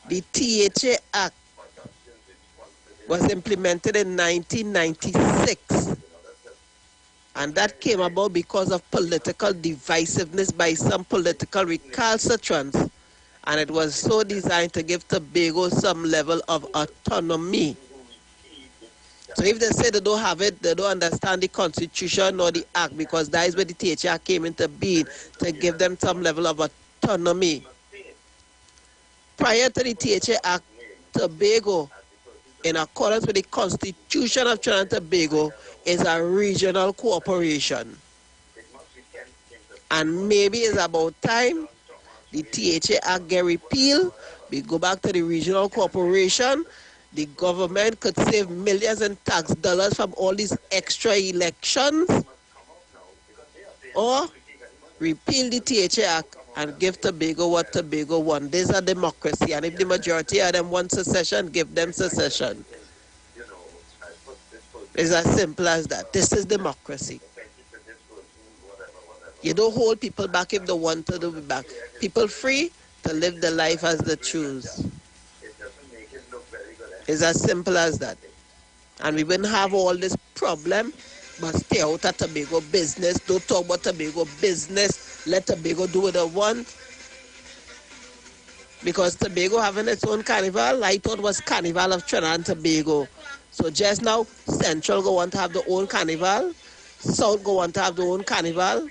Speaker 14: The THA Act was implemented in 1996. And that came about because of political divisiveness by some political recalcitrants. And it was so designed to give Tobago some level of autonomy. So if they say they don't have it, they don't understand the Constitution or the Act, because that is where the THA Act came into being, to give them some level of autonomy. Prior to the THA Act, Tobago, in accordance with the Constitution of Trinidad and Tobago, is a regional corporation. And maybe it's about time the THA Act get repealed, we go back to the regional corporation, the government could save millions in tax dollars from all these extra elections, or repeal the THA Act and give Tobago what Tobago want. This is a democracy, and if the majority of them want secession, give them secession. It's as simple as that. This is democracy. You don't hold people back if they want to do it back. People free to live their life as they choose. It's as simple as that. And we wouldn't have all this problem, but stay out of Tobago business. Don't talk about Tobago business. Let Tobago do what they want. Because Tobago having its own carnival, I thought was Carnival of Trinidad and Tobago. So just now, Central go want to have their own carnival. South go want to have their own carnival.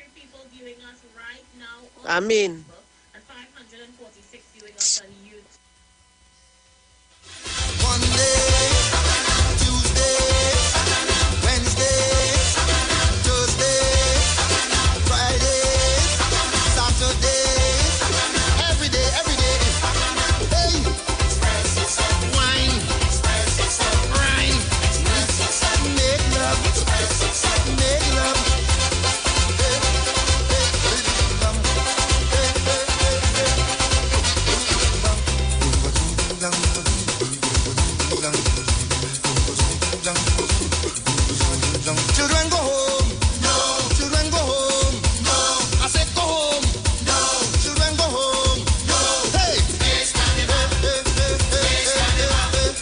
Speaker 14: I mean,
Speaker 21: Monday, Tuesday, Wednesday, Thursday, Friday, Saturday, every day. Hey, wine, rhyme, make love. Children go home. No. Children go home. No. I said go home. No. Children go home. No. Hey. It's carnival. It's carnival.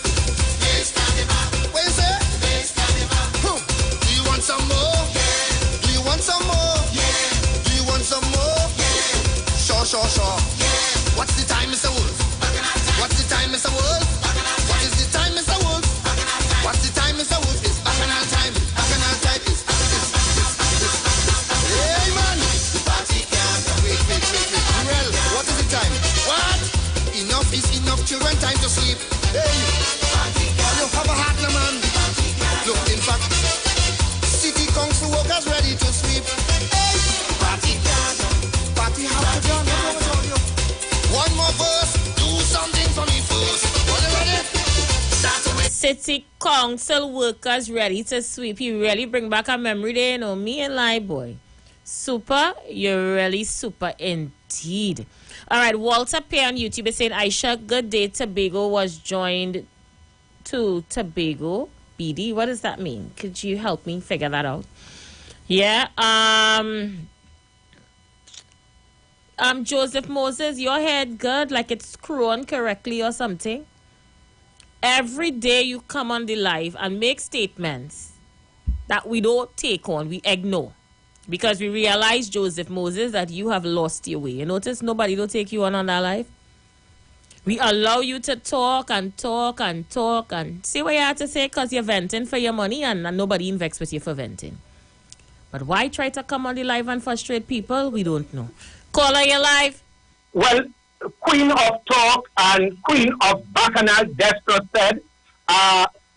Speaker 21: It's carnival. What you say? It's carnival. Do you want some more? Yeah. Do you want some more? Yeah. Do you want some more? Yeah. Sure. Yeah. What's the time, Mr. Wolf? What's the time, Mr. Wolf? What is the time, Mr. Wolf? What's the time, Mr. Wolf? It's bacchanal time. Bacchanal time is. Hey, man! The party can't wait. Well, what is the time? What? Enough is enough. Children, time to sleep. Hey! You have a heart, no, man. Look, in fact, city council workers ready to sweep. Hey! Party can't. Party have to done. One more verse. Do something for me first. Are you ready?
Speaker 15: City council workers ready to sweep. You really bring back a memory there, you know, me and Live Boy. Super, you're really super indeed. All right, Walter Pay on YouTube is saying, Aisha, good day, Tobago was joined to Tobago. BD, what does that mean? Could you help me figure that out? Yeah, Joseph Moses, your head good, like it's screwed correctly or something? Every day you come on the live and make statements that we don't take on, we ignore. Because we realize, Joseph Moses, that you have lost your way. You notice nobody don't take you on that live? We allow you to talk and say what you have to say because you're venting for your money and nobody invests with you for venting. But why try to come on the live and frustrate people? We don't know. Caller, you live.
Speaker 1: Well, Queen of Talk and Queen of Bacchanal, Destro said,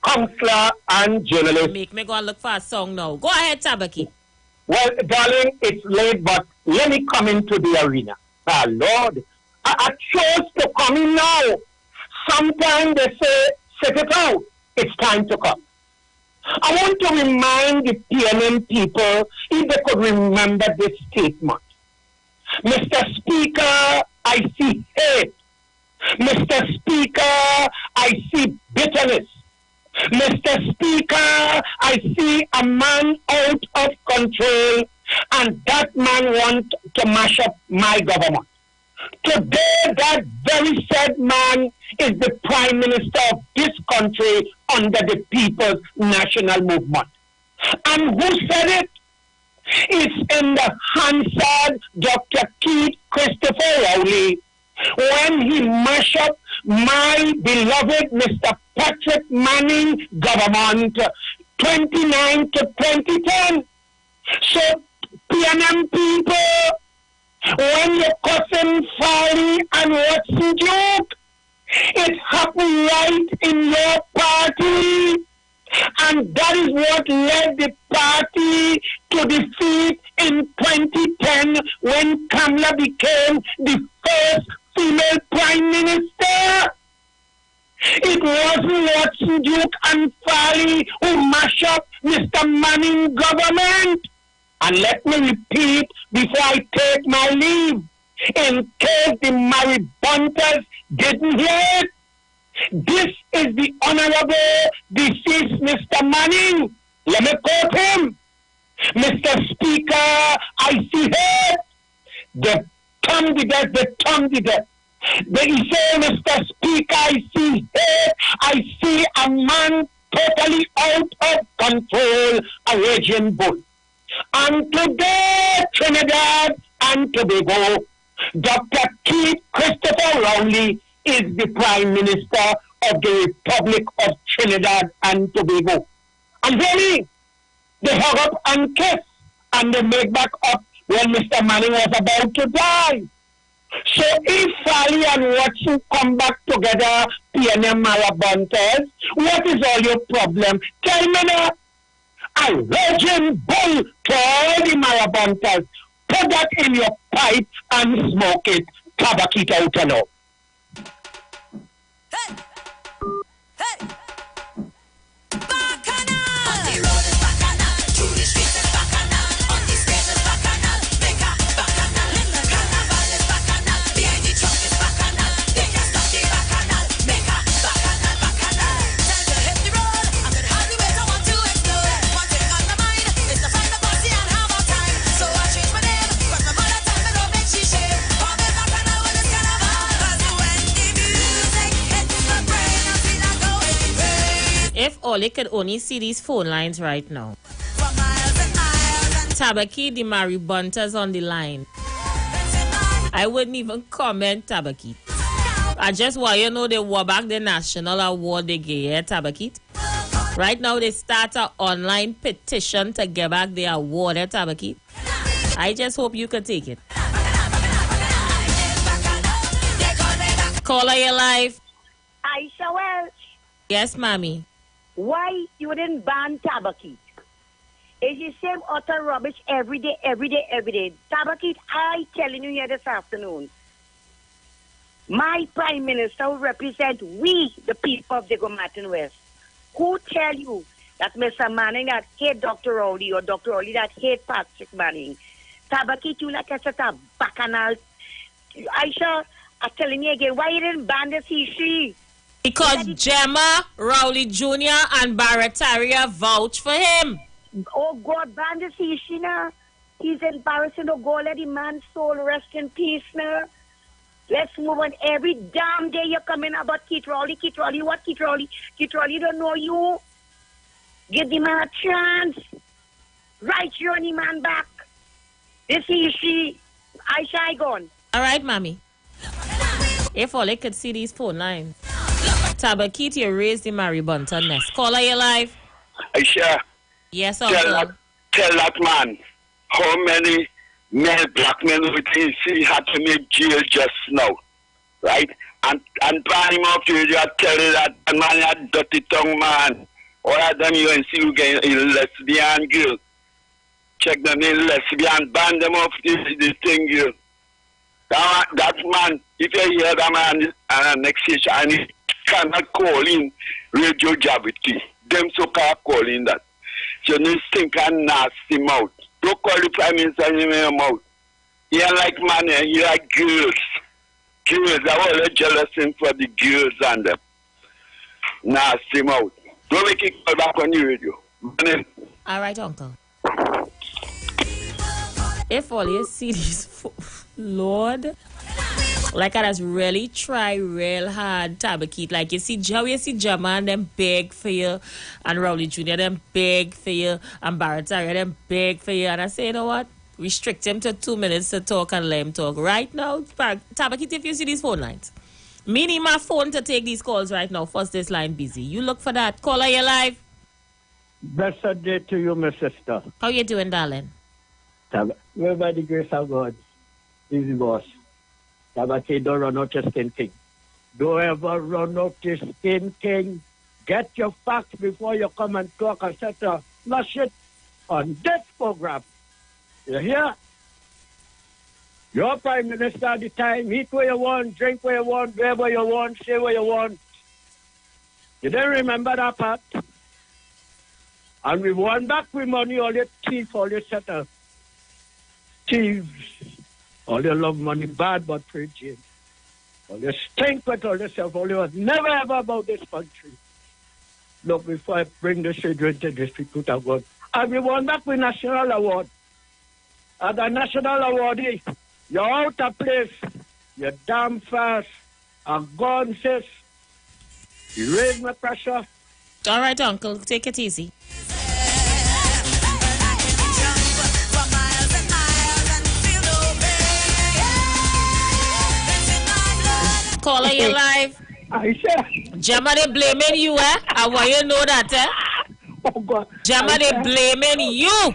Speaker 1: counselor and journalist.
Speaker 15: Make me go and look for a song now. Go ahead, Tabaki.
Speaker 1: Well, darling, it's late, but let me come into the arena. Lord, I chose to come in now. Sometimes they say, set it out. It's time to come. I want to remind the PNM people, if they could remember this statement. Mr. Speaker, I see hate. Mr. Speaker, I see bitterness. Mr. Speaker, I see a man out of control, and that man wants to mash up my government. Today, that very said man is the Prime Minister of this country under the People's National Movement. And who said it? It's in the Hansard Dr. Keith Christopher Rowley when he mashed up my beloved Mr. Patrick Manning government 29 to 2010. So, PNM people, when you're cussing Farley and Watson Duke, it happened right in your party. And that is what led the party to defeat in 2010 when Kamala became the first female prime minister. It wasn't Watson Duke and Farley who mashed up Mr. Manning government. And let me repeat before I take my leave, in case the Maribunters didn't hear it, this is the Honorable deceased Mr. Manning. Let me quote him. Mr. Speaker, I see here the tongue did that, the tongue did that. He say, Mr. Speaker, I see here, I see a man totally out of control, a raging bull. And today, Trinidad and Tobago, Dr. Keith Christopher Rowley is the Prime Minister of the Republic of Trinidad and Tobago. And really, they hug up and kiss, and they make back up when Mr. Manning was about to die. So if Farley and Watson come back together, PNM Marabunters, what is all your problem? Tell me now. A raging bull to all the Marabunters. Put that in your pipe and smoke it. Tabak it out and all.
Speaker 21: Hey! Hey!
Speaker 15: If Oli could only see these phone lines right now. Tabaki, the Maribunters on the line. I wouldn't even comment, Tabaki. I just want you to know they won back the national award they gave, Tabaki. Right now they start an online petition to get back the award, Tabaki. I just hope you could take it. Caller, your life.
Speaker 6: Aisha Welch.
Speaker 15: Yes, mommy.
Speaker 6: Why you didn't ban Tabakit? It's the same utter rubbish every day. Tabakit, I telling you here this afternoon. My Prime Minister who represent we, the people of the Gomatin West, who tell you that Mr. Manning that hate Dr. Rowley or Dr. Rowley that hate Patrick Manning. Tabakit, you like a set of bacchanal. Aisha, I'm telling you again, why you didn't ban this history?
Speaker 15: Because Gemma, Rowley Jr. and Barataria vouch for him.
Speaker 6: Oh God, ban this history now. He's embarrassing. Oh God, let the man's soul rest in peace now. Let's move on. Every damn day you're coming about Keith Rowley. What Keith Rowley? Keith Rowley don't know you. Give the man a chance. Right your only man back. This history. I gone.
Speaker 15: All right, mommy. If all I could see these phone lines. Tabakit, you raised the Maribunta nest. Caller, your life.
Speaker 20: Aisha.
Speaker 15: Yes, uncle.
Speaker 20: Tell that man how many male black men he had to make jail just now. Right? And ban him up to you tell you that man had dirty tongue man. All of them you and see you get a lesbian girl. Check them in lesbian, ban them off this thing girl. That man, if you hear that man annexation and he cannot call in radio Javity, them so-called calling that. So this thing can nasty mouth. Don't call the Prime Minister in your mouth. He like man, he like girls. Girls, I was jealous him for the girls and them. Nasty mouth. Don't make it call back on the radio.
Speaker 15: All right, uncle. If all you see this, Lord, Like I just really try real hard, Tabakit. Like you see Jama and them beg for you, and Rowley Jr. them beg for you, and Barataria them beg for you. And I say, you know what? Restrict him to 2 minutes to talk and let him talk. Right now, Tabakit, if you see these phone lines, me need my phone to take these calls right now. First, this line busy. You look for that. Caller, you live.
Speaker 8: Blessed day to you, my sister.
Speaker 15: How you doing, darling?
Speaker 8: Well, by the grace of God, easy boss. Tabaki, don't run out your skin king. Don't ever run out your skin king. Get your facts before you come and talk, etc. Flush it on this program. You hear? Your Prime Minister at the time, eat where you want, drink where you want, wherever you want, say where you want. You don't remember that part? And we won back with money, all your thief, all your setter. Thieves. All your love money bad, but free James. All your stink with all yourself, all your was never ever about this country. Look, before I bring the children to this people of God. And we won back with national award. And the national award is, you're out of place. You're damn fast. And God says, you raise my pressure.
Speaker 15: All right, Uncle, take it easy. Caller, you live.
Speaker 8: Aisha.
Speaker 15: Jama, they blaming you, eh? I want you to know that, eh?
Speaker 8: Oh, God.
Speaker 15: Jama, they blaming you.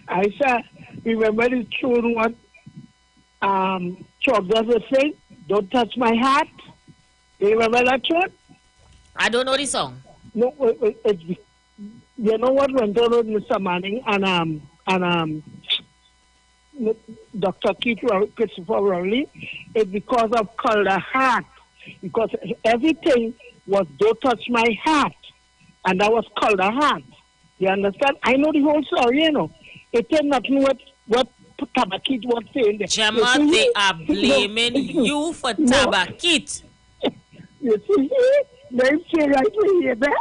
Speaker 8: Aisha, remember the tune what Chuck does was saying? Don't touch my heart. You remember that tune?
Speaker 15: I don't know the song.
Speaker 8: No, you know what went on with Mr. Manning and Dr. Christopher Rowley? It's because of Calder Heart. Because everything was don't touch my heart. And that was Calder Heart. You understand? I know the whole story, you know. It ain't nothing what Tabakit was saying there.
Speaker 15: Jama, they are blaming you for Tabakit.
Speaker 8: You see, they say right here, there.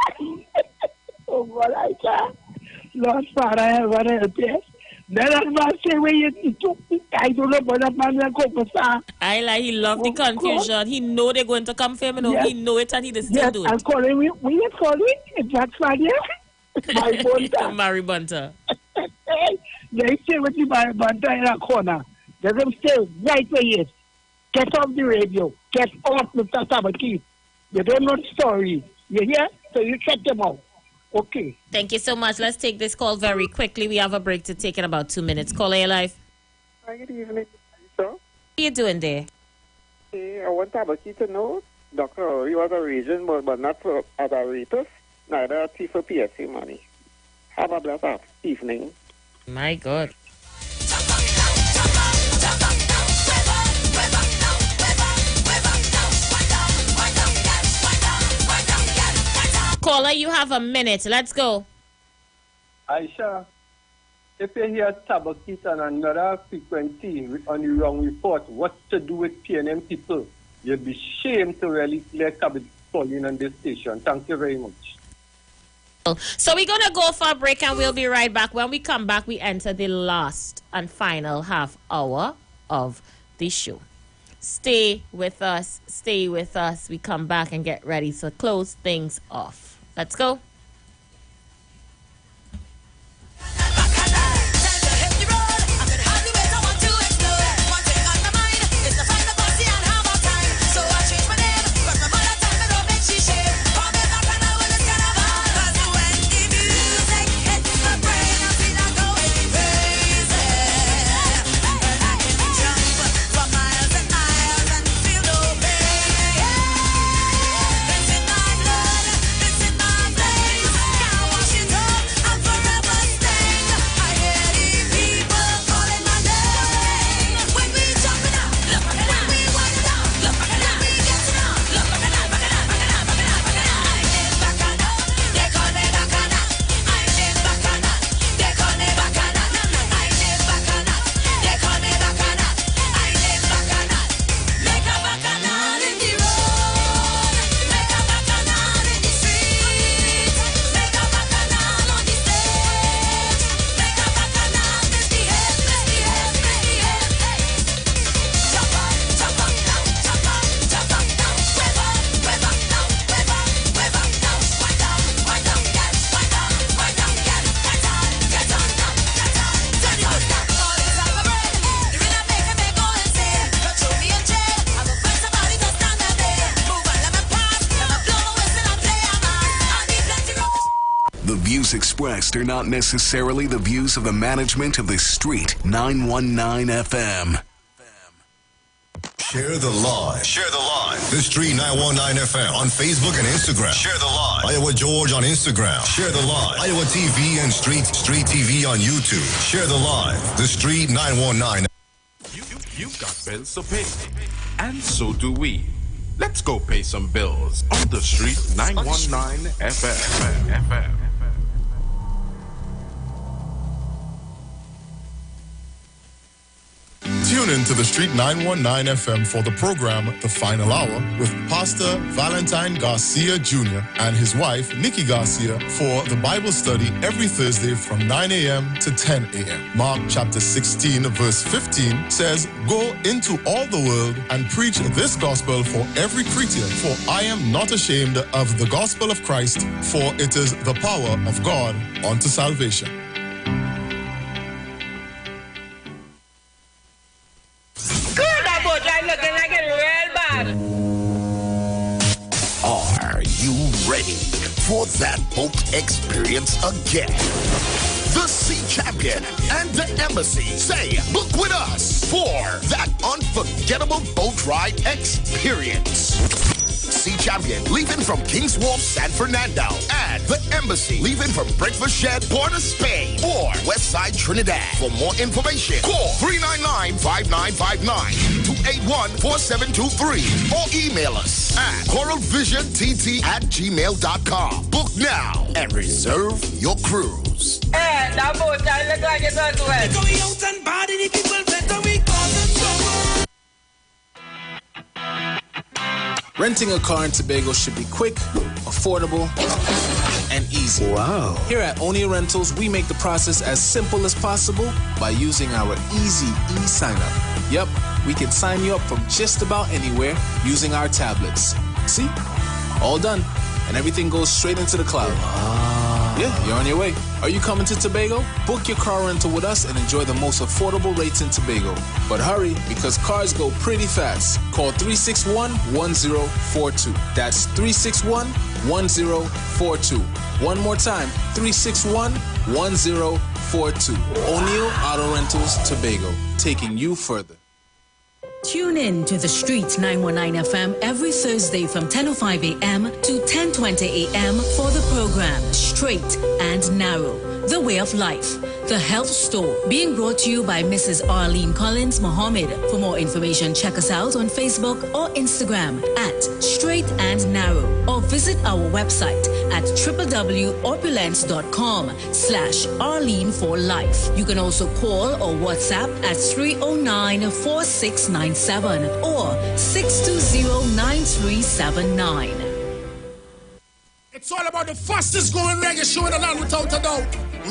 Speaker 8: Oh, God, I can't. Lord, Father, I have a help, yes. Then I'm not saying where you took me. I don't know what that man will go for, sir.
Speaker 15: I like he love the confusion. God. He know they're going to come for him, you know. Yes. He know it and he just still do it.
Speaker 8: I'm calling me. We are calling. It's that Friday.
Speaker 15: Mary Bunter.
Speaker 8: They stay with you by Bunter in a corner. Let them stay right where he is. Get off the radio. Get off Mr. Tabakit. You don't know the story. You hear? So you check them out. Okay.
Speaker 15: Thank you so much. Let's take this call very quickly. We have a break to take in about 2 minutes. Caller, your life.
Speaker 9: Hi, good evening, sir.
Speaker 15: How are you doing there?
Speaker 9: Hey, I want Tabaki to know, Dr. He was a region, but not for, as a rapist, neither a thief for PSA money. Have a blessed evening.
Speaker 15: My God. Caller, you have a minute. Let's go.
Speaker 8: Aisha, if you hear Tabakit and another frequency on the wrong report, what to do with PNM people, you'd be ashamed to really let Tabakit fall in on this station. Thank you very much.
Speaker 15: So we're going to go for a break and we'll be right back. When we come back, we enter the last and final half hour of the show. Stay with us. Stay with us. We come back and get ready to close things off. Let's go.
Speaker 11: views expressed are not necessarily the views of the management of the Street 919 FM.
Speaker 3: Share the live. Share the live. The Street 919 FM on Facebook and Instagram. Share the live. Iowa George on Instagram. Share the live. Iowa TV and Street TV on YouTube. Share the live. The Street 919.
Speaker 16: You've got bills to pay. And so do we. Let's go pay some bills on the Street 919 FM.
Speaker 22: Tune in to the Street 919 FM for the program The Final Hour with Pastor Valentine Garcia Jr. and his wife, Nikki Garcia, for the Bible study every Thursday from 9 a.m. to 10 a.m. Mark chapter 16, verse 15 says, "Go into all the world and preach this gospel for every creature, for I am not ashamed of the gospel of Christ, for it is the power of God unto salvation."
Speaker 10: Looking like it real bad.
Speaker 2: Are you ready for that boat experience again? The Sea Champion and the Embassy say, book with us for that unforgettable boat ride experience. Sea Champion leaving from King's Wharf, San Fernando, and the Embassy leaving from Breakfast Shed, Port of Spain, or Westside Trinidad. For more information, call 399-5959, 281-4723, or email us at coralvisiontT@gmail.com. Book now and reserve your cruise.
Speaker 10: Hey, that boat, I look like it as well.
Speaker 21: Going out and body, the people better we cause them trouble.
Speaker 23: Renting a car in Tobago should be quick, affordable, and easy.
Speaker 25: Wow.
Speaker 23: Here at Onia Rentals, we make the process as simple as possible by using our easy e-sign-up. Yep, we can sign you up from just about anywhere using our tablets. See? All done. And everything goes straight into the cloud. Yeah, you're on your way. Are you coming to Tobago? Book your car rental with us and enjoy the most affordable rates in Tobago. But hurry, because cars go pretty fast. Call 361-1042. That's 361-1042. One more time, 361-1042. O'Neill Auto Rentals, Tobago, taking you further.
Speaker 26: Tune in to the Street 919 FM every Thursday from 10:05 a.m. to 10:20 a.m. for the program Straight and Narrow, The Way of Life, The Health Store, being brought to you by Mrs. Arlene Collins Mohammed. For more information, check us out on Facebook or Instagram at Straight and Narrow, or visit our website at www.opulence.com/Arlene for Life. You can also call or WhatsApp at 309-4697 or 620-9379.
Speaker 13: It's all about the fastest growing reggae show in the land without a doubt.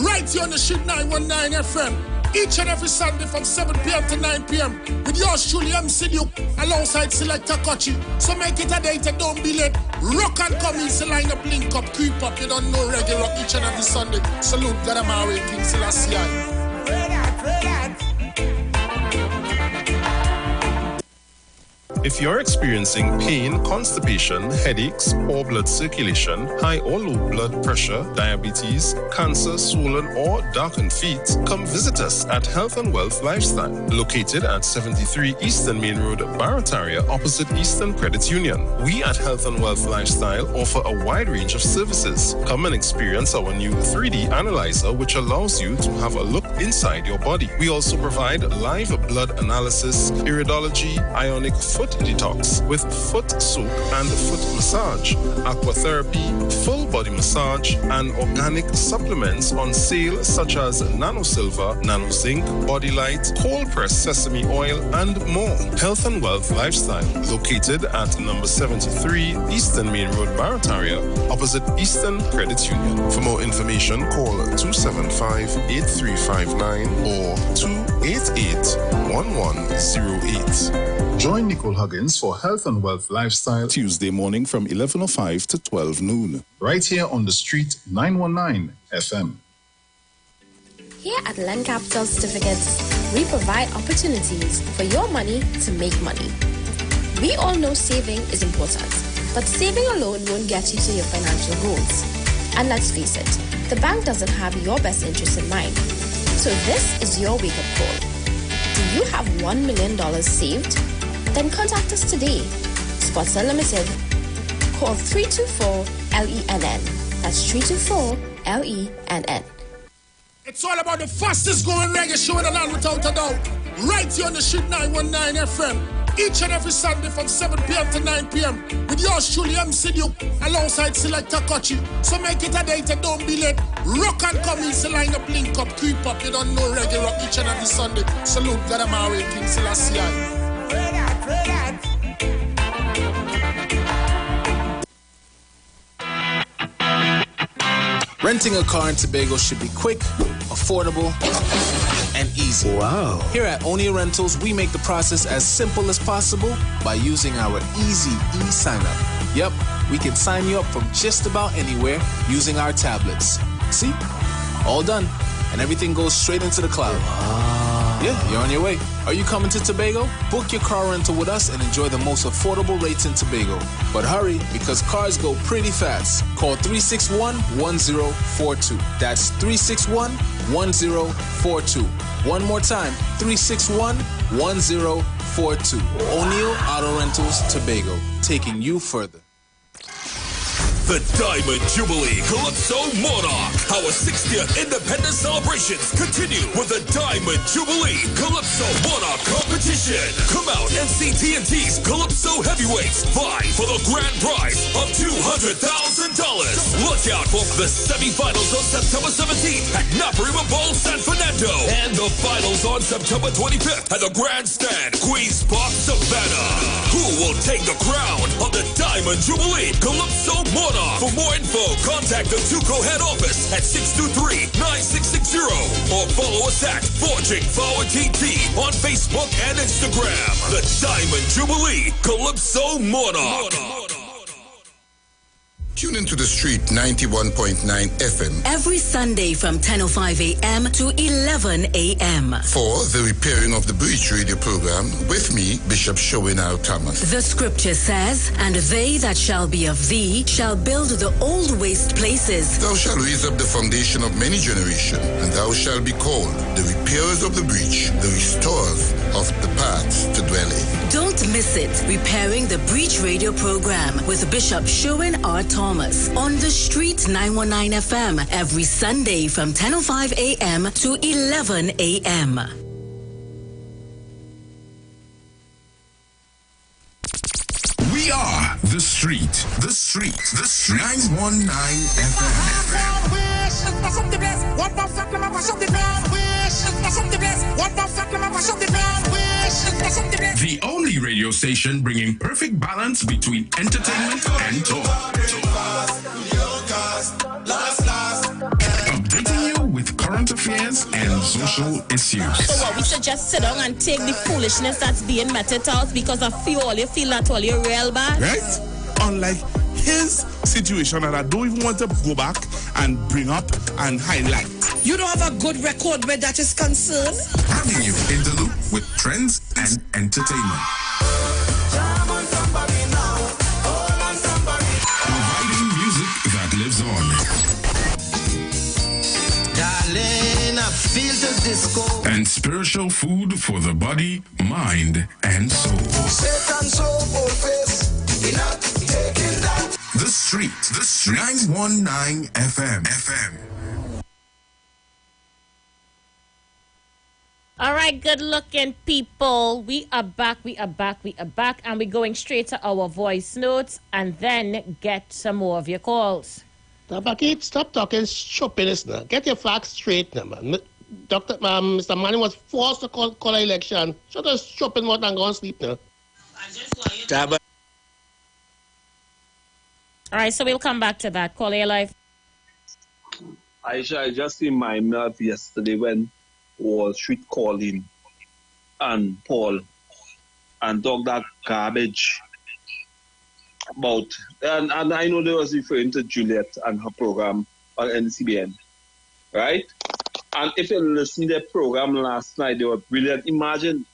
Speaker 13: Right here on the Street 919 FM. Each and every Sunday from 7 p.m. to 9 p.m. with yours truly, MC Duke, alongside Selector Kochi. So make it a date and don't be late. Rock and come easy, line up, link up, creep up. You don't know reggae rock each and every Sunday. Salute God Amari, King Selassie.
Speaker 27: If you're experiencing pain, constipation, headaches, poor blood circulation, high or low blood pressure, diabetes, cancer, swollen or darkened feet, come visit us at Health and Wealth Lifestyle, located at 73 Eastern Main Road, Barataria, opposite Eastern Credit Union. We at Health and Wealth Lifestyle offer a wide range of services. Come and experience our new 3D analyzer, which allows you to have a look inside your body. We also provide live blood analysis, iridology, ionic foot detox with foot soak and foot massage, aquatherapy, full body massage, and organic supplements on sale such as Nano Silver, Nano Zinc, Body Light, cold pressed sesame oil, and more. Health and Wealth Lifestyle, located at number 73 Eastern Main Road, Barataria, opposite Eastern Credit Union. For more information, call 275-8359 or 288-1108.
Speaker 22: Join Nicole Huggins for Health and Wealth Lifestyle Tuesday morning from 11:05 to 12 noon. Right here on the Street 919 FM.
Speaker 28: Here at Land Capital Certificates, we provide opportunities for your money to make money. We all know saving is important, but saving alone won't get you to your financial goals. And let's face it, the bank doesn't have your best interest in mind. So this is your wake-up call. Do you have $1 million saved? Then contact us today. Spots Unlimited. Call 324-LENN. That's 324-LENN.
Speaker 13: It's all about the fastest growing reggae show in the land without a doubt. Right here on the Street 919 FM. Each and every Sunday from 7 p.m. to 9 p.m. with yours truly, MC Duke, alongside Selector Kochi. So make it a date and don't be late. Rock and come in, line up, link up, creep up. You don't know reggae rock each and every Sunday. Salute God Amari, King Selassie.
Speaker 23: Renting a car in Tobago should be quick, affordable, and easy. Wow. Here at Onia Rentals, we make the process as simple as possible by using our easy e-sign-up. Yep, we can sign you up from just about anywhere using our tablets. See? All done. And everything goes straight into the cloud. Wow. Yeah, you're on your way. Are you coming to Tobago? Book your car rental with us and enjoy the most affordable rates in Tobago. But hurry, because cars go pretty fast. Call 361-1042. That's 361-1042. One more time, 361-1042. O'Neill Auto Rentals, Tobago, taking you further.
Speaker 4: The Diamond Jubilee Calypso Monarch. Our 60th independence celebrations continue with the Diamond Jubilee Calypso Monarch competition. Come out and see TNT's Calypso Heavyweights vie for the grand prize of $200,000. Look out for the semifinals on September 17th at Naparima Bowl, San Fernando, and the finals on September 25th at the Grandstand, Queens Park, Savannah. Who will take the crown of the Diamond Jubilee Calypso Monarch? For more info, contact the Tuco head office at 623-9660 or follow us at Forging Forward TT on Facebook and Instagram. The Diamond Jubilee Calypso Monarch.
Speaker 3: Tune into the Street 91.9 FM
Speaker 26: every Sunday from 10:05 a.m. to 11 a.m.
Speaker 3: for the Repairing of the Breach radio program with me, Bishop Showinal Thomas.
Speaker 26: The scripture says, "And they that shall be of thee shall build the old waste places.
Speaker 3: Thou shalt raise up the foundation of many generations, and thou shalt be called the repairers of the breach, the restorers of the paths to dwell in."
Speaker 26: Don't miss it. Repairing the Breach radio program with Bishop Showin R. Thomas on the Street 919 FM every Sunday from 10:05 a.m. to 11 a.m.
Speaker 2: We are the Street. The Street. The Street. 919 FM. The only radio station bringing perfect balance between entertainment and talk. Updating you with current affairs and social issues.
Speaker 15: So what, we should just sit down and take the foolishness that's being meted out because of you all, you feel that all you're real bad?
Speaker 5: Right? Unlike his situation that I don't even want to go back and bring up and highlight.
Speaker 12: You don't have a good record where that is concerned?
Speaker 2: Bringing you in the loop with trends and entertainment. Providing music that lives on.
Speaker 12: Darling, I feel the disco.
Speaker 2: And spiritual food for the body, mind, and soul. The Street. The Street. 919 FM.
Speaker 15: All right, good looking people. We are back, and we're going straight to our voice notes and then get some more of your calls.
Speaker 17: Tabakit, stop talking shoppiness now. Get your facts straight now, man. Mr. Manning was forced to call an election. Shut us shopping more and go and sleep now.
Speaker 15: All right, so we'll come back to that. Call your life.
Speaker 18: I just remind me of yesterday when Wall Street calling and Paul and talk that garbage about, and I know they was referring to Juliet and her program on NCBN, right? And if you listen to their program last night, they were brilliant. Imagine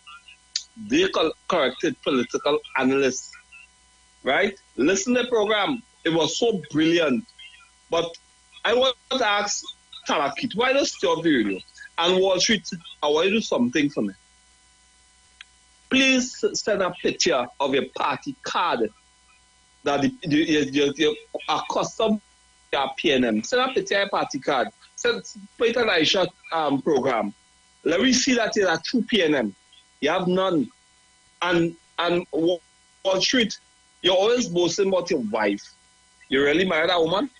Speaker 18: they corrected political analysts, right? Listen to the program. It was so brilliant. But I want to ask Tarakit, why don't you stop the radio? And Wall Street, I want you to do something for me. Please send a picture of your party card that your custom PNM. Send a picture of your party card. Put it on Aisha program. Let me see that you're a true PNM. You have none. And Wall Street, you're always boasting about your wife. You really married a woman?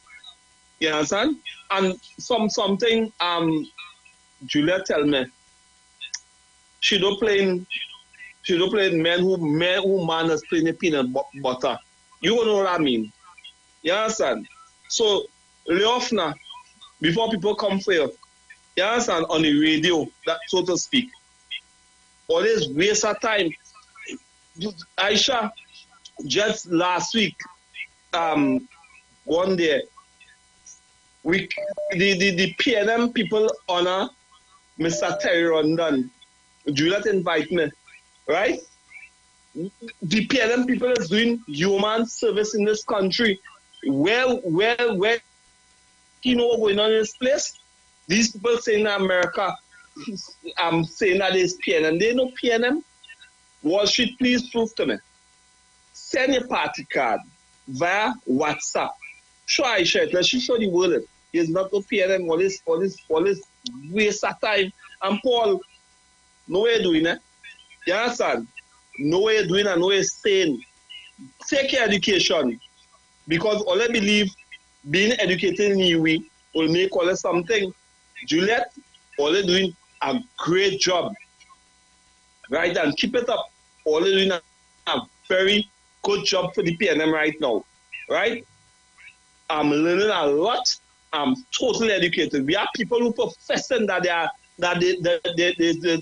Speaker 18: You understand? And something Julia tell me, she don't play men who man is playing peanut butter. You know what I mean? You understand? So lay off now before people come for you. You understand? On the radio, that so to speak. All this waste of time. Aisha, just last week, one day, the PNM people honor Mr. Terry Rondon. Juliet invite me, right? The PNM people is doing human service in this country. Where you know what's going on in this place? These people saying that America, I'm saying that it's PNM. They know PNM. Wall Street, please prove to me. Send your party card via WhatsApp. Show Aisha it. Let's show the world it. It's not no PNM. All this waste of time. And Paul, no way doing it. You understand? No way doing and no way saying. Take your education. Because all I believe, being educated in Iwer will make all something. Juliet, all they doing a great job. Right? And keep it up. All they doing a very good job for the PNM right now. Right? I'm learning a lot. I'm totally educated. We have people who professing that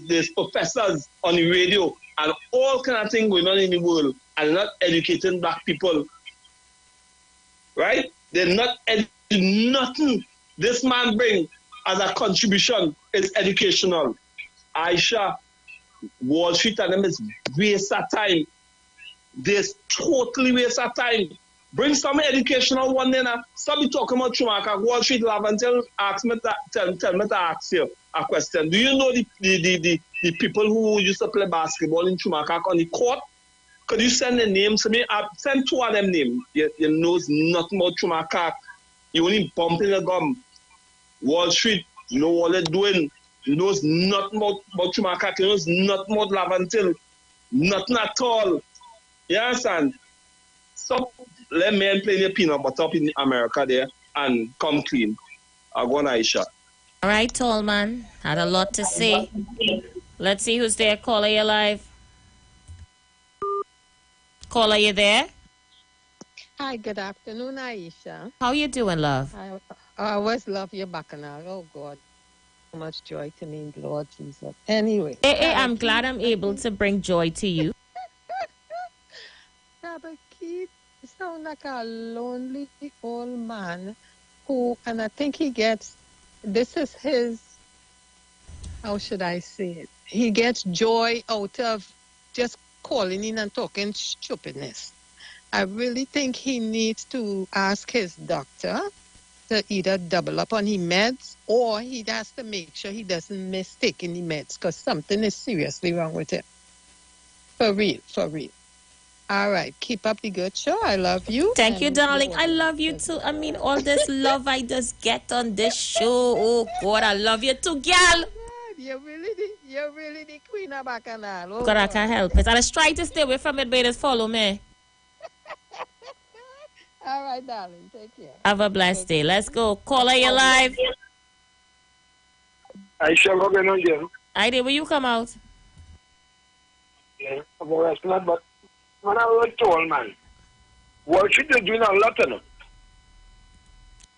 Speaker 18: there's professors on the radio and all kind of things going on in the world and not educating black people. Right? They're not nothing this man bring as a contribution is educational. Aisha, Wall Street and them is waste of time. There's totally waste of time. Bring some educational one then. Stop be talking about Schumacher. Wall Street love until ask me tell me to ask you a question. Do you know the people who used to play basketball in Schumacher on the court? Could you send the names to me? Send two of them names. You knows nothing about Schumacher. You only bumping the gum. Wall Street, you know what they're doing. You knows nothing about Schumacher. You knows nothing about Lavantil. Nothing at all. You understand? So let men play the peanut butter up in America there and come clean. I'll go on Aisha.
Speaker 15: All right, tall man. Had a lot to say. Let's see who's there. Caller, you live. Caller, you there?
Speaker 1: Hi, good afternoon, Aisha.
Speaker 15: How you doing, love?
Speaker 1: I always love your bacchanal. Oh, God. So much joy to me, Lord Jesus. Anyway.
Speaker 15: Hey, I'm glad I'm able to bring joy to you.
Speaker 1: Keith sounds like a lonely old man who, and I think he gets, this is his, how should I say it? He gets joy out of just calling in and talking stupidness. I really think he needs to ask his doctor to either double up on his meds or he has to make sure he doesn't miss taking the meds because something is seriously wrong with him. For real, for real. All right, keep up the good show. I love you.
Speaker 15: Thank you, darling. I love you too. I mean, all this love I just get on this show. Oh, God, I love you too, girl.
Speaker 1: You're really the queen of bacchanal. Oh,
Speaker 15: God, I can't help it. I just try to stay away from it, but just follow me.
Speaker 1: All right, darling. Take care.
Speaker 15: Have a blessed day. Let's go. Caller, you live.
Speaker 6: Aisha, what's going on here?
Speaker 15: I did. Will you come out?
Speaker 6: Yeah, I'm always not, but when I was tall, man, what should they doing a lot of them?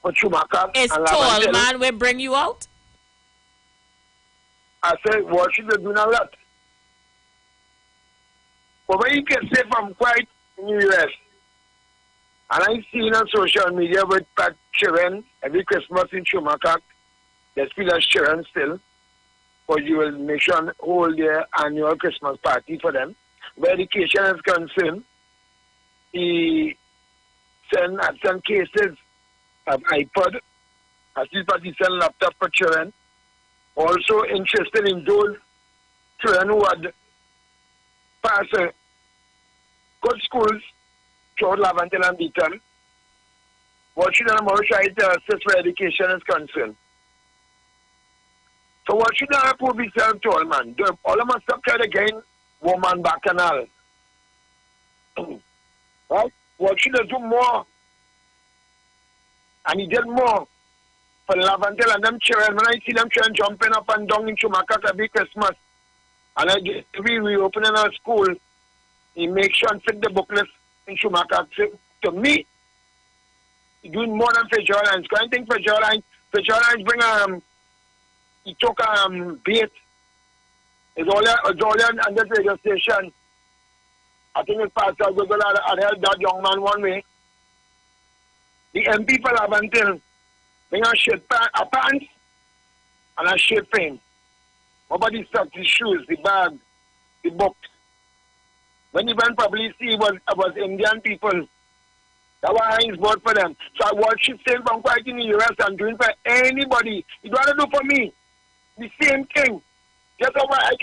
Speaker 6: But Schumacher
Speaker 15: it's
Speaker 6: and
Speaker 15: tall,
Speaker 6: Lavantel,
Speaker 15: man. We bring you out.
Speaker 6: I said, what should they doing a lot? But when you can say from quite in the US, and I see on social media with Pat children every Christmas in Schumacher, there's still a children still, but you will make sure and hold their annual Christmas party for them. Where education is concerned, he sent cases of iPod Assist party sell laptop for children. Also interested in those children who had passed good schools throughout Laventille and Beacon. What should I try to assist for education is concerned? So what should I put myself to all man? All of us stop trying to gain woman back and all. Right? What should I do more? And he did more for Laventille and them children. When I see them children jumping up and down in Chumaca every Christmas, and I get reopening our school, he makes sure and fit the booklets in Chumaca. To me, he doing more than Fitzgerald Lines. I think Fitzgerald Lines bring he took bait. It's all on this radio station. I think it's Pastor Google had held that young man one way. The MP for Laventille bring a pants and a shirt frame. Nobody stuck the shoes, the bag, the book. When even probably see it was Indian people. That was his vote for them. So I watch it still from quite in the US and doing for anybody. You don't want to do for me. The same thing. Just over I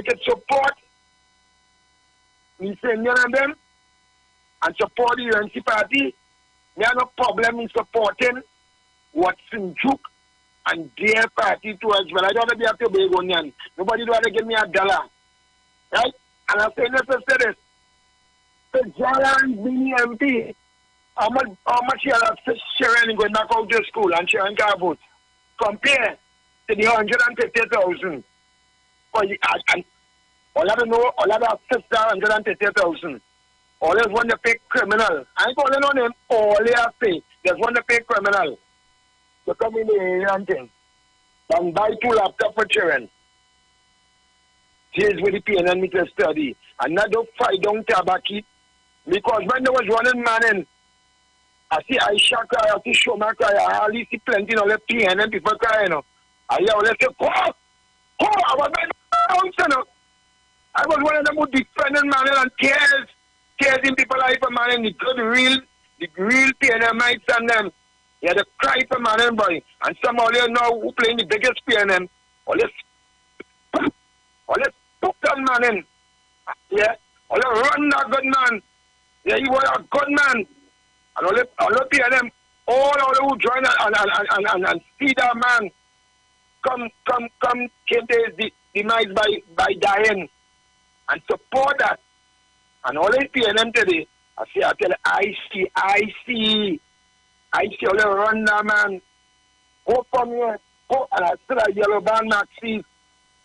Speaker 6: can support me saying and them and support the UNC party. There are no problem in supporting Watson Duke and their party too as well. I don't want to be a Tobagonian. Nobody don't want to give me $1. Right? And I say necessary. So Jalan being MP, how much you have Sharon going back out to school and Sharon can vote? Compare to the 150,000. And all of them know, all of them sister 150,000. All of want to pay criminal. I ain't calling on them, all they have pay. Just want to pay criminal. To come in the area and thing. And buy 2 laptops for children. Here's where the PNN meter study. And not do fight down tobacco. Because when there was running man in, I see Aisha cry, I see Shoma cry, I hardly see plenty of the PNN people cry, you know. I hear all they say, I was one of them who defended man and tears in people's life for man and the real PNMites and them. Yeah, they cry for man and boy. And some of you know who playing the biggest PNM. All this put that man in. Yeah, all they run that good man. Yeah, you were a good man. And all the PNM, all who join and see that man come came to his demise by dying and support that. And all the PNM today, I tell you, I see all the run that man. Go from here, go, and I still a yellow band maxis.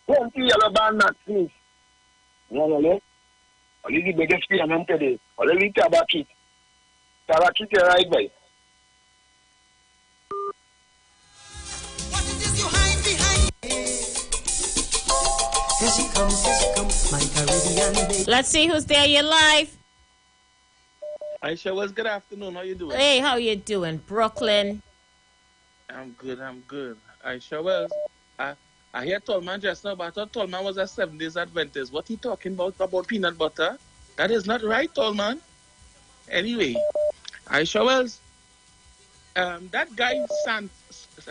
Speaker 6: 20 yellow band maxis. You know, all the biggest PNM today, all the tabakit. Tabakit is right by.
Speaker 21: Here she comes, my Caribbean baby.
Speaker 15: Let's see who's there. You're live.
Speaker 7: Aisha, what's good afternoon? How you doing?
Speaker 15: Hey, how you doing, Brooklyn?
Speaker 7: I'm good. Aisha, well, I hear Tallman just now, but I thought Tallman was a 7 Days Adventist. What he talking about peanut butter? That is not right, Tallman. Anyway, Aisha Wells, that guy, I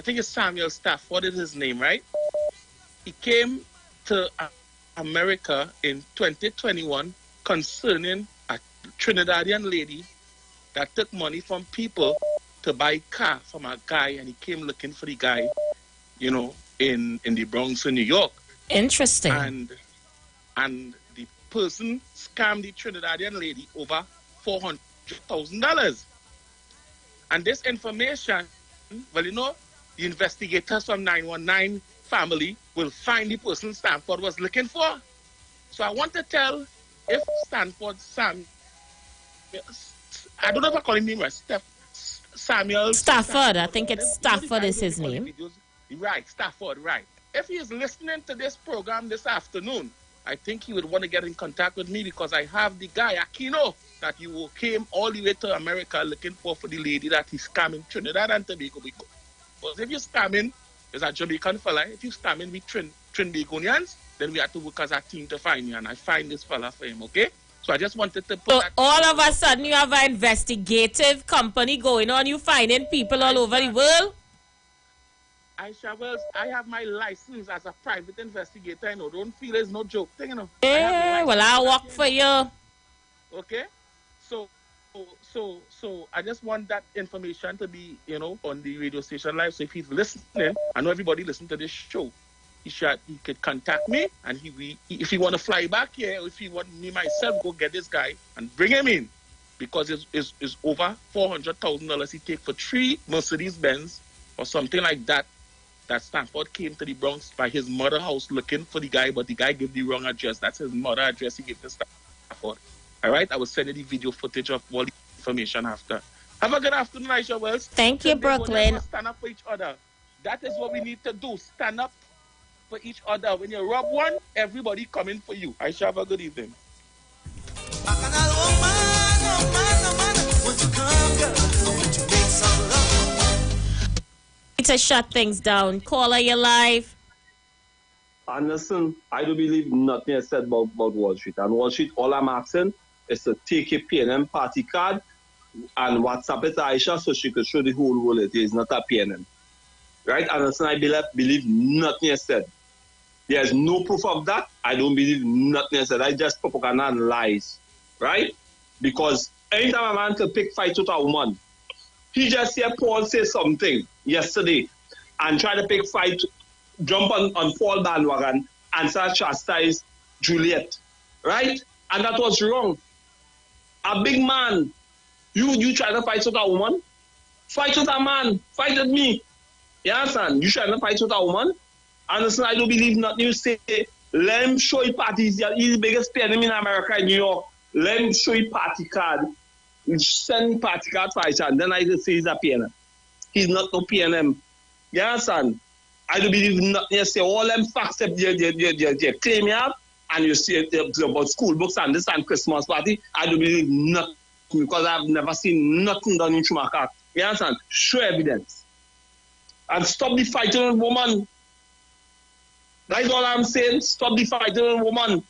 Speaker 7: think it's Samuel Stafford is his name, right? He came to America in 2021 concerning a Trinidadian lady that took money from people to buy a car from a guy, and he came looking for the guy, you know, in the Bronx in New York.
Speaker 15: Interesting.
Speaker 7: And the person scammed the Trinidadian lady over $400,000. And this information, well, you know, the investigators from 919 family will find the person Stanford was looking for. So I want to tell if Sam, I don't know if I call him name right, Samuel
Speaker 15: Stafford. I think it's Stafford is his name.
Speaker 7: Right, Stafford, right. If he is listening to this program this afternoon, I think he would want to get in contact with me because I have the guy, Aquino, that you came all the way to America looking for the lady that he's scamming Trinidad and Tobago. Because if you're scamming, there's a Jamaican fella. If you're scamming with Trinidadians, then we have to work as a team to find you. And I find this fella for him, okay? So I just wanted to put that.
Speaker 15: All of a sudden, you have an investigative company going on. You finding people all over the world?
Speaker 7: Aisha Wells, I have my license as a private investigator, Don't feel it's no joke thing, I have
Speaker 15: Yeah, well, I'll work for you.
Speaker 7: Okay? So I just want that information to be, on the radio station live. So if he's listening, I know everybody listen to this show. He could contact me, and if he want to fly back here, or if he want me myself go get this guy and bring him in, because it's over $400,000 he take for 3 Mercedes Benz or something like that. That Stanford came to the Bronx by his mother's house looking for the guy, but the guy gave the wrong address. That's his mother address he gave to Stanford. All right, I will send you the video footage of all the information after. Have a good afternoon, Aisha Wells.
Speaker 15: Thank you, Brooklyn.
Speaker 7: Stand up for each other. That is what we need to do. Stand up for each other. When you rob one, everybody coming for you. Aisha, have a good evening.
Speaker 15: To shut things down. Caller, you live.
Speaker 18: Anderson, I do believe nothing is said about Wall Street. And Wall Street, all I'm asking is to take a PNM party card and WhatsApp it to Aisha so she could show the whole world it is not a PNM. Right, Anderson, I believe nothing is said. There's no proof of that. I don't believe nothing is said. I just propaganda and lies. Right? Because anytime a man can pick fight with a woman, he just hear Paul say something yesterday and try to pick fight, jump on Paul bandwagon and start chastise Juliet. Right? And that was wrong. A big man, you try to fight with a woman? Fight with a man. Fight with me. You understand? You try to fight with a woman? Understand? I don't believe nothing you say. Let him show you parties. He's the biggest PNM in America, in New York. Let him show you party card. Send party card for Aisha, and then I just say he's a PNM. He's not no PNM. You understand? I don't believe nothing you say. All them facts that you claim you have, and you say about school books and this and Christmas party, I don't believe nothing because I've never seen nothing done in Chumaka. You understand? Show evidence. And stop the fighting with woman. That's all I'm saying. Stop the fighting with woman.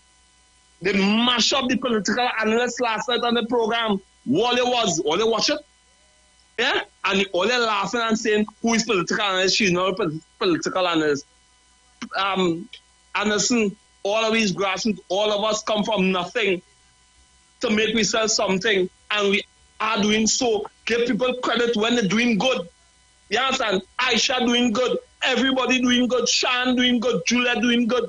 Speaker 18: They mash up the political analysts last night on the program. All they watch it. Yeah? And all they laughing and saying, who is political analyst? She's not a political analyst. Anderson, all of these grassroots, all of us come from nothing to make we sell something. And we are doing so. Give people credit when they're doing good. You understand? Aisha doing good. Everybody doing good. Sean doing good. Julia doing good.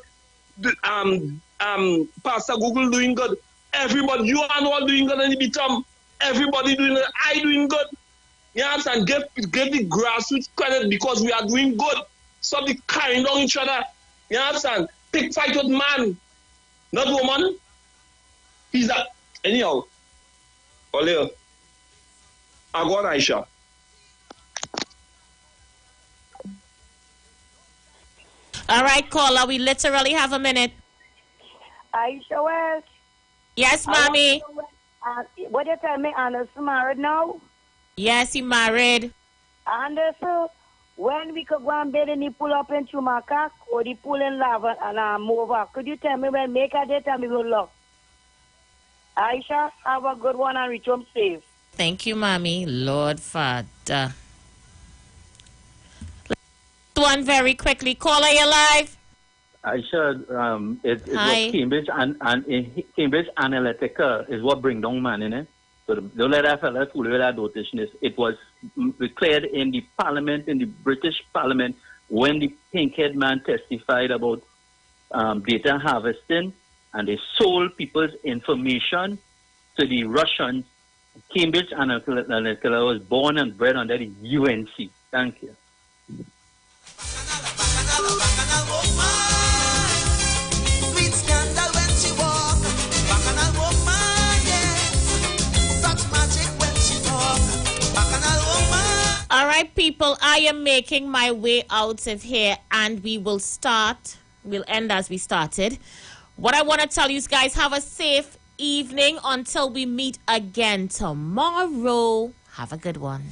Speaker 18: Pastor Google doing good. Everybody, you and all doing good and become. Everybody doing good. I doing good. You understand? Give the grassroots credit because we are doing good. Stop the carrying on each other. You understand? Pick fight with man, not woman. He's that. Anyhow, Oleo, I go on Aisha.
Speaker 15: All right, caller, we literally have a minute.
Speaker 8: Aisha West.
Speaker 15: Yes, mommy.
Speaker 8: What you tell me, Anderson married now?
Speaker 15: Yes, he married.
Speaker 8: Anderson, when we could go and bed and he pull up in Chumaka or he pull in lava and move up, could you tell me when make a date and we will look? Aisha, have a good one and reach home safe.
Speaker 15: Thank you, mommy. Lord Father. One very quickly. Caller, you live?
Speaker 9: Aisha, it
Speaker 15: Hi.
Speaker 9: was Cambridge and Cambridge Analytica is what bring down man in it. So don't let that fella fool with that notation. It was declared in the parliament, in the British parliament, when the pink-head man testified about data harvesting, and they sold people's information to the Russians. Cambridge Analytica was born and bred under the UNC. Thank you.
Speaker 15: All right, people, I am making my way out of here and we will start. We'll end as we started. What I want to tell you guys, have a safe evening until we meet again tomorrow. Have a good one.